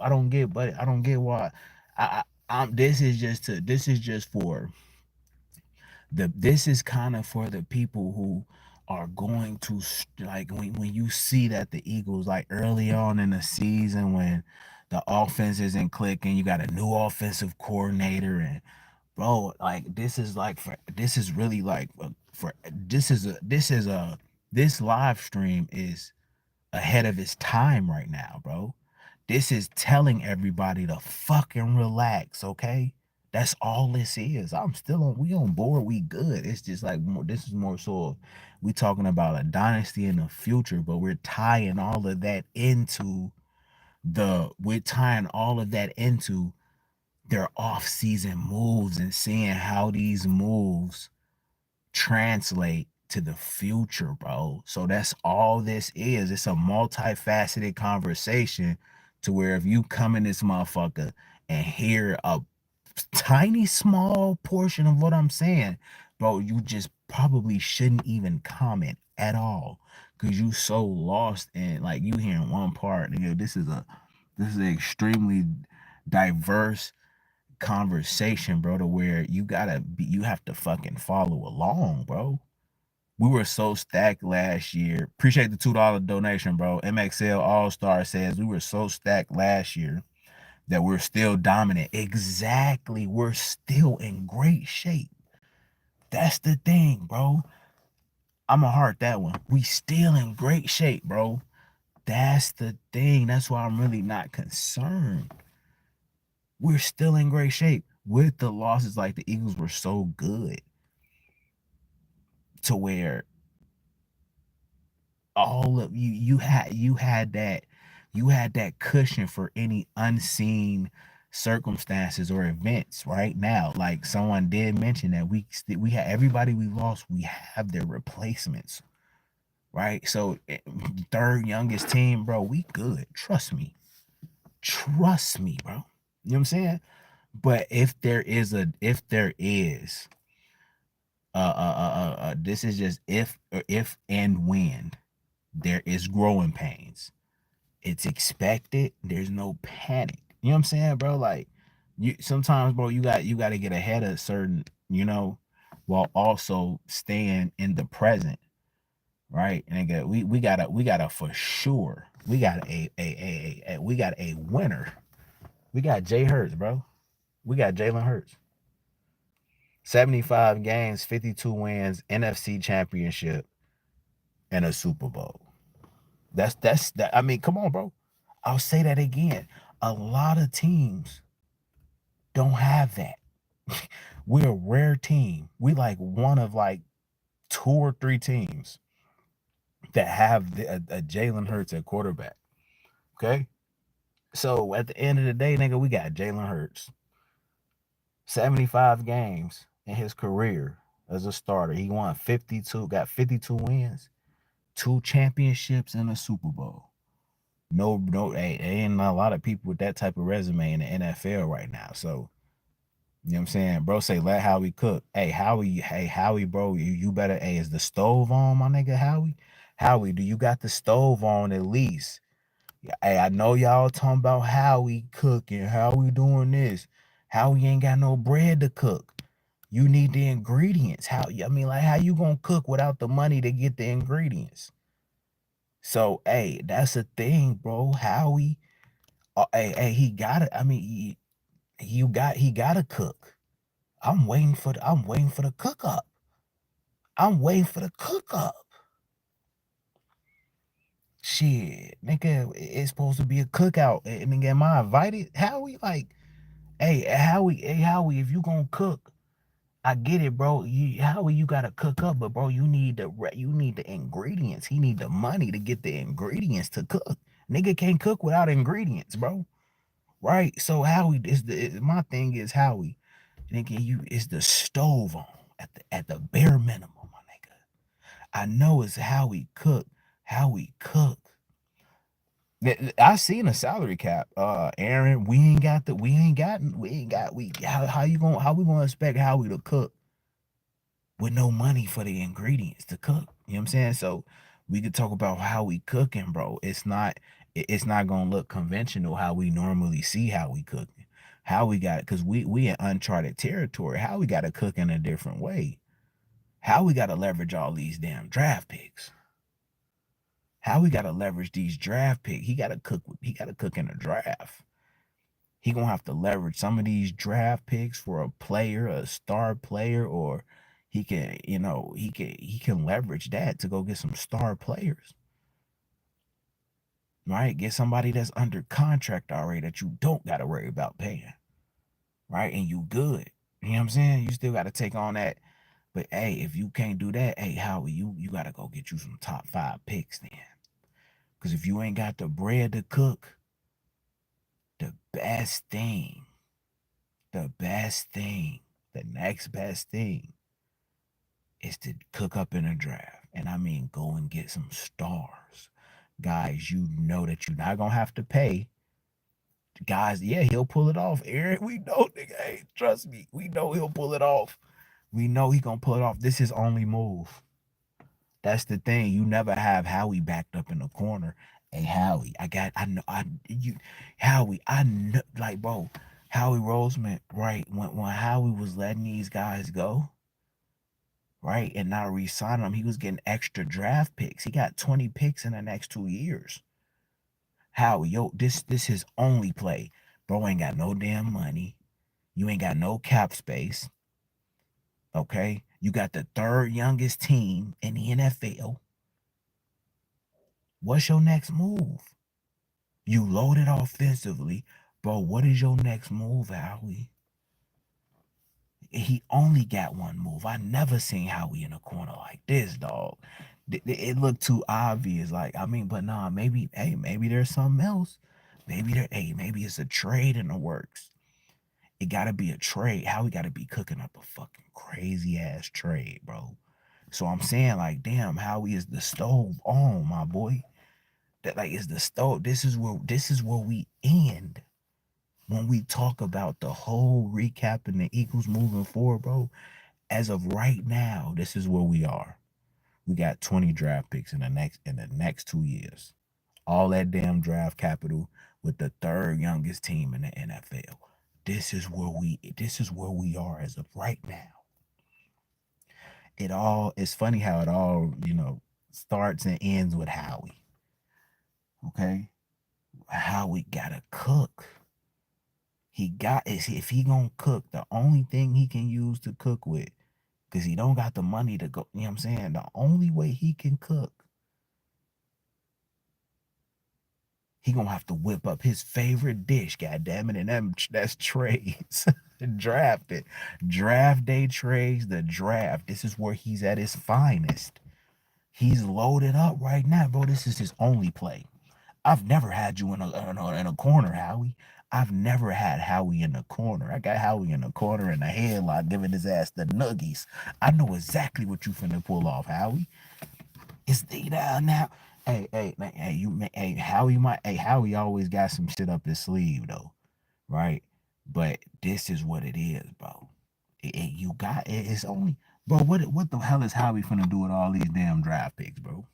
don't get why. This is just for this is kind of for the people who are going to, like, when you see that the Eagles, like early on in the season, when the offense isn't clicking, you got a new offensive coordinator, and bro, like this is really like for this live stream is ahead of its time right now, bro. This is telling everybody to fucking relax, okay? That's all this is. We on board, we good. It's just like this is more so we talking about a dynasty in the future, but we're tying all of that into their off-season moves and seeing how these moves translate to the future, bro. So that's all this is. It's a multifaceted conversation to where if you come in this motherfucker and hear a tiny small portion of what I'm saying, bro, you just probably shouldn't even comment at all because you so lost in, like, you hearing one part. This is an extremely diverse conversation, bro, to where you have to fucking follow along, bro. We were so stacked last year. Appreciate the $2 donation, bro. MXL All Star says we were so stacked last year that we're still dominant. Exactly. We're still in great shape. That's the thing, bro. I'm gonna heart that one. We still in great shape, bro. That's the thing. That's why I'm really not concerned. We're still in great shape. With the losses, like the Eagles were so good to where all of you had that cushion for any unseen circumstances or events. Right now, like someone did mention that we had everybody we lost, we have their replacements, right? So third youngest team, bro, we good. Trust me, bro. You know what I'm saying? But if there is this is just if and when there is growing pains, it's expected. There's no panic. You know what I'm saying, bro? Like, you sometimes, bro, you got to get ahead of certain, while also staying in the present, right? And again, we gotta for sure. We got we got a winner. We got Jay Hurts, bro. We got Jalen Hurts. 75 games, 52 wins, NFC championship, and a Super Bowl. That's that. I mean, come on, bro. I'll say that again. A lot of teams don't have that. We're a rare team. We like one of like 2 or 3 teams that have a Jalen Hurts at quarterback. Okay. So at the end of the day, nigga, we got Jalen Hurts. 75 games in his career as a starter. He won 52, got 52 wins, 2 championships, and a Super Bowl. No, hey, there ain't a lot of people with that type of resume in the NFL right now. So, you know what I'm saying? Bro say, let Howie cook. Howie, bro, you better, hey, is the stove on, my nigga, Howie? Howie, do you got the stove on at least? Hey, I know y'all talking about Howie cooking, Howie doing this. Howie ain't got no bread to cook. You need the ingredients. I mean, like, how you gonna cook without the money to get the ingredients? So, hey, that's a thing, bro. Howie, hey, he got it. I mean, he gotta cook. I'm waiting for the cook up. I'm waiting for the cook up. Shit, nigga, it's supposed to be a cookout. And nigga, am I invited? Howie, like, hey, Howie, if you gonna cook, I get it, bro. Howie, you gotta cook up, but bro, you need the ingredients. He need the money to get the ingredients to cook. Nigga can't cook without ingredients, bro. Right? So Howie my thing is Howie, nigga, is the stove on at the bare minimum, my nigga. I know it's Howie cook. Howie cook. I seen a salary cap. Aaron, we ain't got how we gonna expect Howie to cook with no money for the ingredients to cook? You know what I'm saying? So we could talk about how we cooking, bro. It's not gonna look conventional how we normally see how we cooking. How we got, because we in uncharted territory. How we gotta cook in a different way. How we gotta leverage all these damn draft picks. How we gotta leverage these draft picks. He gotta cook in a draft. He gonna have to leverage some of these draft picks for a player, a star player, or he can leverage that to go get some star players. Right? Get somebody that's under contract already that you don't gotta worry about paying. Right? And you good. You know what I'm saying? You still gotta take on that. But hey, if you can't do that, hey Howie, you gotta go get you some top 5 picks then. Because if you ain't got the bread to cook, the best thing, the best thing, the next best thing is to cook up in a draft. And I mean, go and get some stars. Guys, you know that you're not going to have to pay. Guys, yeah, he'll pull it off. Aaron, we know, nigga. Hey, trust me. We know he'll pull it off. We know he going to pull it off. This is his only move. That's the thing. You never have Howie backed up in the corner. Hey, Howie, Howie, I know, like, bro, Howie Roseman, right? When Howie was letting these guys go, right, and not re-signing them, he was getting extra draft picks. He got 20 picks in the next 2 years. Howie, yo, this his only play. Bro ain't got no damn money. You ain't got no cap space. Okay? You got the third youngest team in the NFL. What's your next move? You loaded offensively. Bro, what is your next move, Howie? He only got one move. I never seen Howie in a corner like this, dog. It looked too obvious. Like, I mean, but nah, maybe, hey, maybe there's something else. Maybe it's a trade in the works. It gotta be a trade. Howie gotta be cooking up a fucking crazy ass trade, bro. So I'm saying, like, damn, Howie is the stove on, my boy. That like is the stove. This is where we end when we talk about the whole recap and the Eagles moving forward, bro. As of right now, this is where we are. We got 20 draft picks in the next 2 years. All that damn draft capital with the third youngest team in the NFL. This is where we are as of right now. It's funny how it all, starts and ends with Howie. Okay? Howie gotta cook. If he gonna cook, the only thing he can use to cook with, because he don't got the money to go, you know what I'm saying? The only way he can cook He gonna have to whip up his favorite dish, goddamn it, and that's trades. Drafted. Draft day trades, the draft. This is where he's at his finest. He's loaded up right now, bro. This is his only play. I've never had you in a corner, Howie. I've never had Howie in the corner. I got Howie in the corner in a headlock, giving his ass the nuggies. I know exactly what you finna pull off, Howie. It's the now. Hey, Howie always got some shit up his sleeve though, right? But this is what it is, bro. It's only, bro. What the hell is Howie finna do with all these damn draft picks, bro?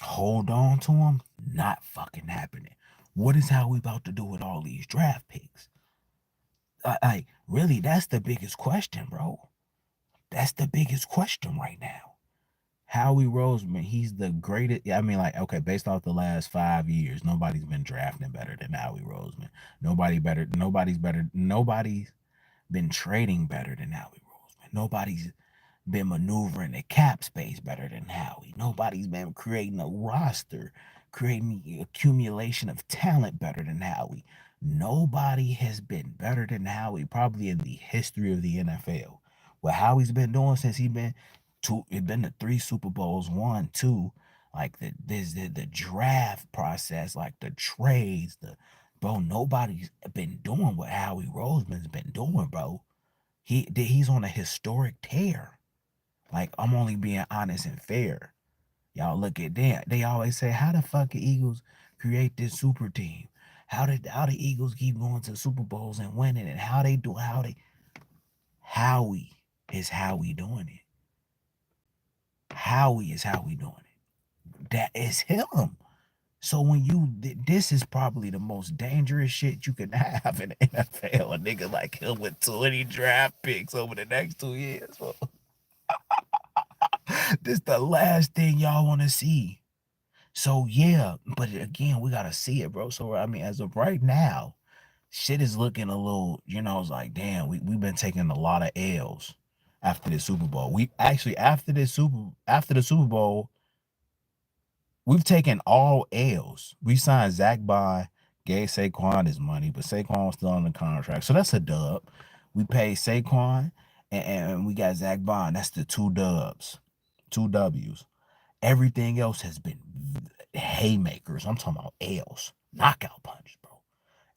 Hold on to them? Not fucking happening. What is Howie about to do with all these draft picks? Really, that's the biggest question, bro. That's the biggest question right now. Howie Roseman, he's the greatest. I mean, like, okay, based off the last 5 years, nobody's been drafting better than Howie Roseman. Nobody's better. Nobody's been trading better than Howie Roseman. Nobody's been maneuvering the cap space better than Howie. Nobody's been creating a roster, creating the accumulation of talent better than Howie. Nobody has been better than Howie probably in the history of the NFL. What Howie's been doing since it been the 3 Super Bowls, 1, 2, like the draft process, like the trades, bro. Nobody's been doing what Howie Roseman's been doing, bro. He's on a historic tear. Like, I'm only being honest and fair. Y'all look at that. They always say, how the fuck the Eagles create this super team? How the Eagles keep going to Super Bowls and winning, and Howie is how we doing it. Howie is how we doing it. That is him. So this is probably the most dangerous shit you can have in the NFL. A nigga like him with 20 draft picks over the next 2 years. This the last thing y'all want to see. So yeah, but again, we gotta see it, bro. So I mean, as of right now, shit is looking a little, it's like, damn, we've been taking a lot of L's after this Super Bowl. We actually after the Super Bowl, we've taken all L's. We signed Zach Bond, gave Saquon his money, but Saquon's still on the contract. So that's a dub. We paid Saquon and we got Zach Bond. That's the 2 dubs. 2 W's. Everything else has been haymakers. I'm talking about L's. Knockout punch, bro.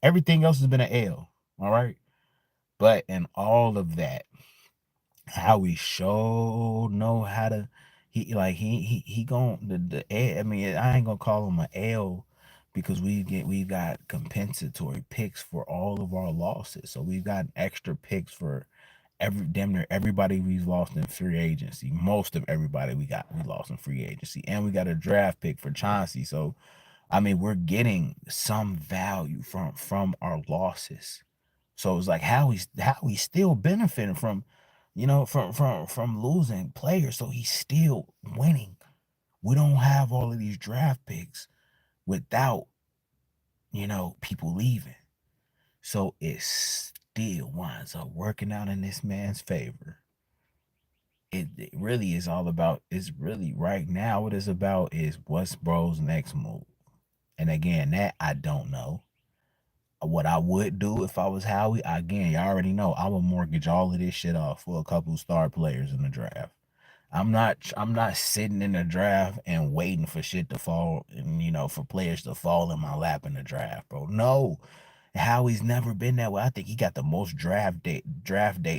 Everything else has been an L. All right. But in all of that, how we sure know how to he gon' I mean, I ain't gonna call him an L because we've got compensatory picks for all of our losses. So we've got extra picks for damn near everybody we've lost in free agency. Most of everybody we lost in free agency. And we got a draft pick for Chauncey. So I mean, we're getting some value from our losses. So it's like how he's still benefiting from, from losing players. So he's still winning. We don't have all of these draft picks without, people leaving. So it still winds up working out in this man's favor. It really is all about, it's really right now what it's about is what's bro's next move. And again, that I don't know. What I would do if I was Howie, again, you already know, I would mortgage all of this shit off for a couple star players in the draft. I'm not sitting in the draft and waiting for shit to fall and for players to fall in my lap in the draft, bro. No. Howie's never been that way. I think he got the most draft date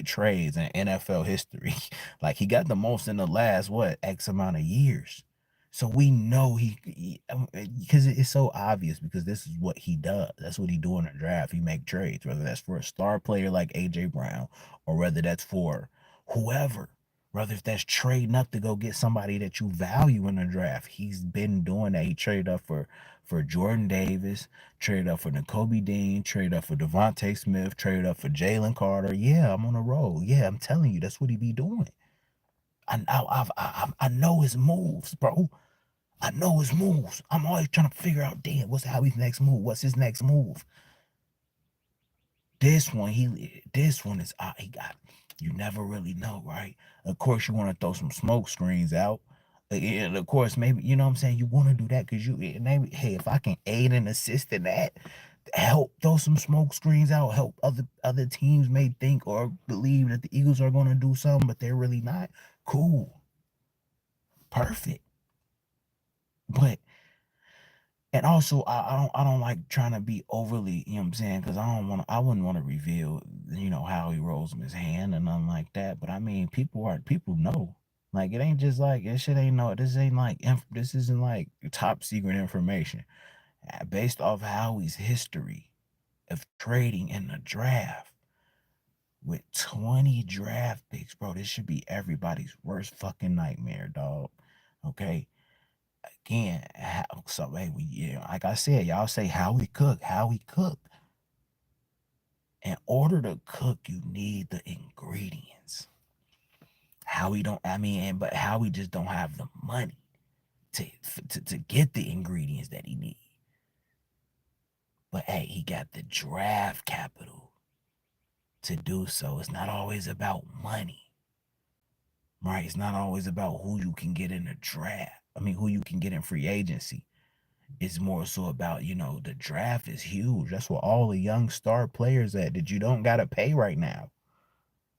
trades in NFL history. Like he got the most in the last X amount of years. So we know because it's so obvious because this is what he does. That's what he do in the draft. He make trades, whether that's for a star player like AJ Brown or whether that's for whoever. Whether if that's trading up to go get somebody that you value in the draft. He's been doing that. He traded up for Jordan Davis, traded up for N'Kobe Dean, traded up for Devonta Smith, traded up for Jalen Carter. Yeah, I'm on a roll. Yeah, I'm telling you, that's what he be doing. I know his moves, bro. I know his moves. I'm always trying to figure out, damn, what's Howie's next move? What's his next move? This one is he got. You never really know, right? Of course, you want to throw some smoke screens out. And of course, maybe you know what I'm saying. You want to do that because maybe hey, if I can aid and assist in that, help throw some smoke screens out, help other teams may think or believe that the Eagles are going to do something, but they're really not. Cool, perfect. But and also, I don't like trying to be overly, you know what I'm saying, because I wouldn't want to reveal, Howie Roseman's hand and nothing like that. But I mean, people know. Like it ain't just like this shit ain't no this ain't like this isn't like top secret information. Based off Howie's history of trading in the draft with 20 draft picks, bro, this should be everybody's worst fucking nightmare, dog. Okay. Again, so hey, like I said, y'all say how we cook. In order to cook, you need the ingredients. But Howie just don't have the money to get the ingredients that he need. But hey, he got the draft capital to do so. It's not always about money, right? It's not always about who you can get in the draft. Who you can get in free agency. It's more so about, the draft is huge. That's where all the young star players at that you don't gotta pay right now.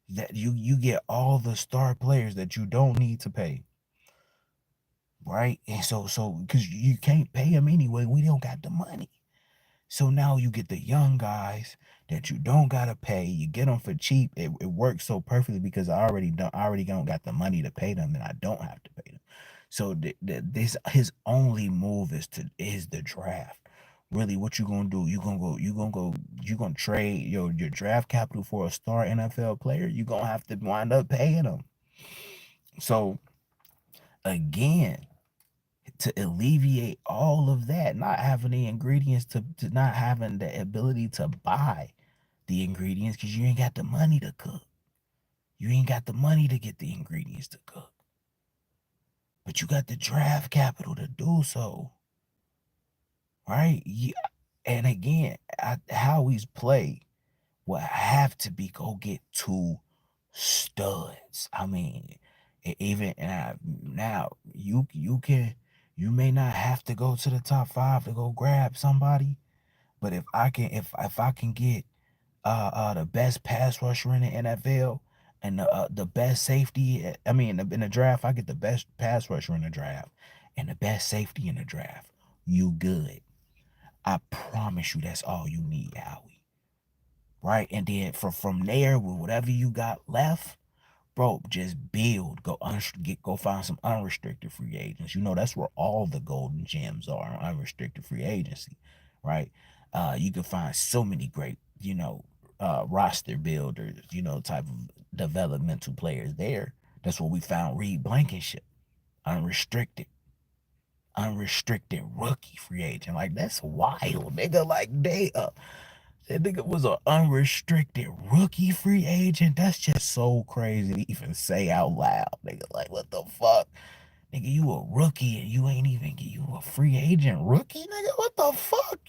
That you get all the star players that you don't need to pay. Right? And so because you can't pay them anyway, we don't got the money. So now you get the young guys that you don't gotta pay. You get them for cheap. It works so perfectly because I already don't got the money to pay them, and I don't have to pay them. So his only move is the draft. Really, what you gonna do? You gonna trade your draft capital for a star NFL player? You gonna have to wind up paying them. So again, to alleviate all of that, not having the ingredients to not having the ability to buy the ingredients because you ain't got the money to cook. You ain't got the money to get the ingredients to cook. But you got the draft capital to do so. Right? Yeah. And again, Howie's play will have to be go get two studs. Even now you may not have to go to the top 5 to go grab somebody, but if I can get the best pass rusher in the NFL and the best safety, in the draft, I get the best pass rusher in the draft and the best safety in the draft. You good. I promise you that's all you need, Howie. Right? And then from there, with whatever you got left, bro, just build. Go find some unrestricted free agents. That's where all the golden gems are on unrestricted free agency, right? You can find so many great, roster builders, type of developmental players there. That's where we found Reed Blankenship, unrestricted rookie free agent. Like that's wild, nigga. Like that nigga was an unrestricted rookie free agent. That's just so crazy to even say out loud, nigga. Like what the fuck, nigga? You a rookie and you ain't even you a free agent rookie, nigga. What the fuck?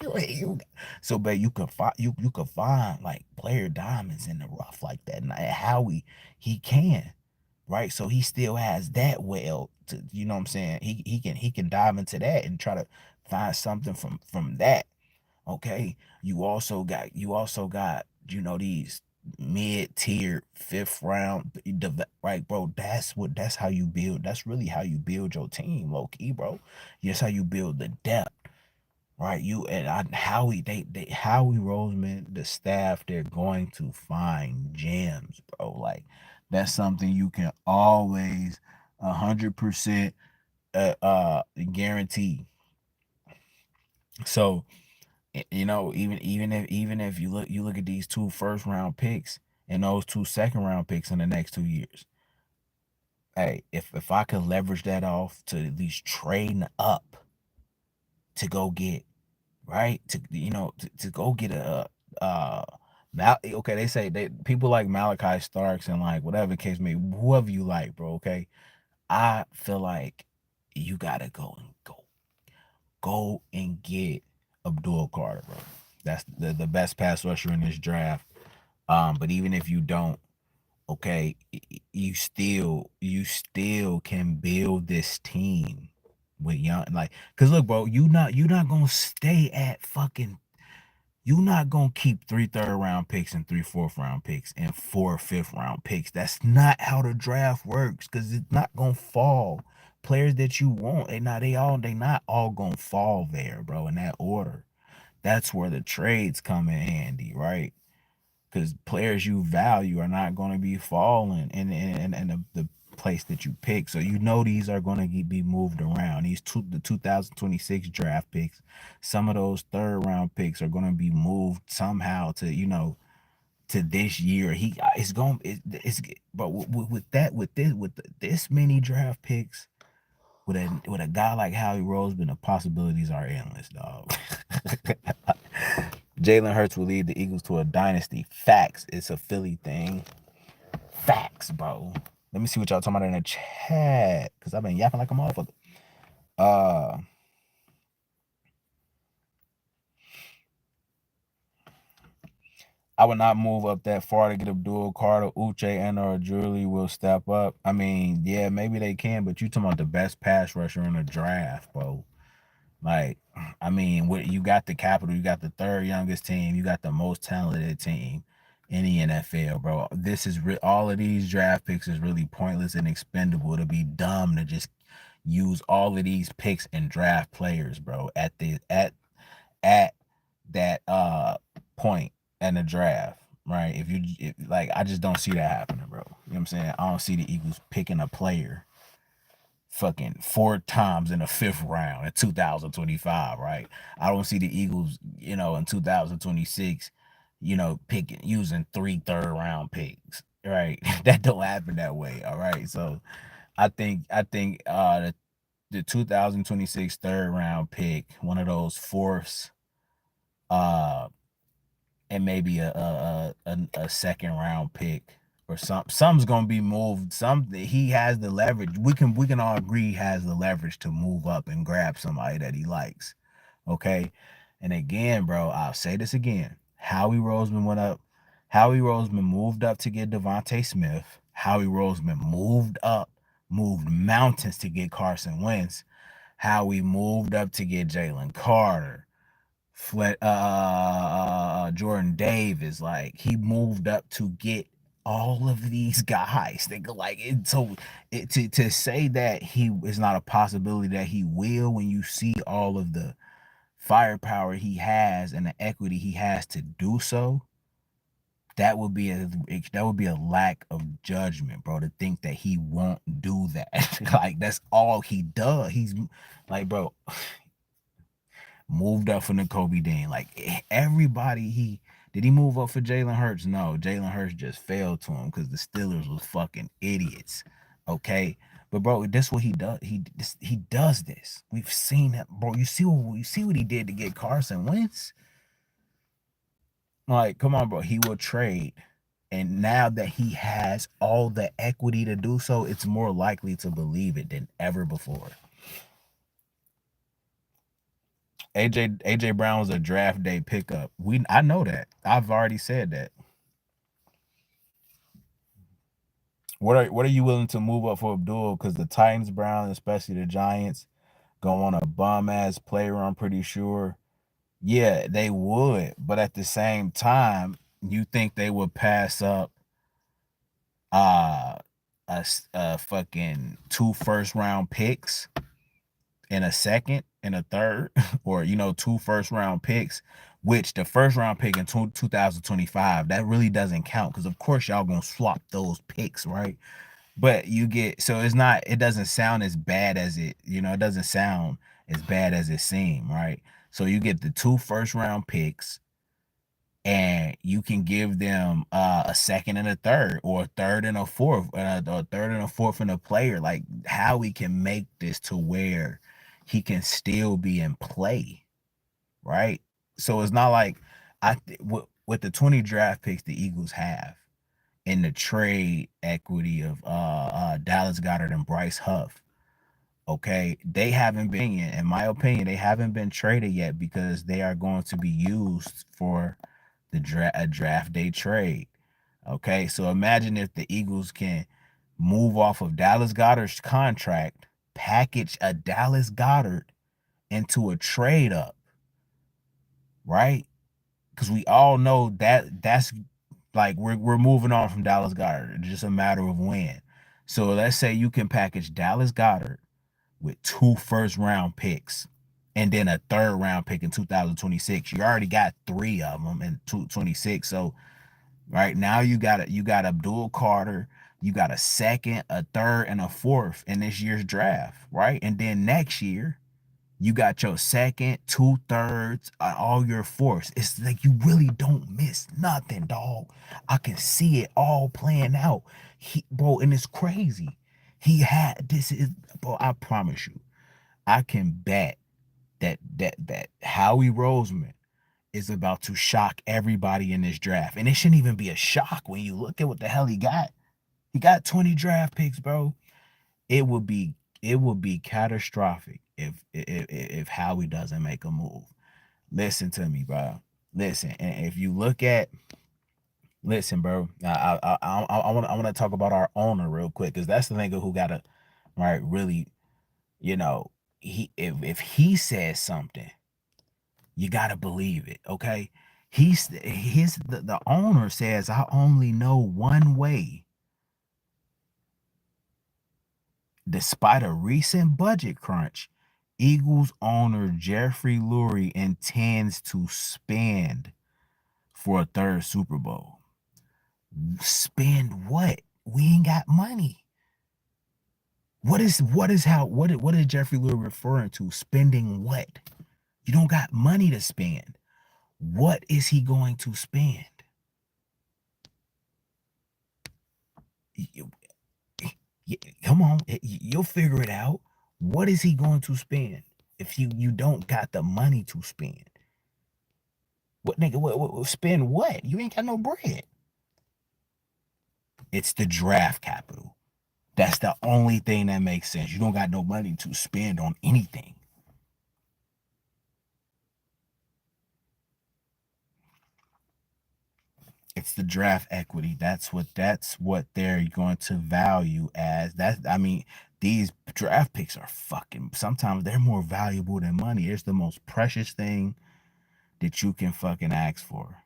So, but you could find like player diamonds in the rough like that, and Howie he can. Right, so he still has that well to, you know what I'm saying. He can dive into that and try to find something from that. Okay, you also got these mid-tier 5th round, right, bro. That's how you build. That's really how you build your team, low key, bro. That's how you build the depth. Right, Howie, Howie Roseman, the staff, they're going to find gems, bro. Like that's something you can always 100% guarantee. So even if you look at these 2 first-round picks and those 2 second-round picks in the next 2 years, hey, if I could leverage that off to at least train up to go get right to go get okay, they say people like Malachi Starks and like whatever case may whoever you like, bro. Okay, I feel like you gotta go and get Abdul Carter, bro. That's the best pass rusher in this draft. But even if you don't, okay, you still can build this this team with young, like, cause look, bro, you're not gonna stay at fucking. You're not gonna keep 3 third-round picks and 3 fourth-round picks and 4 fifth-round picks. That's not how the draft works, cause it's not gonna fall. Players that you want, they not all gonna fall there, bro, in that order. That's where the trades come in handy, right? Because players you value are not going to be falling in the place that you pick. So these are going to be moved around. The 2026 draft picks, some of those third round picks are going to be moved somehow to to this year. But with this many draft picks. With a guy like Howie Roseman, the possibilities are endless, dog. Jalen Hurts will lead the Eagles to a dynasty. Facts. It's a Philly thing. Facts, bro. Let me see what y'all talking about in the chat, because I've been yapping like a motherfucker. I would not move up that far to get Abdul Carter, Uche, and or Julie will step up. I mean, yeah, maybe they can, but you talking about the best pass rusher in the draft, bro. Like, I mean, you got the capital, you got the third youngest team, you got the most talented team in the NFL, bro. This is all of these draft picks is really pointless and expendable. To be dumb to just use all of these picks and draft players, bro. At that point in the draft, right? Like, I just don't see that happening, bro. You know what I'm saying? I don't see the Eagles picking a player fucking 4 times in the 5th round in 2025, right? I don't see the Eagles, in 2026, using 3 third-round picks, right? That don't happen that way, all right? So I think the 2026 third-round pick, one of those fourths, and maybe a second round pick or something's gonna be moved. He has the leverage. We can all agree he has the leverage to move up and grab somebody that he likes. Okay. And again, bro, I'll say this again. Howie Roseman went up. Howie Roseman moved up to get Devonta Smith. Howie Roseman moved mountains to get Carson Wentz. Howie moved up to get Jalen Carter. Jordan Davis, like, he moved up to get all of these guys. They go like it. So to say that he is not a possibility that he will, when you see all of the firepower he has and the equity he has to do so, that would be a lack of judgment, bro, to think that he won't do that. Like, that's all he does. He's like, bro, moved up for Kobe Dean. Like, everybody, did he move up for Jalen Hurts? No, Jalen Hurts just fell to him because the Steelers was fucking idiots. Okay, but bro, that's what he does. He does this. We've seen it, bro. You see what he did to get Carson Wentz. Like, come on, bro. He will trade. And now that he has all the equity to do so, it's more likely to believe it than ever before. AJ Brown was a draft day pickup. I know that. I've already said that. What are you willing to move up for Abdul? Because the Titans, Browns, especially the Giants, go on a bum ass player, I'm pretty sure. Yeah, they would, but at the same time, you think they would pass up a fucking 2 first-round picks in a second and a third, or 2 first-round picks, which the first-round pick in 2025, that really doesn't count, because of course y'all gonna swap those picks, right? But it doesn't sound as bad as it doesn't sound as bad as it seemed, right? So you get the 2 first-round picks, and you can give them a second and a third, or a third and a fourth, a third and a fourth and a player. Like, how we can make this to where he can still be in play, right? So it's not like with the 20 draft picks the Eagles have, in the trade equity of Dallas Goedert and Bryce Huff. Okay, they haven't been, in my opinion, they haven't been traded yet, because they are going to be used for a draft day trade. Okay, so imagine if the Eagles can move off of Dallas Goedert's contract package a Dallas Goddard into a trade up, right? Because we all know that that's like we're moving on from Dallas Goddard. It's just a matter of when. So let's say you can package Dallas Goddard with 2 first-round picks and then a third-round pick in 2026. You already got 3 of them in 2026. So right now you got Abdul Carter, you got a second, a third, and a fourth in this year's draft, right? And then next year you got your second, 2/3, all your fourths. It's like you really don't miss nothing, dog. I can see it all playing out. Bro, and it's crazy. This is, bro, I promise you, I can bet that Howie Roseman is about to shock everybody in this draft. And it shouldn't even be a shock when you look at what the hell he got. He got 20 draft picks, bro. It would be catastrophic if Howie doesn't make a move. Listen to me, bro. Listen, and if you look at listen, bro. I want to talk about our owner real quick because that's the nigga who gotta right really, you know, he if he says something, you gotta believe it. Okay, the owner says I only know one way. Despite a recent budget crunch, Eagles owner Jeffrey Lurie intends to spend for a third Super Bowl. Spend what? We ain't got money. What is what is Jeffrey Lurie referring to? Spending what? You don't got money to spend. What is he going to spend? Come on, you'll figure it out. What is he going to spend if you don't got the money to spend? What nigga? What spend what? You ain't got no bread. It's the draft capital. That's the only thing that makes sense. You don't got no money to spend on anything. It's the draft equity. That's what they're going to value as. That I mean, these draft picks are fucking sometimes they're more valuable than money. It's the most precious thing that you can fucking ask for.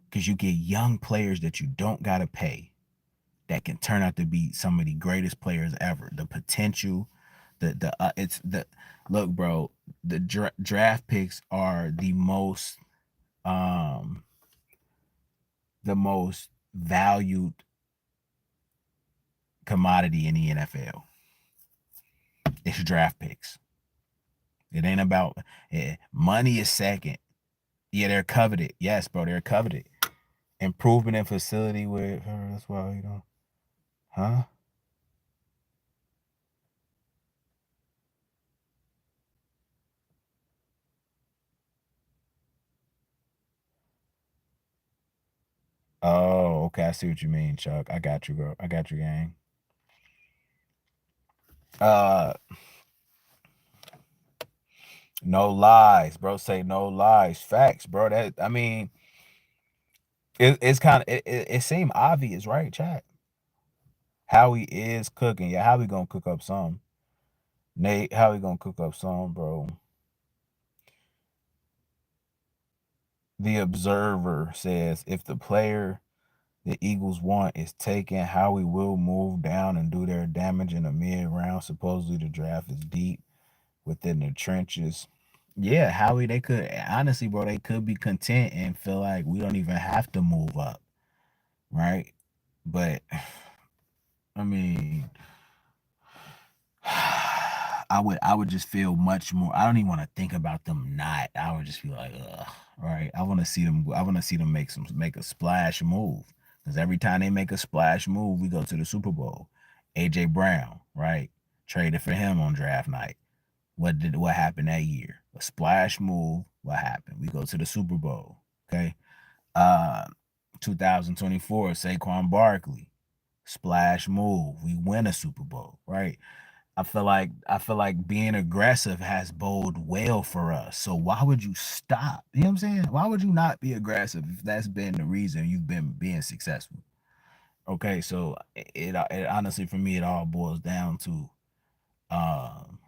Because you get young players that you don't gotta pay that can turn out to be some of the greatest players ever. The potential, it's the look, bro. The draft picks are um the most valued commodity in the NFL. It's draft picks. It ain't about money is second. Yeah, they're coveted. Yes, bro, they're coveted. Improvement in facility with that's why you know, huh? Oh, okay. I see what you mean, Chuck. I got you, bro. I got you, gang. Uh, no lies, bro. Say no lies. Facts, bro. That I mean, it's kind of it seemed obvious, right, chat? Howie is cooking. Yeah, Howie gonna cook up some. Nate, Howie gonna cook up some, bro. The Observer says if the player the Eagles want is taken, Howie will move down and do their damage in the mid round. Supposedly the draft is deep within the trenches. Yeah, Howie, they could honestly, bro, they could be content and feel like we don't even have to move up, right? But I mean, I would just feel much more. I don't even want to think about them not. I would just feel like, ugh, right? I want to see them. I want to see them make a splash move because every time they make a splash move, we go to the Super Bowl. AJ Brown, right? Traded for him on draft night. What happened that year? A splash move. What happened? We go to the Super Bowl. Okay. Uh 2024, Saquon Barkley. Splash move. We win a Super Bowl, right? I feel like being aggressive has bode well for us. So why would you stop? You know what I'm saying? Why would you not be aggressive if that's been the reason you've been being successful? Okay, so it honestly for me it all boils down to um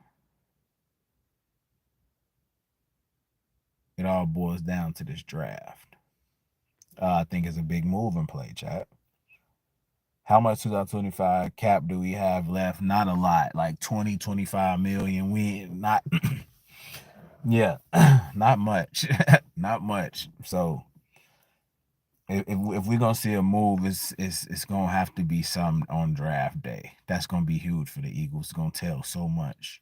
it all boils down to this draft. I think it's a big move in play, chat. How much 2025 cap do we have left? Not a lot, like 20, 25 million. We not yeah, not much. Not much. So if we're gonna see a move, it's gonna have to be something on draft day. That's gonna be huge for the Eagles. It's gonna tell so much.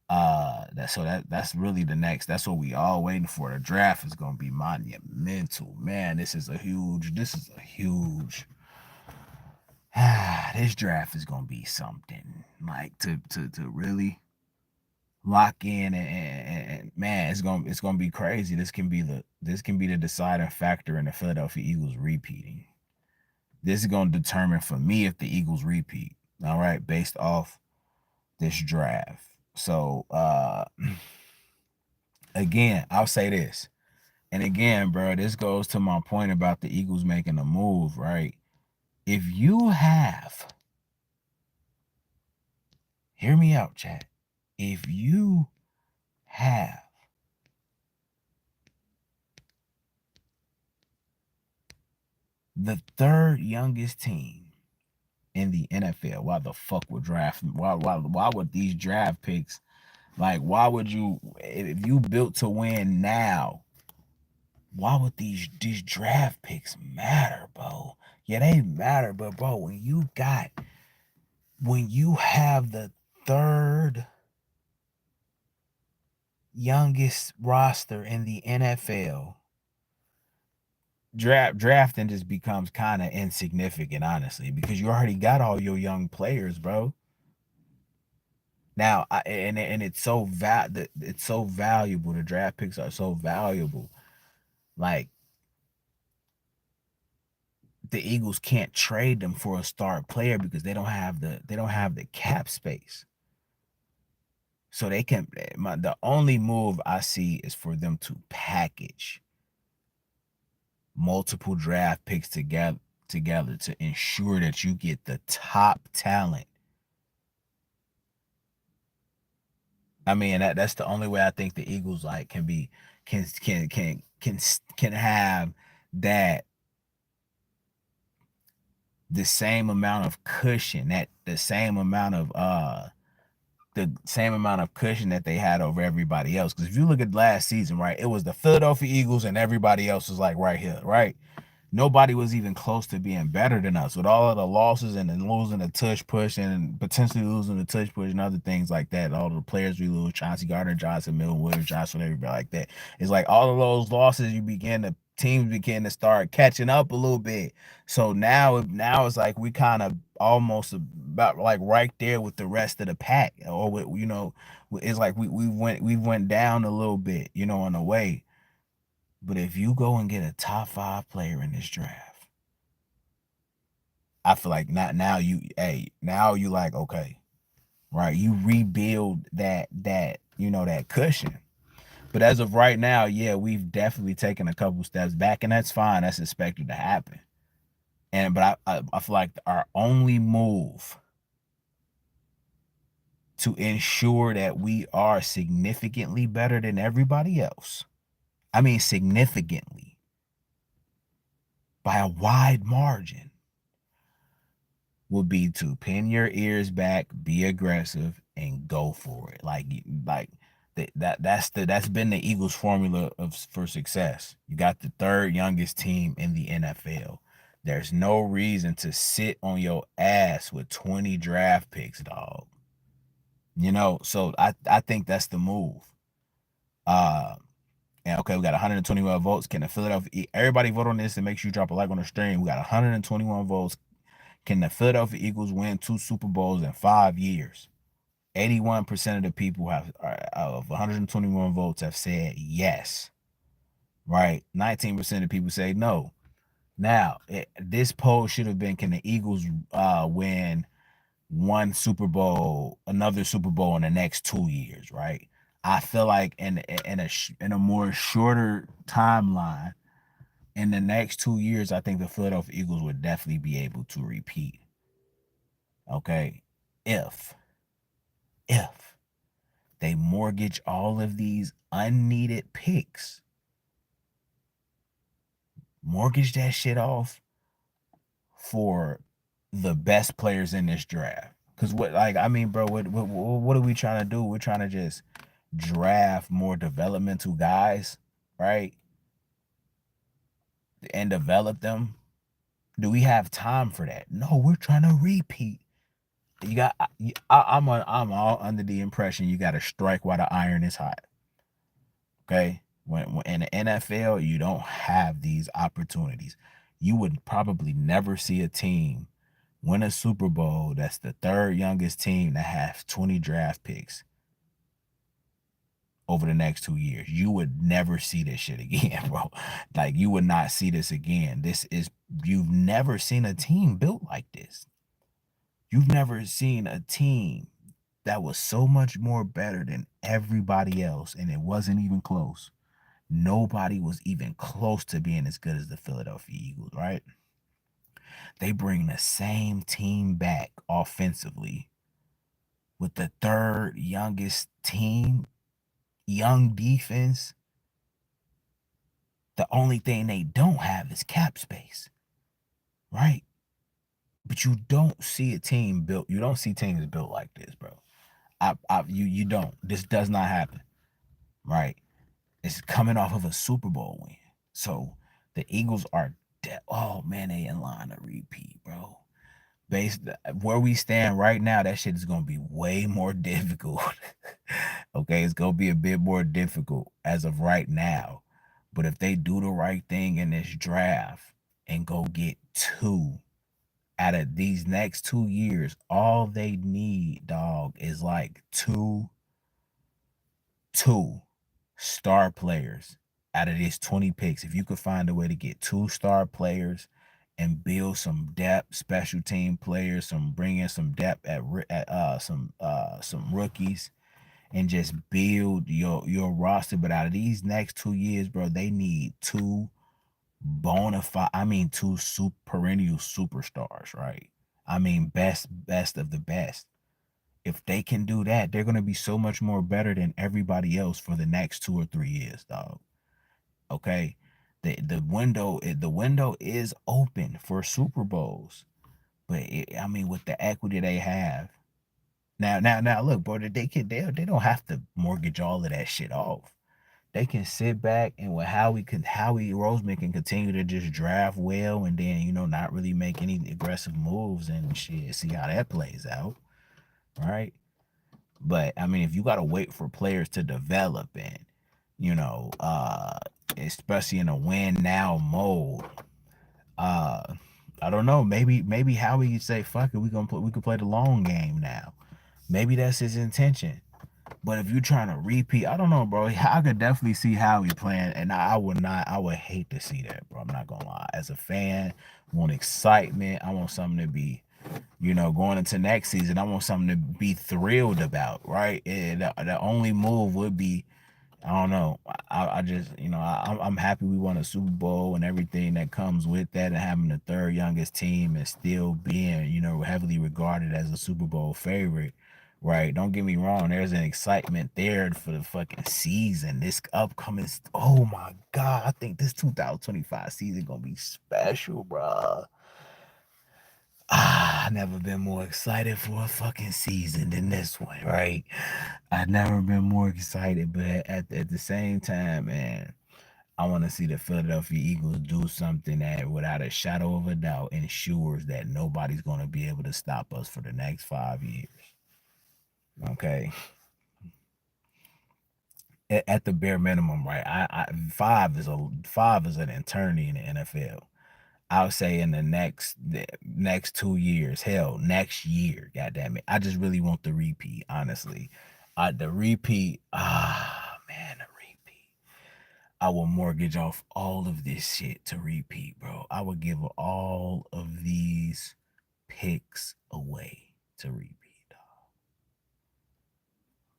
That's really the next. That's what we all waiting for. The draft is gonna be monumental, man. This is a huge. This draft is gonna be something like to really lock in and man, it's gonna be crazy. This can be the deciding factor in the Philadelphia Eagles repeating. This is gonna determine for me if the Eagles repeat. All right, based off this draft. So again, I'll say this. And again, bro, this goes to my point about the Eagles making a move, right? If you have, hear me out, chat. If you have the third youngest team in the NFL, why the fuck would draft? Why would these draft picks? Like, why would you? If you built to win now, why would these draft picks matter, bro? Yeah, they matter, but bro, when you have the third youngest roster in the NFL, drafting just becomes kind of insignificant, honestly, because you already got all your young players, bro. Now, and it's so valuable. The draft picks are so valuable. Like the Eagles can't trade them for a star player because they don't have the cap space. So they can the only move I see is for them to package multiple draft picks together to ensure that you get the top talent. I mean that's the only way I think the Eagles like can have that the same amount of cushion that the same amount of cushion that they had over everybody else. Because if you look at last season, right, it was the Philadelphia Eagles and everybody else was like right here, right? Nobody was even close to being better than us with all of the losses and then losing the Tush push and potentially losing the Tush push and other things like that. All the players we lose, Chauncey Gardner Johnson, Milton Williams, Johnson, everybody like that. It's like all of those losses, teams began to start catching up a little bit. So now it's like we kind of almost about like right there with the rest of the pack, or it's like we went down a little bit, in a way. But if you go and get a top 5 player in this draft, I feel like not now now you like, okay, right? You rebuild that cushion. But as of right now, yeah, we've definitely taken a couple steps back, and that's fine. That's expected to happen. But I feel like our only move to ensure that we are significantly better than everybody else. I mean significantly by a wide margin would be to pin your ears back, be aggressive, and go for it. Like that's been the Eagles' formula for success. You got the third youngest team in the NFL. There's no reason to sit on your ass with 20 draft picks, dog. So I think that's the move. Uh and okay, we got 121 votes. Can the Philadelphia everybody vote on this and make sure you drop a like on the stream? We got 121 votes. Can the Philadelphia Eagles win 2 Super Bowls in 5 years? 81% of the people of 121 votes have said yes. Right? 19% of people say no. Now, this poll should have been: can the Eagles win another Super Bowl in the next 2 years? Right? I feel like in a more shorter timeline, in the next 2 years, I think the Philadelphia Eagles would definitely be able to repeat. Okay, if if they mortgage all of these unneeded picks, mortgage that shit off for the best players in this draft. Cause what, like, I mean, bro, what are we trying to do? We're trying to just draft more developmental guys, right? And develop them. Do we have time for that? No, we're trying to repeat. You got, I'm all under the impression you got to strike while the iron is hot. Okay, when in the NFL, you don't have these opportunities. You would probably never see a team win a Super Bowl that's the third youngest team that has 20 draft picks over the next 2 years. You would never see this shit again, bro. Like, you would not see this again. You've never seen a team built like this. You've never seen a team that was so much more better than everybody else, and it wasn't even close. Nobody was even close to being as good as the Philadelphia Eagles, right? They bring the same team back offensively with the third youngest team, young defense. The only thing they don't have is cap space, right? But you don't see a team built. You don't see teams built like this, bro. You don't. This does not happen, right? It's coming off of a Super Bowl win, so the Eagles are dead. Oh man, they in line to repeat, bro. Based where we stand right now, that shit is gonna be way more difficult. Okay, it's gonna be a bit more difficult as of right now. But if they do the right thing in this draft and go get two out of these next 2 years, all they need, dog, is like two star players out of these 20 picks. If you could find a way to get two star players and build some depth, special team players, bring in some depth at some rookies, and just build your roster. But out of these next 2 years, bro, they need two bona fide, I mean, two perennial superstars, right? I mean, best of the best. If they can do that, they're gonna be so much more better than everybody else for the next 2 or 3 years, dog. Okay, the window is open for Super Bowls, but I mean, with the equity they have now, look, bro, they don't have to mortgage all of that shit off. They can sit back and with Howie Roseman can continue to just draft well and then not really make any aggressive moves and shit. See how that plays out, right? But I mean, if you gotta wait for players to develop and you know, especially in a win now mode, uh, I don't know. Maybe Howie say, "Fuck it, we can play the long game now." Maybe that's his intention. But if you're trying to repeat, I don't know, bro. I could definitely see Howie playing, and I would not. I would hate to see that, bro. I'm not gonna lie. As a fan, I want excitement. I want something to be going into next season, I want something to be thrilled about, right? And the only move would be, I don't know. I just, I'm happy we won a Super Bowl and everything that comes with that, and having the third youngest team and still being, heavily regarded as a Super Bowl favorite, right? Don't get me wrong. There's an excitement there for the fucking season. This upcoming, oh my God, I think this 2025 season gonna be special, bro. I never been more excited for a fucking season than this one, right? I've never been more excited, but at the same time, man, I want to see the Philadelphia Eagles do something that, without a shadow of a doubt, ensures that nobody's going to be able to stop us for the next 5 years. Okay. At the bare minimum, right? Five is an eternity in the NFL. I would say in the next 2 years, hell, next year, goddamn it. I just really want the repeat, honestly. The repeat, man, the repeat. I will mortgage off all of this shit to repeat, bro. I would give all of these picks away to repeat.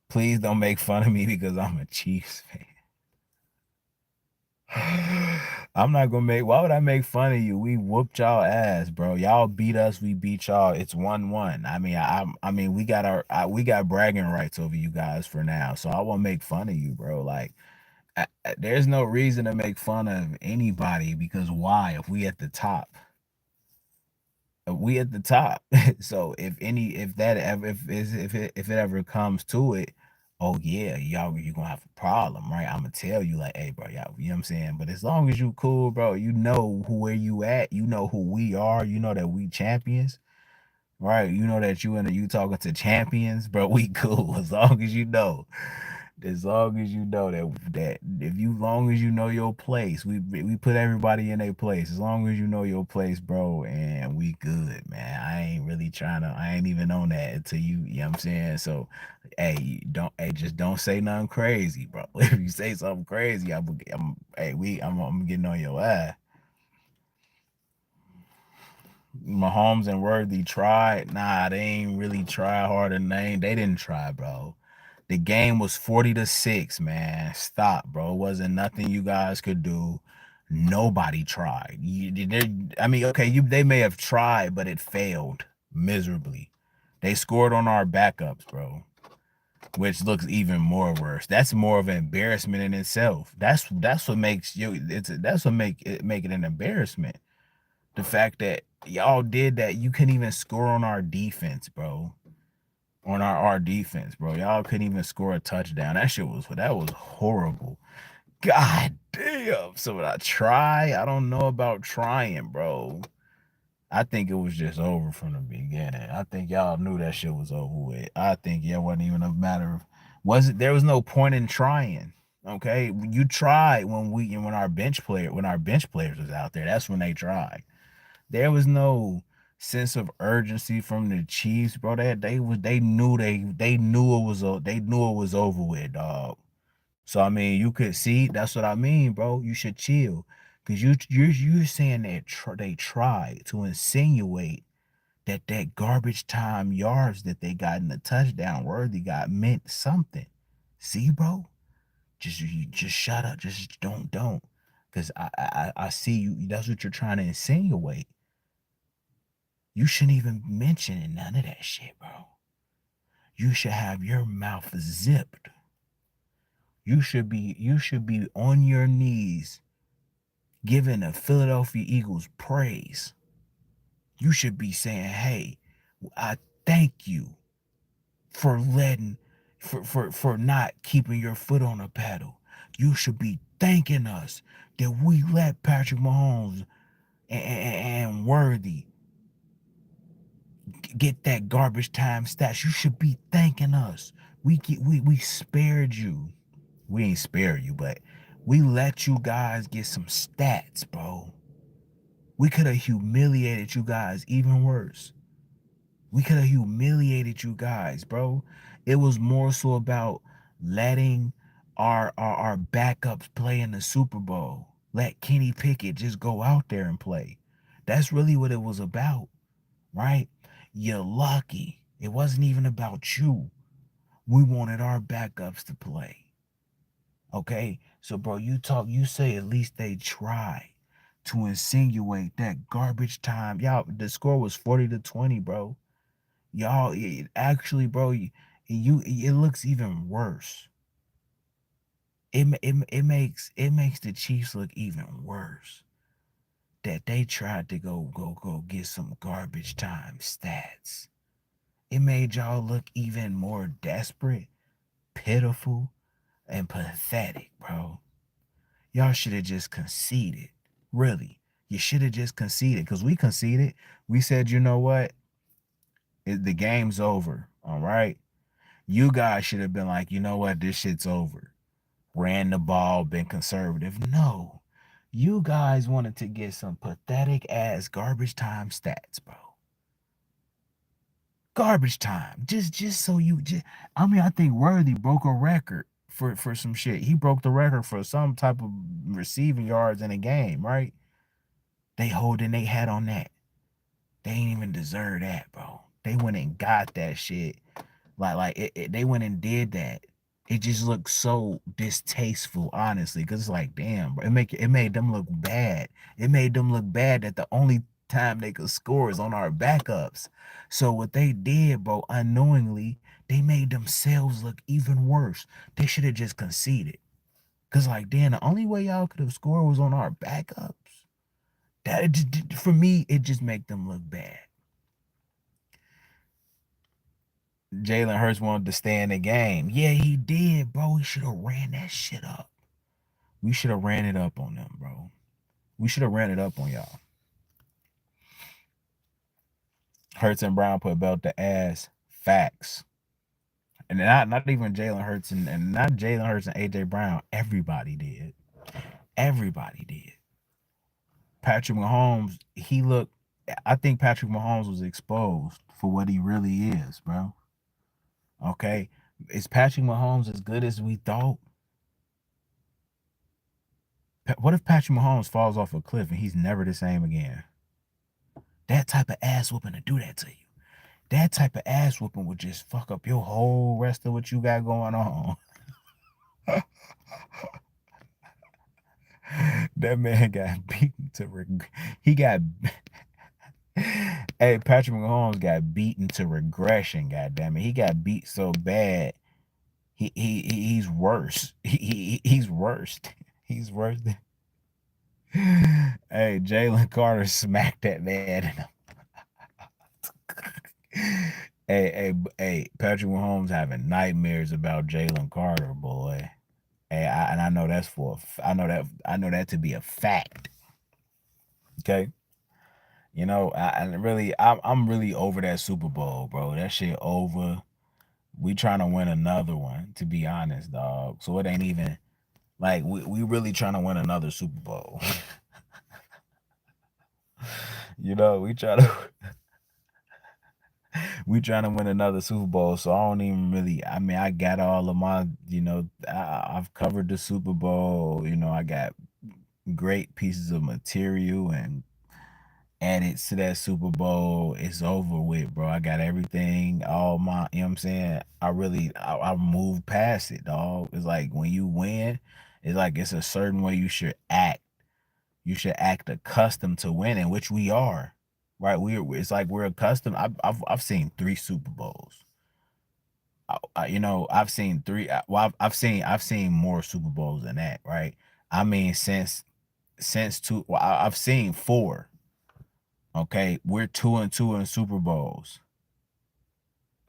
Please don't make fun of me because I'm a Chiefs fan. I'm not gonna make. Why would I make fun of you? We whooped y'all ass, bro. Y'all beat us. We beat y'all. It's 1-1. I mean, I mean, we got bragging rights over you guys for now. So I won't make fun of you, bro. Like, there's no reason to make fun of anybody because why? If we at the top, we at the top. So if that ever if it ever comes to it, oh yeah, y'all you gonna have a problem, right? I'm gonna tell you like, hey, bro, y'all, you know what I'm saying. But as long as you cool, bro, you know where you at, you know who we are, you know that we champions. Right, you know that you talking to champions, bro. We cool as long as you know. As long as you know that if you long as you know your place, we put everybody in their place. As long as you know your place, bro, and we good, man. I ain't really I ain't even on that until you know what I'm saying? So just don't say nothing crazy, bro. If you say something crazy, I'm getting on your ass. Mahomes and Worthy tried. Nah, they ain't really try hard and they didn't try, bro. The game was 40-6, man. Stop, bro. It wasn't nothing you guys could do. Nobody tried. I mean, okay, they may have tried, but it failed miserably. They scored on our backups, bro, which looks even more worse. That's more of an embarrassment in itself. That's what makes you that's what make it an embarrassment. The fact that y'all did that, you couldn't even score on our defense, bro. On our defense, bro. Y'all couldn't even score a touchdown. That was horrible. God damn. So would I try? I don't know about trying, bro. I think it was just over from the beginning. I think y'all knew that shit was over with. I think it wasn't even a matter of there was no point in trying. Okay. You tried when our bench players was out there. That's when they tried. There was no sense of urgency from the Chiefs, bro. They knew it was over with, dog. So I mean, you could see that's what I mean, bro. You should chill, cause you're saying that they tried to insinuate that garbage time yards that they got in the touchdown Worthy got meant something. See, bro, just shut up, just don't, cause I see you. That's what you're trying to insinuate. You shouldn't even mention none of that shit, bro. You should have your mouth zipped. You should be on your knees giving the Philadelphia Eagles praise. You should be saying, "Hey, I thank you for letting for not keeping your foot on the pedal. You should be thanking us that we let Patrick Mahomes and Worthy get that garbage time stats. You should be thanking us. We spared you. We ain't spared you, but we let you guys get some stats, bro. We could have humiliated you guys even worse. We could have humiliated you guys, bro. It was more so about letting our backups play in the Super Bowl. Let Kenny Pickett just go out there and play. That's really what it was about, right? You're lucky. It wasn't even about you. We wanted our backups to play. Okay? So, bro, you say at least they try to insinuate that garbage time. Y'all, the score was 40-20, bro. Y'all, actually, bro, it looks even worse. It makes the Chiefs look even worse that they tried to go get some garbage time stats. It made y'all look even more desperate, pitiful, and pathetic, bro. Y'all should have just conceded. Really. You should have just conceded because we conceded. We said, you know what? The game's over. All right. You guys should have been like, you know what? This shit's over. Ran the ball, been conservative. No. You guys wanted to get some pathetic ass garbage time stats, bro. Garbage time. Just so you just I mean, I think Worthy broke a record for some shit. He broke the record for some type of receiving yards in a game, right? They holding they hat on that. They ain't even deserve that, bro. They went and got that shit. They went and did that. It just looks so distasteful, honestly, because it's like, damn, bro, it made them look bad. It made them look bad that the only time they could score is on our backups. So what they did, bro, unknowingly, they made themselves look even worse. They should have just conceded. Cause like, damn, the only way y'all could have scored was on our backups. For me, it just make them look bad. Jalen Hurts wanted to stay in the game. Yeah, he did, bro. He should have ran that shit up. We should have ran it up on them, bro. We should have ran it up on y'all. Hurts and Brown put belt to ass. Facts. And not even Jalen Hurts and not Jalen Hurts and AJ Brown. Everybody did. Everybody did. Patrick Mahomes, he looked. I think Patrick Mahomes was exposed for what he really is, bro. Okay, is Patrick Mahomes as good as we thought? What if Patrick Mahomes falls off a cliff and he's never the same again? That type of ass whooping to do that to you. That type of ass whooping would just fuck up your whole rest of what you got going on. That man got beaten to he got hey, Patrick Mahomes got beaten to regression, goddamn it. He got beat so bad. He's worse. He's worse. He's worse than hey, Jalen Carter smacked that man. Hey, Patrick Mahomes having nightmares about Jalen Carter, boy. Hey, and I know that's I know that to be a fact. Okay, I'm really over that Super Bowl, bro. That shit over. We trying to win another one, to be honest, dog. So it ain't even like we really trying to win another Super Bowl. We try to we trying to win another Super Bowl. So I don't even really. I mean, I got all of my. I've covered the Super Bowl. I got great pieces of material and added to that Super Bowl. It's over with, bro. I got everything. All my. You know what I'm saying? I moved past it, dog. It's like when you win, it's like it's a certain way you should act. You should act accustomed to winning, which we are, right? It's like we're accustomed. I've seen 3 Super Bowls. I've seen three. Well, I've seen more Super Bowls than that, right? I mean, since two. Well, I've seen 4. Okay, we're 2-2 in Super Bowls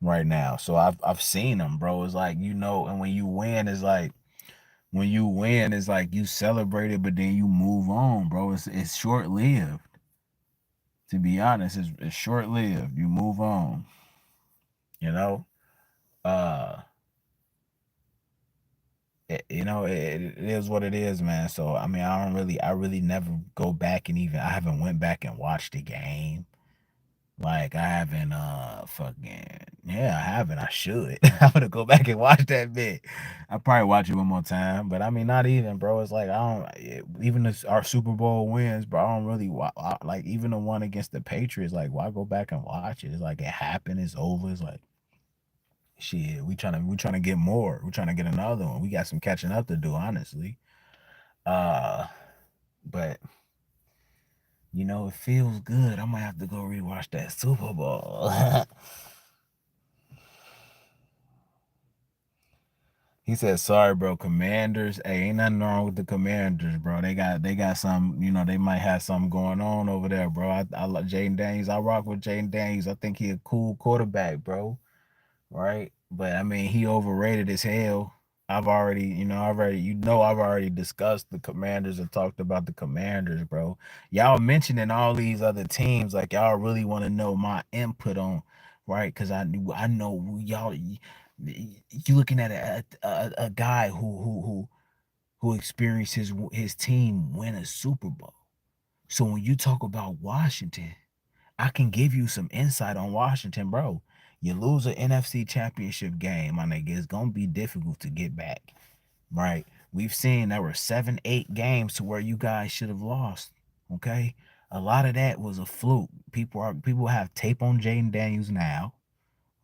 right now, so I've seen them, bro. It's like and when you win, it's like you celebrate it, but then you move on, bro. It's short lived. To be honest, it's short lived. You move on. You know, uh, it is what it is, man. So I mean, I really never go back and even I haven't went back and watched the game. Like I haven't fucking yeah, I haven't. I should. I'm gonna go back and watch that bit. I'll probably watch it one more time. But I mean not even, bro. It's like even if our Super Bowl wins, bro, I don't really like even the one against the Patriots, like why go back and watch it? It's like it happened, it's over. It's like shit, we trying to get more. We're trying to get another one. We got some catching up to do, honestly. Uh but it feels good. I might have to go rewatch that Super Bowl. He said, "Sorry, bro. Commanders. Hey, ain't nothing wrong with the Commanders, bro. They got some. They might have something going on over there, bro. I like Jaden Daniels. I rock with Jaden Daniels. I think he a cool quarterback, bro. Right? But I mean, he overrated as hell. I've already discussed the Commanders and talked about the Commanders, bro. Y'all mentioning all these other teams, like y'all really want to know my input on, right? Because I know y'all. You looking at a guy who experienced his team win a Super Bowl. So when you talk about Washington, I can give you some insight on Washington, bro. You lose an NFC championship game, my nigga, it's gonna be difficult to get back. Right? We've seen there were 7, 8 games to where you guys should have lost. Okay. A lot of that was a fluke. People have tape on Jaden Daniels now.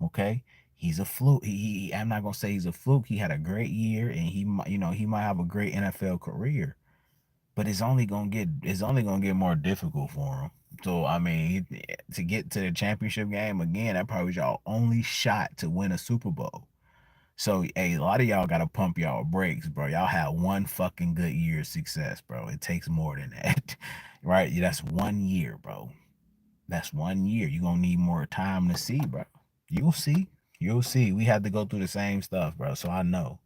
Okay. he's a fluke. I'm not gonna say he's a fluke. He had a great year, and he might have a great NFL career. But it's only gonna get more difficult for him. So I mean, to get to the championship game again, that probably was y'all only shot to win a Super Bowl. So hey, a lot of y'all gotta pump y'all brakes, bro. Y'all had one fucking good year of success, bro. It takes more than that, right? That's 1 year, bro. That's 1 year. You're gonna need more time to see, bro. You'll see. You'll see. We had to go through the same stuff, bro. So I know.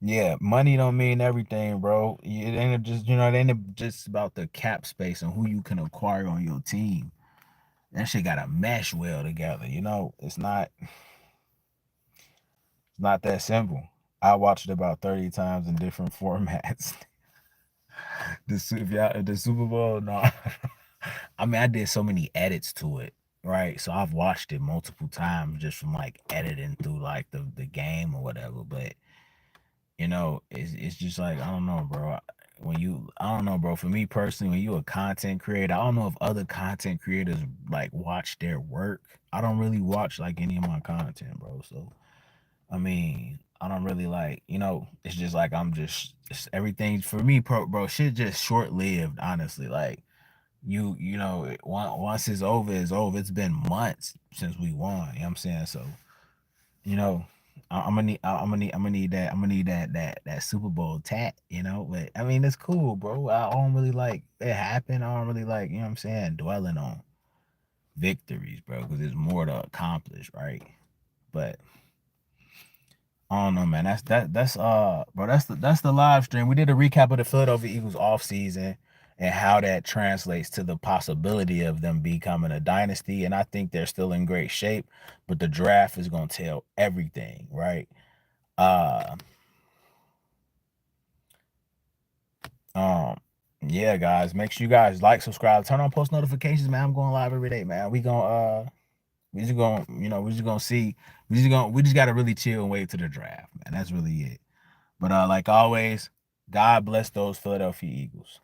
Yeah, money don't mean everything, bro. It ain't just it ain't just about the cap space and who you can acquire on your team. That shit gotta mesh well together. It's not that simple. I watched it about 30 times in different formats. The Super Bowl, no. I mean, I did so many edits to it, right? So I've watched it multiple times just from like editing through like the game or whatever. But it's just like I don't know, bro. I don't know, bro. For me personally, when you a content creator, I don't know if other content creators like watch their work. I don't really watch like any of my content, bro. So I mean, I don't really like, it's just like everything for me, bro. Shit just short lived, honestly. Like once it's over, it's over. It's been months since we won. You know what I'm saying? So you know, I'm gonna need that Super Bowl tat. But I mean, it's cool, bro. I don't really like it happened. I don't really like, what I'm saying, dwelling on victories, bro, because there's more to accomplish, right? But I don't know, man. Bro. That's the live stream. We did a recap of the Philadelphia Eagles off season and how that translates to the possibility of them becoming a dynasty. And I think they're still in great shape, but the draft is gonna tell everything, right? Uh, um, yeah, guys. Make sure you guys like, subscribe, turn on post notifications, man. I'm going live every day, man. We just gotta really chill and wait to the draft, man. That's really it. But like always, God bless those Philadelphia Eagles.